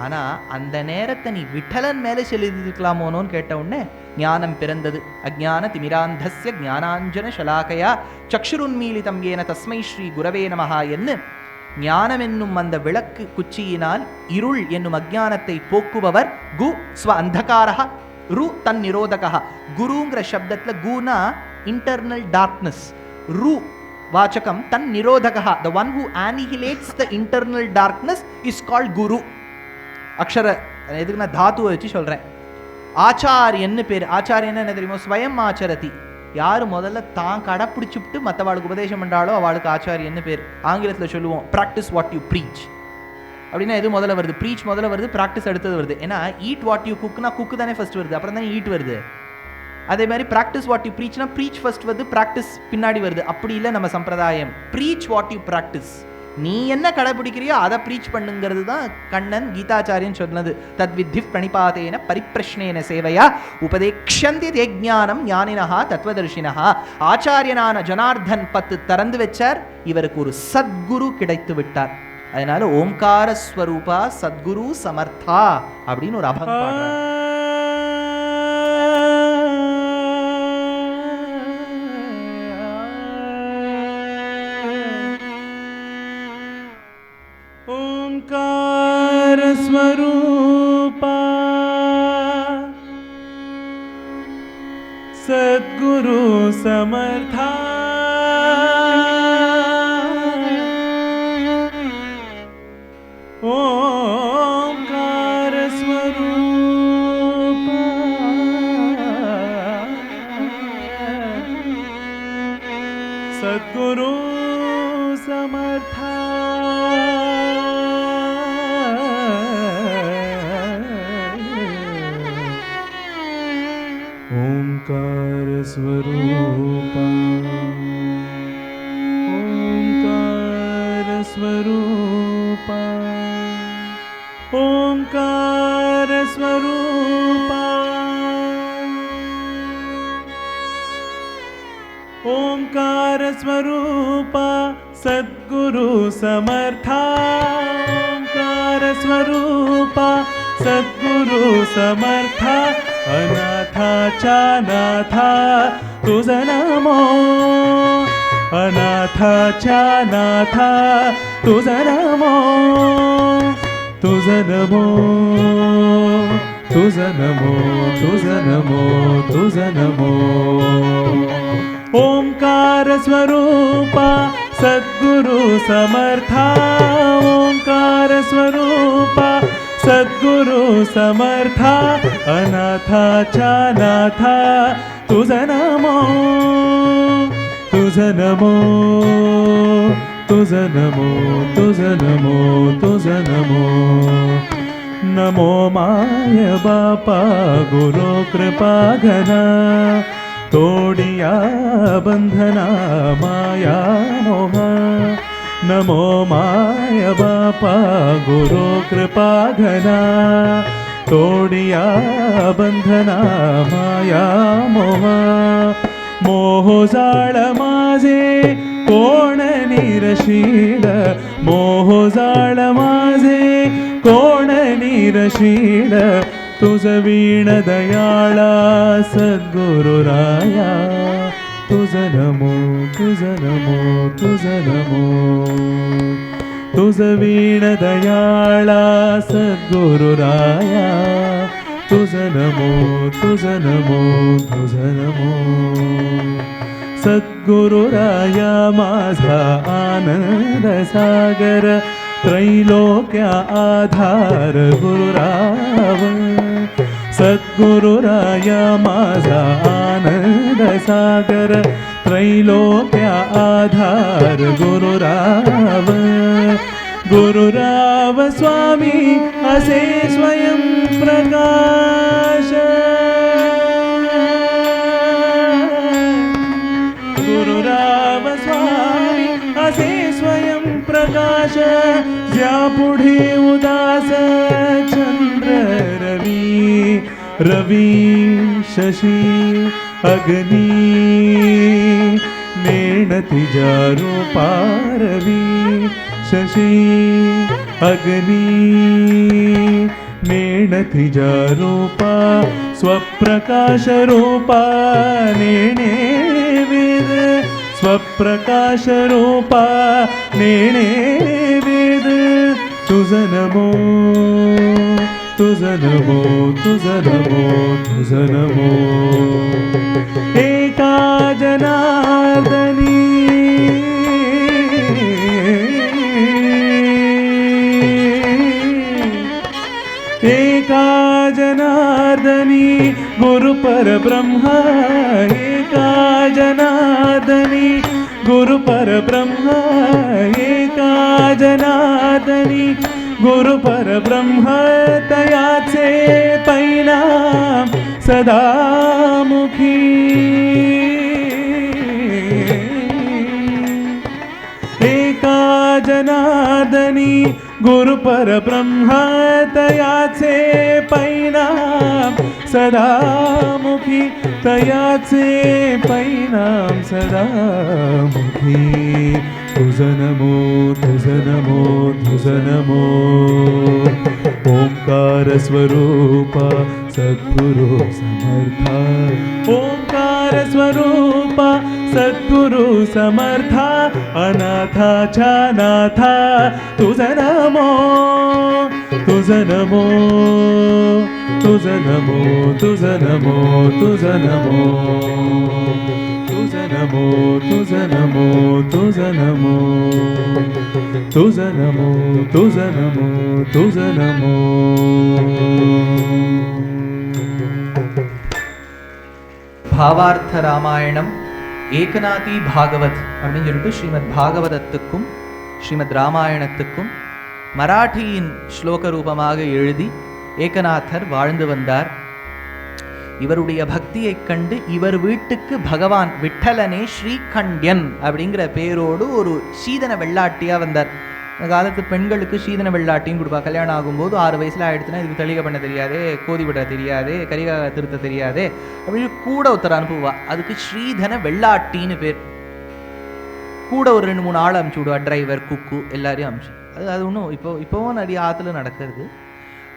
ஆனா அந்த நேரத்தை நீ விட்டலன் மேலே செலுத்திருக்கலாமோனோன்னு கேட்ட உடனே ஞானம் பிறந்தது. அஜ்ஞான திமிராந்தஸ்ய ஞானாஞ்சன ஷலாகையா சக்ஷுருன்மீலிதம் ஏன தஸ்மை ஸ்ரீ குரவே நமஹா என்று ஞானம் என்னும் அந்த விளக்கு குச்சியினால் இருள் என்னும் அஜ்ஞானத்தை போக்குபவர் கு ஸ்வ அந்தகாரஹ ரு தன் நிரோதகா. குருங்கிற சப்தத்துல குனா இன்டர்னல் டார்க்னஸ், ரு வாச்சகம் தன் நிரோதகா. The one who annihilates the internal darkness is called guru. அக்ஷர எதுக்கு நான் தாத்துவை வச்சு சொல்றேன். ஆச்சாரியன்னு பேர். ஆச்சாரியன் என்ன தெரியுமோ? ஸ்வயம் ஆச்சரதி. யாரு முதல்ல தான் கடைப்பிடிச்சுட்டு மற்றவாளுக்கு உபதேசம் பண்றாளோ அவளுக்கு ஆச்சாரியன்னு பேர். ஆங்கிலத்தில் சொல்லுவோம் practice what you preach. அப்படின்னா எது முதல்ல வருது? ப்ரீச் முதல்ல வருது, ப்ராக்டிஸ் அடுத்தது வருது. ஏன்னா ஈட் வாட் யூ குக்னா குக்கு தானே ஃபர்ஸ்ட் வருது, அப்புறம் தானே ஈட் வருது. அதே மாதிரி ப்ராக்டிஸ் வாட் யூ ப்ரீச்னா ப்ரீச் ஃபர்ஸ்ட் வருது, ப்ராக்டிஸ் பின்னாடி வருது. அப்படி இல்லை நம்ம சம்பிரதாயம். Preach what you practice. நீ என்ன கடைபிடிக்கிறியோ அதை ப்ரீச் பண்ணுங்கிறது தான் கண்ணன் கீதாச்சாரியன் சொன்னது. தத்வித்தி பிரணிபாதேன பரிப்பிரஷ்னேன சேவையா உபதேக்ஷந்தி தேஜானம் ஞானினஹா தத்துவதர்ஷினஹா. ஆச்சாரியனான ஜனார்தன் 10 திறந்து வச்சார், இவருக்கு ஒரு சத்குரு கிடைத்து விட்டார். அதனால ஓம்கார ஸ்வரூபா சத்குரு சமர்த்தா அப்படின்னு ஒரு அபங்கம் பாடுறார். ओंकार स्वरूपा सद्गुरु समर्था ओंकार स्वरूपा सद्गुरु समर्था ओंकार स्वरूपा ओंकार स्वरूपा ओंकार स्वरूपा ओंकार स्वरूपा सद्गुरु समर्था ओंकार स्वरूपा सद्गुरु समर्था अनाथाच्या नाथा तुझ नमो अनाथाच्या नाथा तुझ नमो तुझ नमो तुझ नमो तुझ नमो तुझ नमो ओंकार स्वरूपा सद्गुरु समर्था ओंकार स्वरूपा सद्गुरु समर्था अनाथाच्या नाथा तुझ नमो तुझ नमो तुझ नमो तुझ नमो तुझ नमो नमो माय बापा गुरु कृपा घना तोडिया बंधना माया मोहा नमो माय बापा गुरु कृपा घना तोडिया बंधना माया मोहा मोह जाळ माझे कोण निरशील मोह जाळ माझे कोण निरशील तुझ वीण दयाळा सद्गुरुराया तुझ नमो तुझ नमो तुझ नमो तुझ वीण दयाळा सद्गुरुराया तुझ नमो तुझ नमो तुझ नमो सद्गुरुराया माझा आनंद सागर त्रैलोक्या आधार गुरुराव सद्गुरुराया माझा आनंद सागर त्रैलोक्या आधार गुरुराव गुरुराव स्वामी असे स्वयं प्रकाश गुरुराव स्वामी असे स्वयं प्रकाश ज्या पुढे उदास चंद्र रवी रवी शशी अग्नी नेणती जा रूपा रवी शशी अग्नी नेणती जा रूपा स्वप्रकाश रूपा नेणे वेद स्वप्रकाश रूपा नेणे वेद तुझ नमो तुझ नमो तुझ नमो तुझ नमो एका जनार्दनी एका जनार्दनी गुरु परब्रह्मा एका जनार्दनी गुरु परब्रह्मा एका जनार्दनी गुरु परब्रह्म तयाचे पैना सदामुखी एका जनार्दनी गुरु परब्रह्म तयाचे पैना सदामुखी तयाचे पैनाम सदामुखी तुझ नमो तुझ नमो तुझ नमो ओंकार स्वरूपा सद्गुरु समर्था ओंकार स्वरूपा सद्गुरु समर्था अनाथाच्या नाथा तुझ नमो तुझ नमो तुझ नमो तुझ नमो तुझ नमो तुझ नमो तुझ नमो तुझ नमो तुझ नमो तुझ नमो तुझ नमो பாவார்த்த ராமாயணம் ஏகநாதி பாகவத் அப்படின்னு சொல்லிட்டு ஸ்ரீமத் பாகவதத்துக்கும் ஸ்ரீமத் ராமாயணத்துக்கும் மராட்டியின் ஸ்லோக ரூபமாக எழுதி ஏகநாதர் வாழ்ந்து வந்தார். இவருடைய பக்தியைக் கண்டு இவர் வீட்டுக்கு பகவான் விட்டலனே ஸ்ரீகண்டன் அப்படிங்கிற பேரோடு ஒரு சீதன வெள்ளாட்டியா வந்தார். இந்த காலத்து பெண்களுக்கு சீதன வெள்ளாட்டின்னு கொடுப்பா. கல்யாணம் ஆகும்போது 6 வயசுல ஆயிடுச்சுன்னா இதுக்கு தெளிக பண்ண தெரியாதே, கோதி விட தெரியாதே, கரிகாக திருத்த தெரியாதே அப்படின்னு கூட ஒருத்தர் அனுப்புவா. அதுக்கு ஸ்ரீதன வெள்ளாட்டின்னு பேர். கூட ஒரு 2-3 ஆள் அனுப்பிச்சு விடுவா, டிரைவர் குக்கு எல்லாரையும் அனுப்பிச்சு. அது ஒன்றும் இப்போவும் நிறைய ஆற்றுல நடக்கிறது.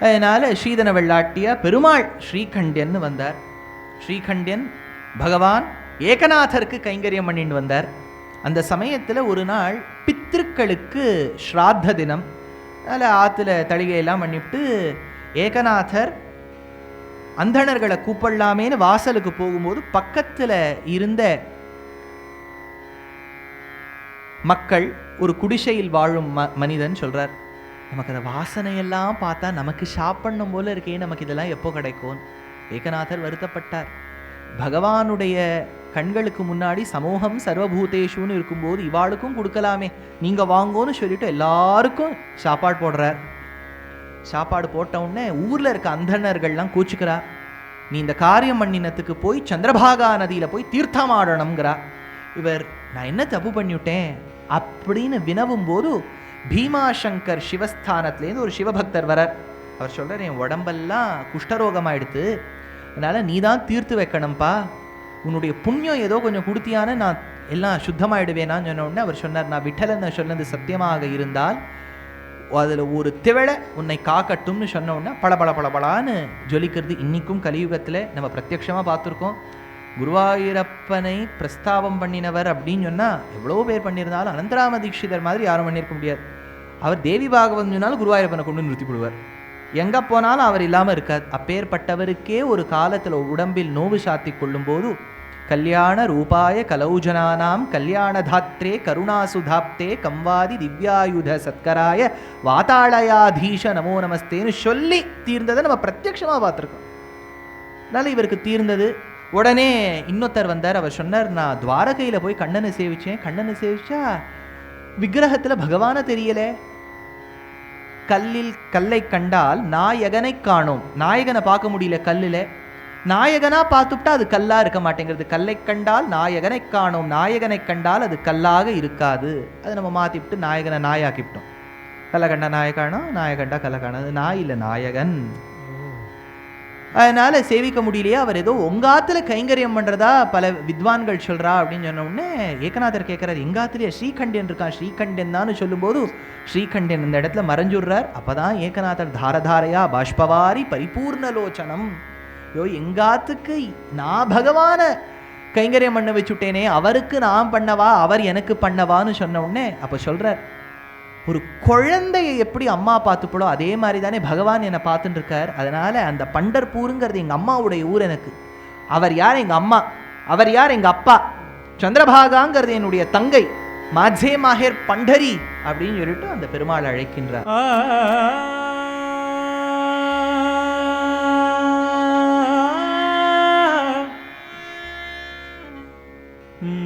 அதனால ஸ்ரீதன வெள்ளாட்டியா பெருமாள் ஸ்ரீகண்டன் வந்தார். ஸ்ரீகண்டன் பகவான் ஏகநாதருக்கு கைங்கரியம் பண்ணிட்டு வந்தார். அந்த சமயத்தில் ஒரு நாள் பித்ருக்களுக்கு ஸ்ராத்த தினம். அதில் ஆற்றுல தளிகையெல்லாம் பண்ணிவிட்டு ஏகநாதர் அந்தணர்களை கூப்பிடலாமேன்னு வாசலுக்கு போகும்போது பக்கத்தில் இருந்த மக்கள், ஒரு குடிசையில் வாழும் மனிதன் சொல்கிறார், நமக்கு அந்த வாசனையெல்லாம் பார்த்தா நமக்கு சாப்பிடணும் போல இருக்கே, நமக்கு இதெல்லாம் எப்போ கிடைக்கும்? ஏகநாதர் வருத்தப்பட்டார். பகவானுடைய கண்களுக்கு முன்னாடி சமூகம் சர்வபூதேஷுன்னு இருக்கும்போது இவாளுக்கும் கொடுக்கலாமே, நீங்கள் வாங்கோன்னு சொல்லிட்டு எல்லாருக்கும் சாப்பாடு போடுறார். சாப்பாடு போட்ட உடனே ஊரில் இருக்க அந்தணர்கள்லாம் கூச்சுக்கிறா, நீ இந்த காரியம் பண்ணினத்துக்கு போய் சந்திரபாகா நதியில் போய் தீர்த்தமாடணுங்கிறா. இவர் நான் என்ன தப்பு பண்ணிவிட்டேன் அப்படின்னு வினவும் போது பீமாசங்கர் சிவஸ்தானத்துலேருந்து ஒரு சிவபக்தர் வரார். அவர் சொல்கிறார், என் உடம்பெல்லாம் குஷ்டரோகமாயிடுத்து, அதனால் நீ தான் தீர்த்து வைக்கணும்ப்பா, உன்னுடைய புண்ணியம் ஏதோ கொஞ்சம் கொடுத்தியான்னு நான் எல்லாம் சுத்தமாயிடுவேனான்னு சொன்ன உடனே அவர் சொன்னார், நான் விட்டலன்னு சொன்னது சத்தியமாக இருந்தால் அதில் ஒரு திவளை உன்னை காக்கட்டும்னு சொன்ன உடனே பளபளன்னு ஜொலிக்கிறது. இன்றைக்கும் கலியுகத்தில் நம்ம பிரத்யட்சமாக பார்த்துருக்கோம். குருவாயூரப்பனை பிரஸ்தாபம் பண்ணினவர் அப்படின்னு சொன்னால் எவ்வளோ பேர் பண்ணியிருந்தாலும் அனந்தராம தீட்சிதர் மாதிரி யாரும் பண்ணியிருக்க முடியாது. அவர் தேவி பாகவன் சொன்னாலும் குருவாயூரப்பனை கொண்டு நிறுத்திவிடுவார். எங்கே போனாலும் அவர் இல்லாமல் இருக்காது. அப்பேற்பட்டவருக்கே ஒரு காலத்தில் உடம்பில் நோவு சாத்தி கொள்ளும்போது கல்யாண ரூபாய கலௌஜனானாம் கல்யாணதாத்ரே கருணாசுதாப்தே கம்வாதி திவ்யாயுத சத்கராய வாதாளயாதீஷ நமோ நமஸ்தேன்னு சொல்லி தீர்ந்ததை நம்ம பிரத்யட்சமாக பார்த்துருக்கோம். அதனால் இவருக்கு தீர்ந்தது. உடனே இன்னொருத்தர் வந்தார். அவர் சொன்னார், நான் துவாரகையில் போய் கண்ணனை சேவிச்சேன். கண்ணனை சேவிச்சா விக்கிரகத்தில் பகவானை தெரியலை. கல்லை கண்டால் நாயகனை காணோம். நாயகனை பார்க்க முடியல கல்லில். நாயகனா பார்த்துட்டா அது கல்லா இருக்க மாட்டேங்கிறது. கல்லை கண்டால் நாயகனை காணோம், நாயகனை கண்டால் அது கல்லாக இருக்காது. அதை நம்ம மாற்றிவிட்டு நாயகனை நாயாக்கிவிட்டோம். கல்லை கண்டா நாயகானோ, நாயகண்டா கல்லை காணும். அது நாய் இல்லை, நாயகன். அதனால் சேவிக்க முடியலையே. அவர் ஏதோ உங்காத்துல கைங்கரியம் பண்ணுறதா பல வித்வான்கள் சொல்கிறா அப்படின்னு சொன்ன உடனே ஏகநாதர் கேட்குறாரு, எங்காத்திலேயே ஸ்ரீகண்டன் இருக்கான், ஸ்ரீகண்டன் தான் சொல்லும்போது ஸ்ரீகண்டன் இந்த இடத்துல மறைஞ்சுடுறார். அப்போ தான் ஏகநாதர் தாரதாரையா பாஷ்பவாரி பரிபூர்ணலோச்சனம், ஐயோ எங்காத்துக்கு நான் பகவானை கைங்கரியம் பண்ண வச்சுட்டேனே, அவருக்கு நான் பண்ணவா அவர் எனக்கு பண்ணவான்னு சொன்ன உடனே அப்போ சொல்கிறார், ஒரு குழந்தையை எப்படி அம்மா பார்த்துப்படோ அதே மாதிரி தானே பகவான் என்னை பார்த்துட்டு இருக்கார். அதனால் அந்த பண்டர்பூருங்கிறது எங்கள் அம்மாவுடைய ஊர். எனக்கு அவர் யார்? எங்கள் அம்மா. அவர் யார்? எங்கள் அப்பா. சந்திரபாகாங்கிறது என்னுடைய தங்கை. மாஜே மாஹேர் பண்டரி அப்படின்னு சொல்லிட்டு அந்த பெருமாள் அழைக்கின்றார்.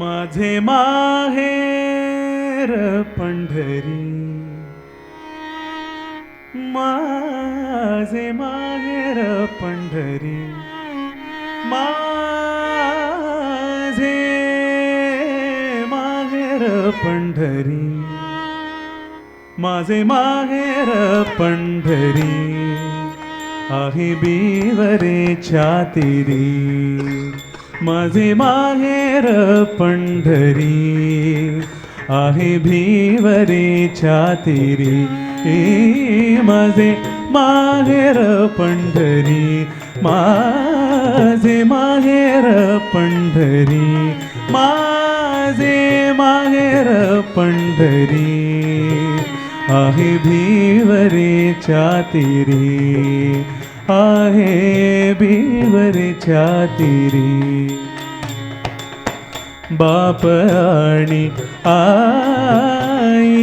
माझे माहेर पंढरी माझे माहेर पंढरी, माझे माहेर पंढरी, माझे माहेर पंढरी, आहे बिवरे छातिरी, माझे माहेर पंढरी, आहे भिवरे छातिरी, माझे माहेर पंढरी, माझे माहेर पंढरी, माझे माहेर पंढरी, आहे भिवरे छातिरी, आहे भिवरे छातिरी. बाप आणि आई,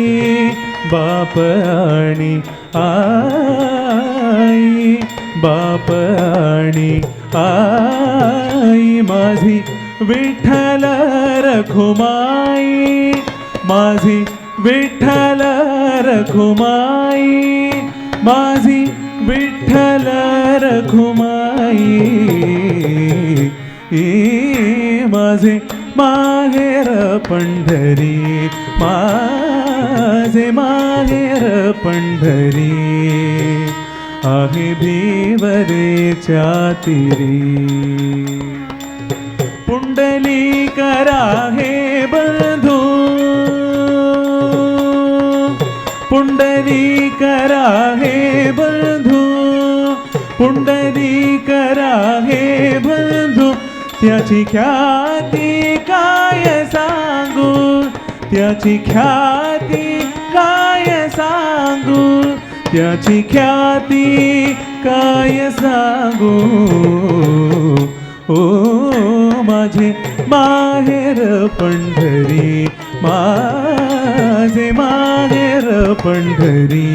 बाप आणि आई, बाप आणि आई, माझी विठ्ठल रखुमाई, माझी विठ्ठल रखुमाई, माझी विठ्ठल रखुमाई, माझे माहेर पंढरी, माझे माहेर पंढरी, आहे भिवरे छातिरी. पुंडलिक राहे बंधू, पुंडलिक राहे बंधू, पुंडलिक राहे बंधू, त्याची ख्याती काय सांगू, त्याची ख्याती काय सांगू, त्याची ख्याती काय सांगू. ओ माझे माहेर पंढरी, माझे माहेर पंढरी,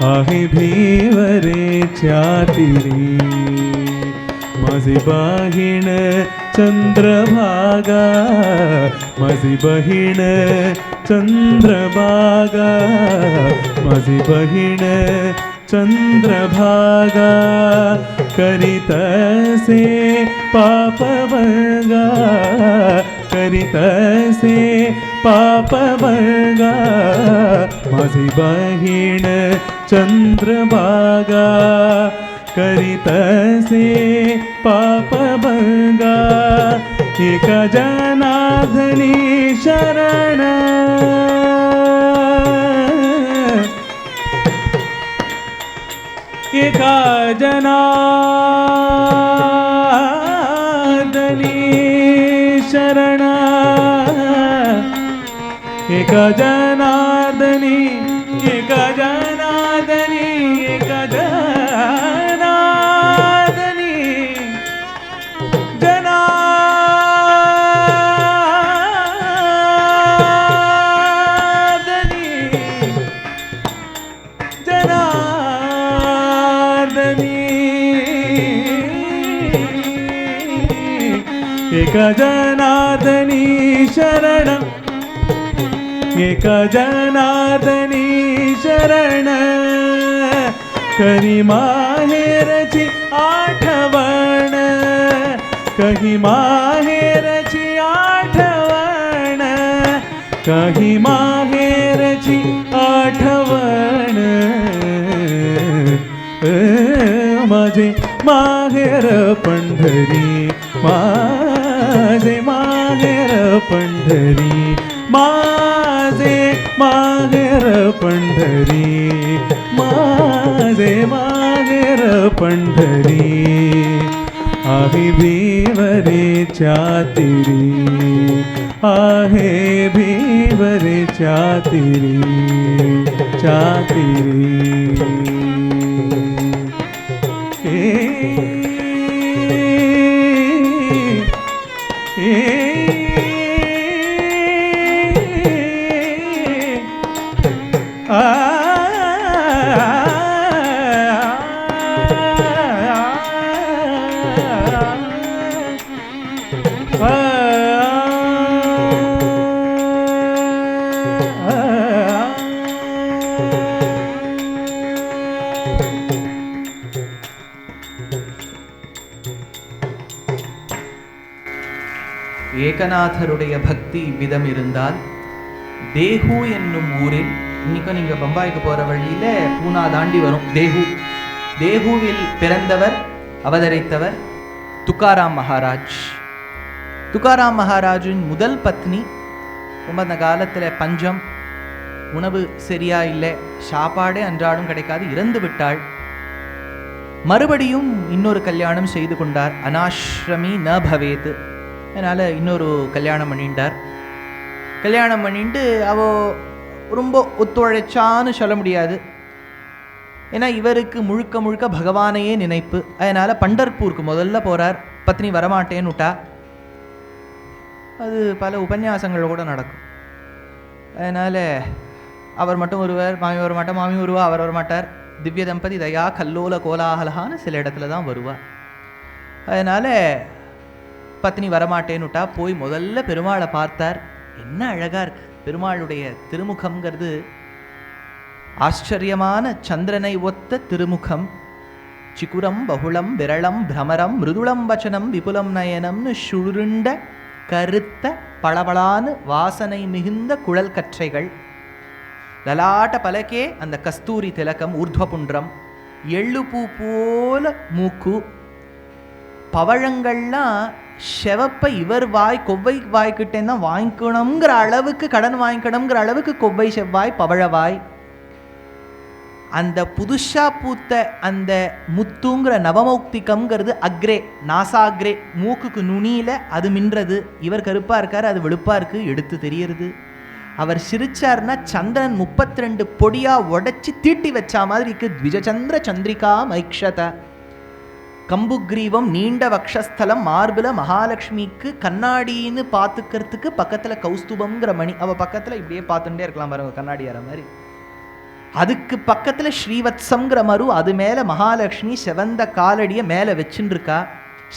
आहे भिवरे छातिरी. माझी बहीण चंद्रभागा, माझी बहीण चंद्रभागा, माझी बहीण चंद्रभागा, करीतसे पापभंगा, करीतसे पापभंगा, माझी बहीण चंद्रभागा, करीतसे पापभंगा. एका जनार्दनी शरण, एका जनार्दनी शरण, एका जनार्दनी, एका जनार्दनी, एका जनार्दनी, जनार्दनी, जनार्दनी, एका जनार्दनी शरण, एका जनार्दनी शरण, करी माहेरची आठवण, कही माहेरची आठवण, कही माहेरची आठवण. माझे माहेर पंढरी, माझे माहेर पंढरी, माझे माहेर पंढरी, माझे माहेर पंढरी, आहे भिवरे छातिरी, आहे भिवरे छातिरी, छातिरी. ஏகநாதருடைய பக்தி இவ்விதம் இருந்தால் தேஹு என்னும் ஊரில், இன்னைக்கும் நீங்க பம்பாய்க்கு போற வழியில பூனா தாண்டி வரும் தேஹு. தேஹுவில் பிறந்தவர், அவதரித்தவர் துக்காராம் மகாராஜ். துக்காராம் மகாராஜின் முதல் பத்னி ரொம்ப அந்த காலத்தில் பஞ்சம், உணவு சரியா இல்லை, சாப்பாடே அன்றாடும் கிடைக்காது, இறந்து விட்டாள். மறுபடியும் இன்னொரு கல்யாணம் செய்து கொண்டார். அனாஷ்ரமி ந பவேத், அதனால் இன்னொரு கல்யாணம் பண்ணிட்டார். கல்யாணம் பண்ணிட்டு அவ ரொம்ப ஒத்துழைச்சான்னு சொல்ல முடியாது. ஏன்னா இவருக்கு முழுக்க முழுக்க பகவானையே நினைப்பு. அதனால் பண்டர்பூருக்கு முதல்ல போகிறார். பத்னி வரமாட்டேன்னு விட்டா. அது பல உபன்யாசங்கள் கூட நடக்கும். அதனால் அவர் மட்டும் வருவார், மாமி வர மாட்டார், மாமி வருவா, அவர் வரமாட்டார். திவ்ய தம்பதி தயா கல்லோல கோலாகலகான்னு சில இடத்துல தான் வருவா. அதனால் பத்னி வரமாட்டேன்னு விட்டா. போய் முதல்ல பெருமாளை பார்த்தார். என்ன அழகாக இருக்கு பெருமாளுடைய திருமுகம்ங்கிறது. ஆச்சரியமான சந்திரனை ஒத்த திருமுகம். சிக்குரம் பகுளம் விரளம் பிரமரம் மிருதுளம் வச்சனம் விபுலம் நயனம்னு சுருண்ட கருத்த பளபளான்னு வாசனை மிகுந்த குழல் கற்றைகள். லலாட்ட பலகே அந்த கஸ்தூரி திலகம், ஊர்துவபுன்றம், எள்ளுப்பூ போல மூக்கு, பவழங்கள்லாம் செவப்ப இவர் வாய் கொவ்வை வாய்க்கிட்டேன்னு தான் வாங்கிக்கணுங்கிற அளவுக்கு, கடன் வாங்கிக்கணுங்கிற அளவுக்கு கொவ்வை செவ்வாய் பவழவாய். அந்த புதுஷா பூத்த அந்த முத்துங்கிற நவமௌக்திகம்ங்கிறது அக்ரே, நாசாக்ரே, மூக்குக்கு நுனியில அது மின்றது. இவர் கருப்பா இருக்காரு, அது வெளுப்பா இருக்கு, எடுத்து தெரியறது. அவர் சிரிச்சார்னா சந்திரன் 32 பொடியா உடைச்சி தீட்டி வச்சா மாதிரி இருக்கு. த்விஜச்சந்திர சந்திரிகா மைக்ஷத. கம்புக்ரீவம், நீண்ட வக்ஷஸ்தலம், மார்பில மகாலட்சுமிக்கு கண்ணாடின்னு பார்த்துக்கிறதுக்கு பக்கத்துல கௌஸ்துபம்ங்கிற மணி. அவ பக்கத்துல இப்படியே பார்த்துட்டே இருக்கலாம் பாருங்க, கண்ணாடியார மாதிரி. அதுக்கு பக்கத்துல ஸ்ரீவத்சம்ங்கிற மரு, அது மேல மகாலட்சுமி செவந்த காலடிய மேல வச்சுட்டு இருக்கா.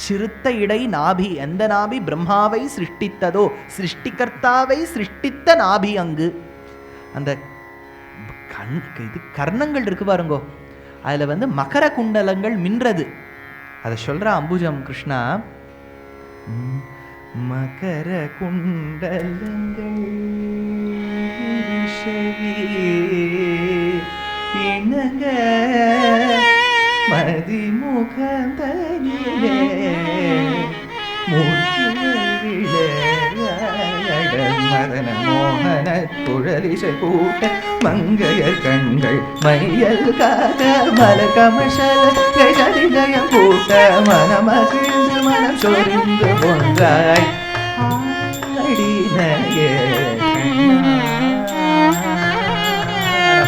சிறுத்த இடை நாபி, எந்த நாபி பிரம்மாவை சிருஷ்டித்ததோ, சிருஷ்டிகர்த்தாவை சிருஷ்டித்த நாபி அங்கு. அந்த இது கர்ணங்கள் இருக்கு பாருங்கோ, அதுல மகர குண்டலங்கள் மின்றது. அதை சொல்ற அம்புஜம் கிருஷ்ணா. மகர குண்டலங்கள் இணங்க மதிமுகந்தனிலே மதன மோகன குழலிசை கூட்ட மங்கையர் கண்கள் மையல் காக மலர் கமசல கஜதிலயம் கூட்ட மனமகிழ்ந்து மனம் சொரிந்து ஒன்றாய் ஆடினே.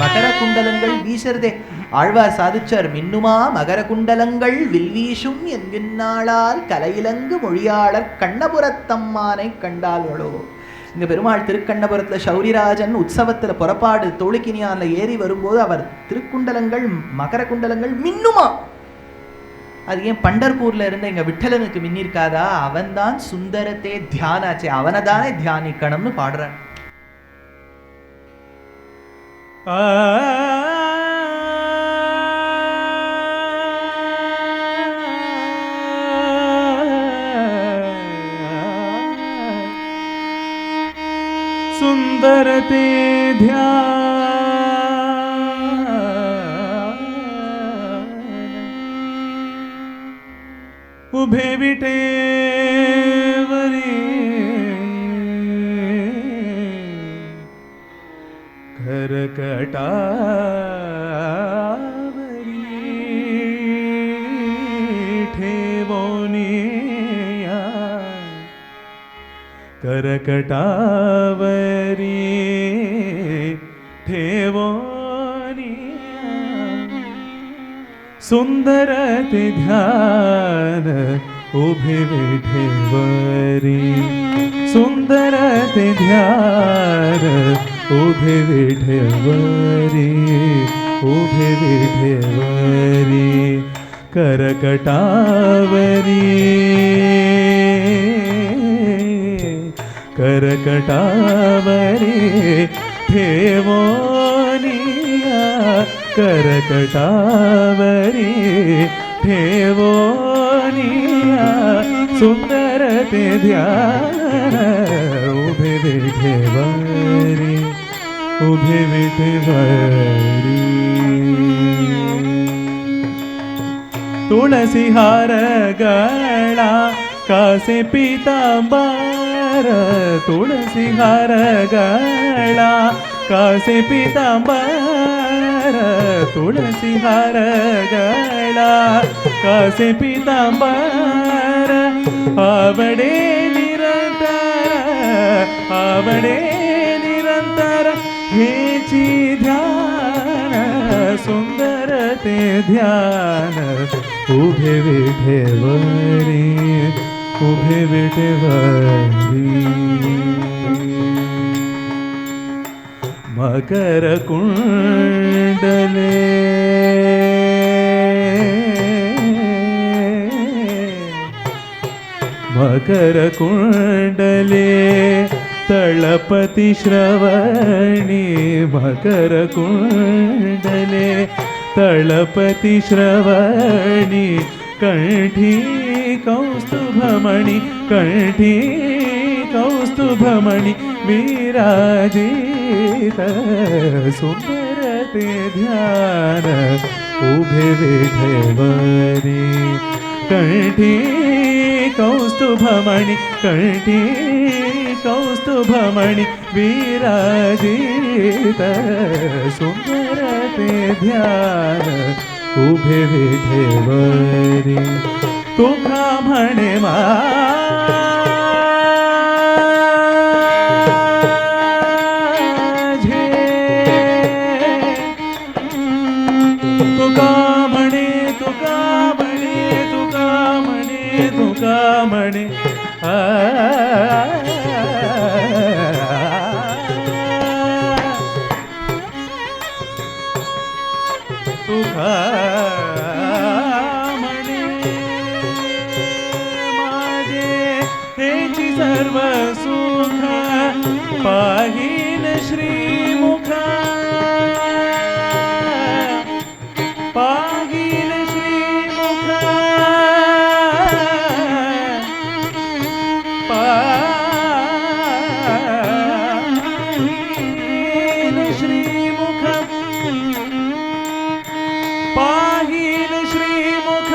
மகர குண்டலங்கள் வீசறதே. ஆழ்வார் சாதிச்சார், மின்னுமா மகர குண்டலங்கள் வில்வீசும் என்கின்னாளால் கலையிலங்கு மொழியாளர் கண்ணபுரத்தம்மானை கண்டாள்களோ. இங்க பெருமாள் திருக்கண்ணபுரத்துல சௌரிராஜன் உற்சவத்துல புறப்பாடு தோழிக்கினியான்ல ஏறி வரும்போது அவர் திருக்குண்டலங்கள் மகர குண்டலங்கள் மின்னுமா. அது ஏன் பண்டர்பூர்ல இருந்த எங்க விட்டலனுக்கு மின்னிருக்காதா? அவன் தான் சுந்தரத்தே தியானாச்சே, அவனை தானே தியானிக்கணும்னு பாடுறான். सुंदरते ध्यान उभे विटे वरी करकटावरी ठेवोनिया करकटावरी ठेवोनिया सुंदरते ध्यान उभे विठेवरी सुंदरते ध्यान उभे विठेवरी उभे विठेवरी करकटावरी करकटावरी ठेवोनिया करकटावरी ठेवोनिया सुंदर ते ध्यान उभे विठेवरी उभे विठेवरी तुळसी हार गळा कासे पीतांबर तुळसी हार गळा कासे पीतांबर तुळसी हार गळा कासे पीतांबर आवडे निरंतर हेची ध्यान सुंदर ते ध्यान उभे विठेवरी उभे विठेवरी मकर कुंडले मकर कुंडले तळपती श्रवणी मकर कुंडले तळपती श्रवणी कंठी कौस्तुभमणि कंठी कौस्तुभमणि विराजित सुंदर ते ध्यान उभे विठेवरी कंठी कौस्तुभमणि कंठी कौस्तुभमणि विराजित सुंदर ते ध्यान उभे विठेवरी तुका म्हणे माझे तुका म्हणे तुका म्हणे तुका म्हणे तुका म्हणे तुका म्हणे माझे हेची सर्व सुख पाहिन श्रीमुख पाहिन श्रीमुख पाहिन श्रीमुख पाहिन श्रीमुख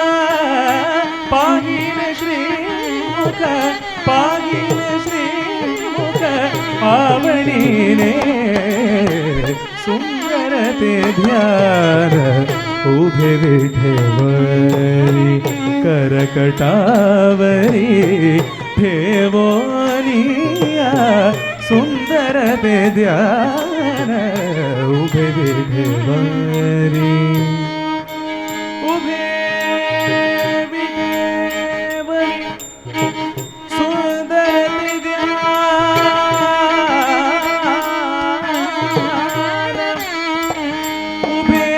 पाहिन श्रीमुख पाहिन श्रीमुख आवडीने सुंदर ते ध्यान उभे विठेवरी करकटावरी ठेवोनिया सुंदर ते ध्यान उभे विठेवरी उभे विठेवरी सुंदर ते ध्यान उभे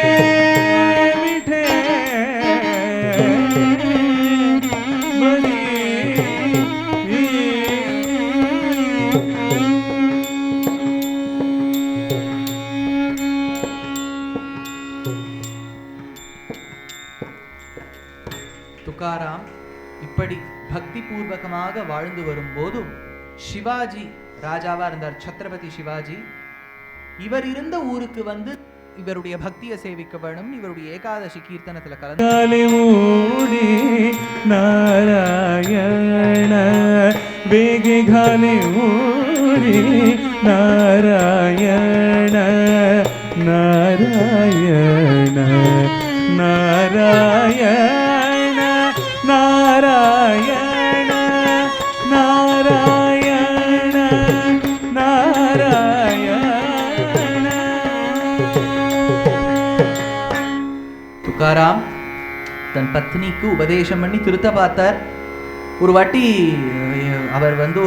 துக்காராம் இப்படி பக்தி பூர்வகமாக வாழ்ந்து வரும்போது சிவாஜி ராஜாவா இருந்தார், சத்ரபதி சிவாஜி. இவர் இருந்த ஊருக்கு வந்து இவருடைய பக்தியை சேவிக்க வேணும், இவருடைய ஏகாதசி கீர்த்தனத்துல கலந்து நாராயண வேகி காலே ஊடி நாராயண நாராயண நாராயண நாராயண நாராயண நாராயண. துக்காராம் தன் பத்னிக்கு உபதேசம் பண்ணி திருத்த பார்த்தார். ஒரு வாட்டி அவர் வந்து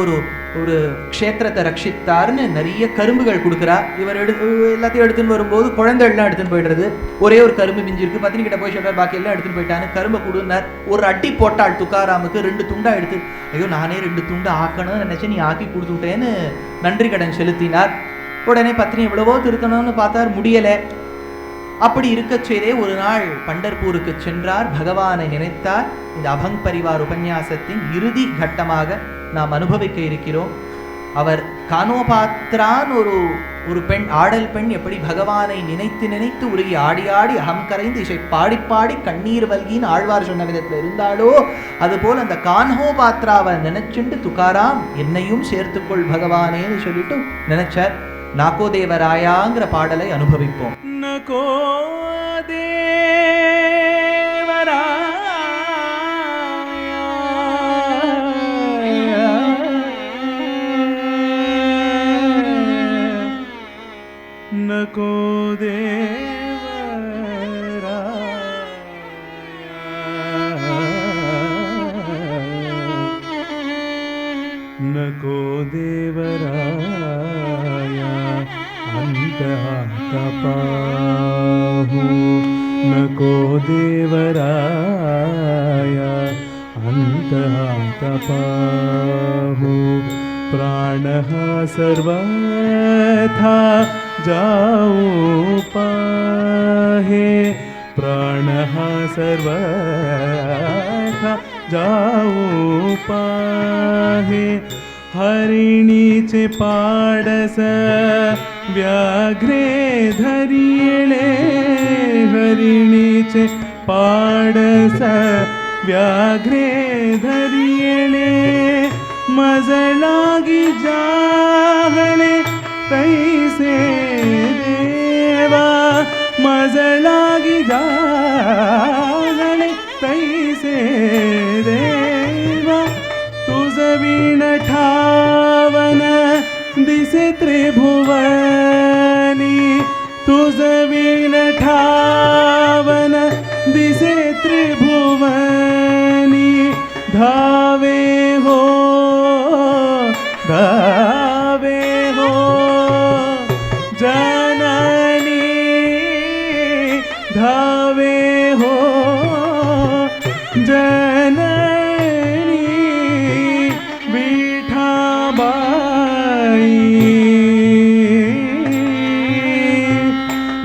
ஒரு க்ஷேத்திரத்தை ரட்சித்தார்னு நிறைய கரும்புகள் கொடுக்குறா. இவர் எல்லாத்தையும் எடுத்துன்னு வரும்போது குழந்தைகள்லாம் எடுத்துன்னு போயிடுறது. ஒரே ஒரு கரும்பு மிஞ்சிருக்கு. பத்னி கிட்ட போய் சொல்றார், பாக்கி எல்லாம் எடுத்துன்னு போயிட்டான்னு. கரும்பை கொடுன்னார். ஒரு அட்டி போட்டாள் துக்காராமுக்கு. 2 துண்டா எடுத்து, ஐயோ நானே 2 துண்டு ஆக்கணும்னு நினைச்சேன், நீ ஆக்கி கொடுத்துட்டேன்னு நன்றி கடன் செலுத்தினார். உடனே பத்னி எவ்வளவோ திருத்தணும்னு பார்த்தார், முடியலை. அப்படி இருக்கச்சேரே ஒரு நாள் பண்டர்பூருக்கு சென்றார், பகவானை நினைத்தார். இந்த அபங் பரிவார் உபன்யாசத்தின் இறுதி கட்டமாக நாம் அனுபவிக்க இருக்கிறோம். அவர் கானோபாத்ரான் ஒரு பெண், ஆடல் பெண் எப்படி பகவானை நினைத்து நினைத்து உருகி ஆடி ஆடி அகம் கரைந்து இசை பாடி பாடி கண்ணீர் வல்கின்னு ஆழ்வார் சொன்ன விதத்தில் இருந்தாலோ, அதுபோல் அந்த கான்ஹோபாத்ராவை நினைச்சுண்டு துகாராம் என்னையும் சேர்த்துக்கொள் பகவானேன்னு சொல்லிட்டு நினைச்சார். நாகோ தேவராயாங்கிற பாடலை அனுபவிப்போம். நகோ नको देवराया अंतःतपाहु नको देवराया अंतःतपाहु प्राणः सर्वथा जाऊं पाहे प्राणः सर्वथा जाऊं पाहे हरिणीचे पाडस व्याघ्रे धरियले हरिणीचे पाडस व्याघ्रे धरियले मजलागी जाहले तैसे देवा मजलागी जाहले तैसे देवा तुझ वीण ठावन दिसे त्रिभुवनी तुझ वीण ठावन दिसे त्रिभुवनी धावे हो धावे हो जननी धावे हो जननी विठाबाई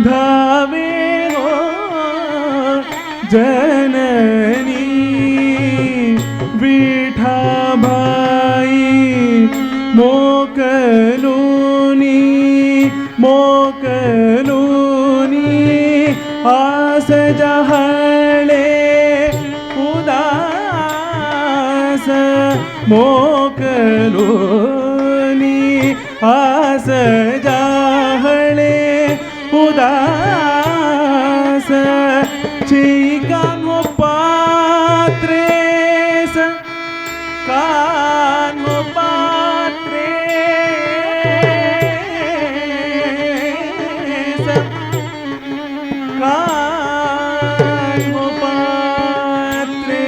धावे हो जननी विठाबाई मोकलूनी मोकलूनी आस जहले उदास मोकलूनी आस जहले उदास चिकानो पात्रेस कानो पात्रेस कानो पात्रेस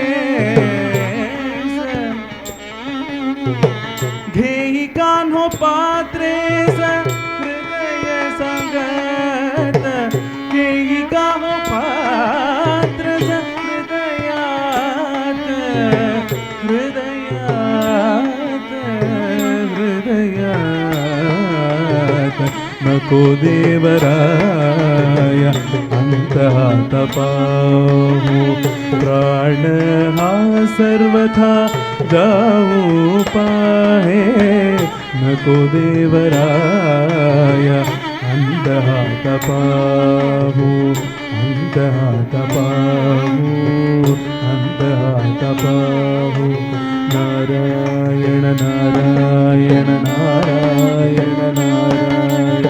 घेई कान्हो पात्रेस हृदय संगत घेई कान्हो पात्रेस हृदयात हृदयात हृदयात नको देवराया अंतःतपाहु प्राण हा सर्वथा जाऊं पाहे नको देवराया अंतःतपाहु अंतःतपाहु अंतःतपाहु नारायण नारायण नारायण नारायण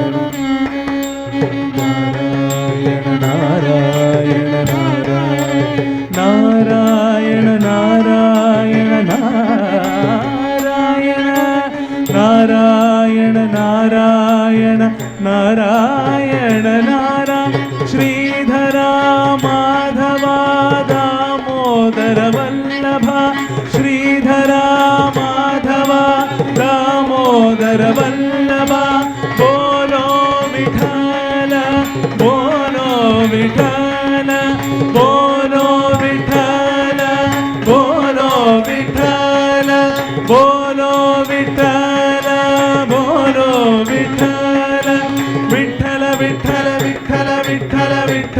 नारायण नारायण नारायण नारायण नारायण नारायण नारायण श्रीधरा माधवा दामोदर वल्लभा श्रीधरा माधवा दामोदर वल्लभा बोलो विठ्ठल बोलो विठ्ठल बोलो विठ्ठल बोलो विठ्ठल बोलो विठ्ठल बोलो विठ्ठल विठ्ठल विठ्ठल विठ्ठल विठ्ठल विठ्ठल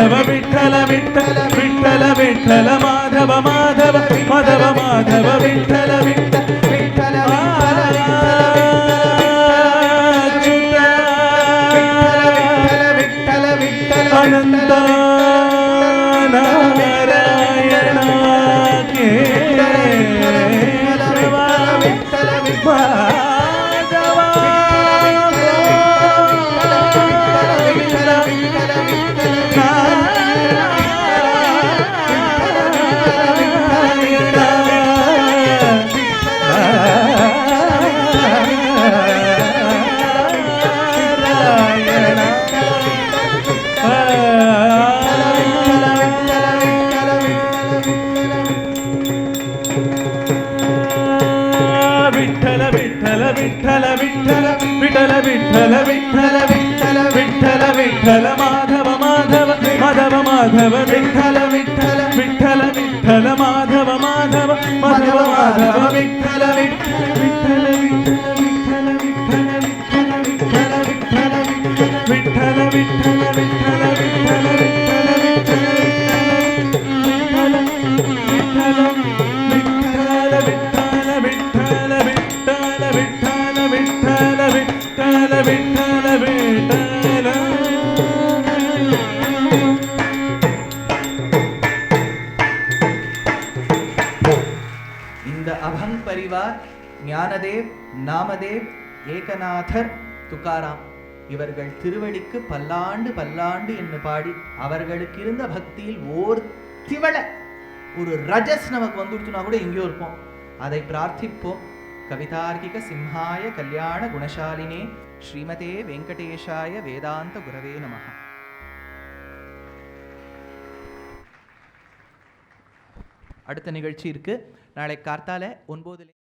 மாதவ விட்டல விட்டல விட்டல விட்டல மாதவ மாதவ மாதவ மாதவ விட்டல விட்டல விட்டல அனந்த நாராயண கேசவ விட்டல விட்டல விட்டல விட்டல விட்டல விட்டல விட்டல விட்டல விட்டல விட்டல மாதவ மாதவ மாதவ மாதவ விட்டல விட்டல விட்டல விட்டல மாதவ மாதவ மாதவ மாதவ விட்டல விட்டல விட்டல விட்டல விட்டல விட்டல விட்டல விட்டல விட்டல விட்டல விட்டல இந்த அபங் பரிவார் ஞானதேவ், நாமதேவ், ஏகநாதர், துகாராம் இவர்கள் திருவடிக்கு பல்லாண்டு பல்லாண்டு என்று பாடி அவர்களுக்கு இருந்த பக்தியில் ஓர் திவள ஒரு ரஜஸ் நமக்கு வந்துடுத்துனா கூட எங்கேயோ இருப்போம். அதை பிரார்த்திப்போம். கவிதார்க்கிக சிம்ஹாய கல்யாண குணசாலினே ஸ்ரீமதே வெங்கடேஷாய வேதாந்த குரவே நமஹ. அடுத்த நிகழ்ச்சி இருக்கு. நாளை கார்த்தால 9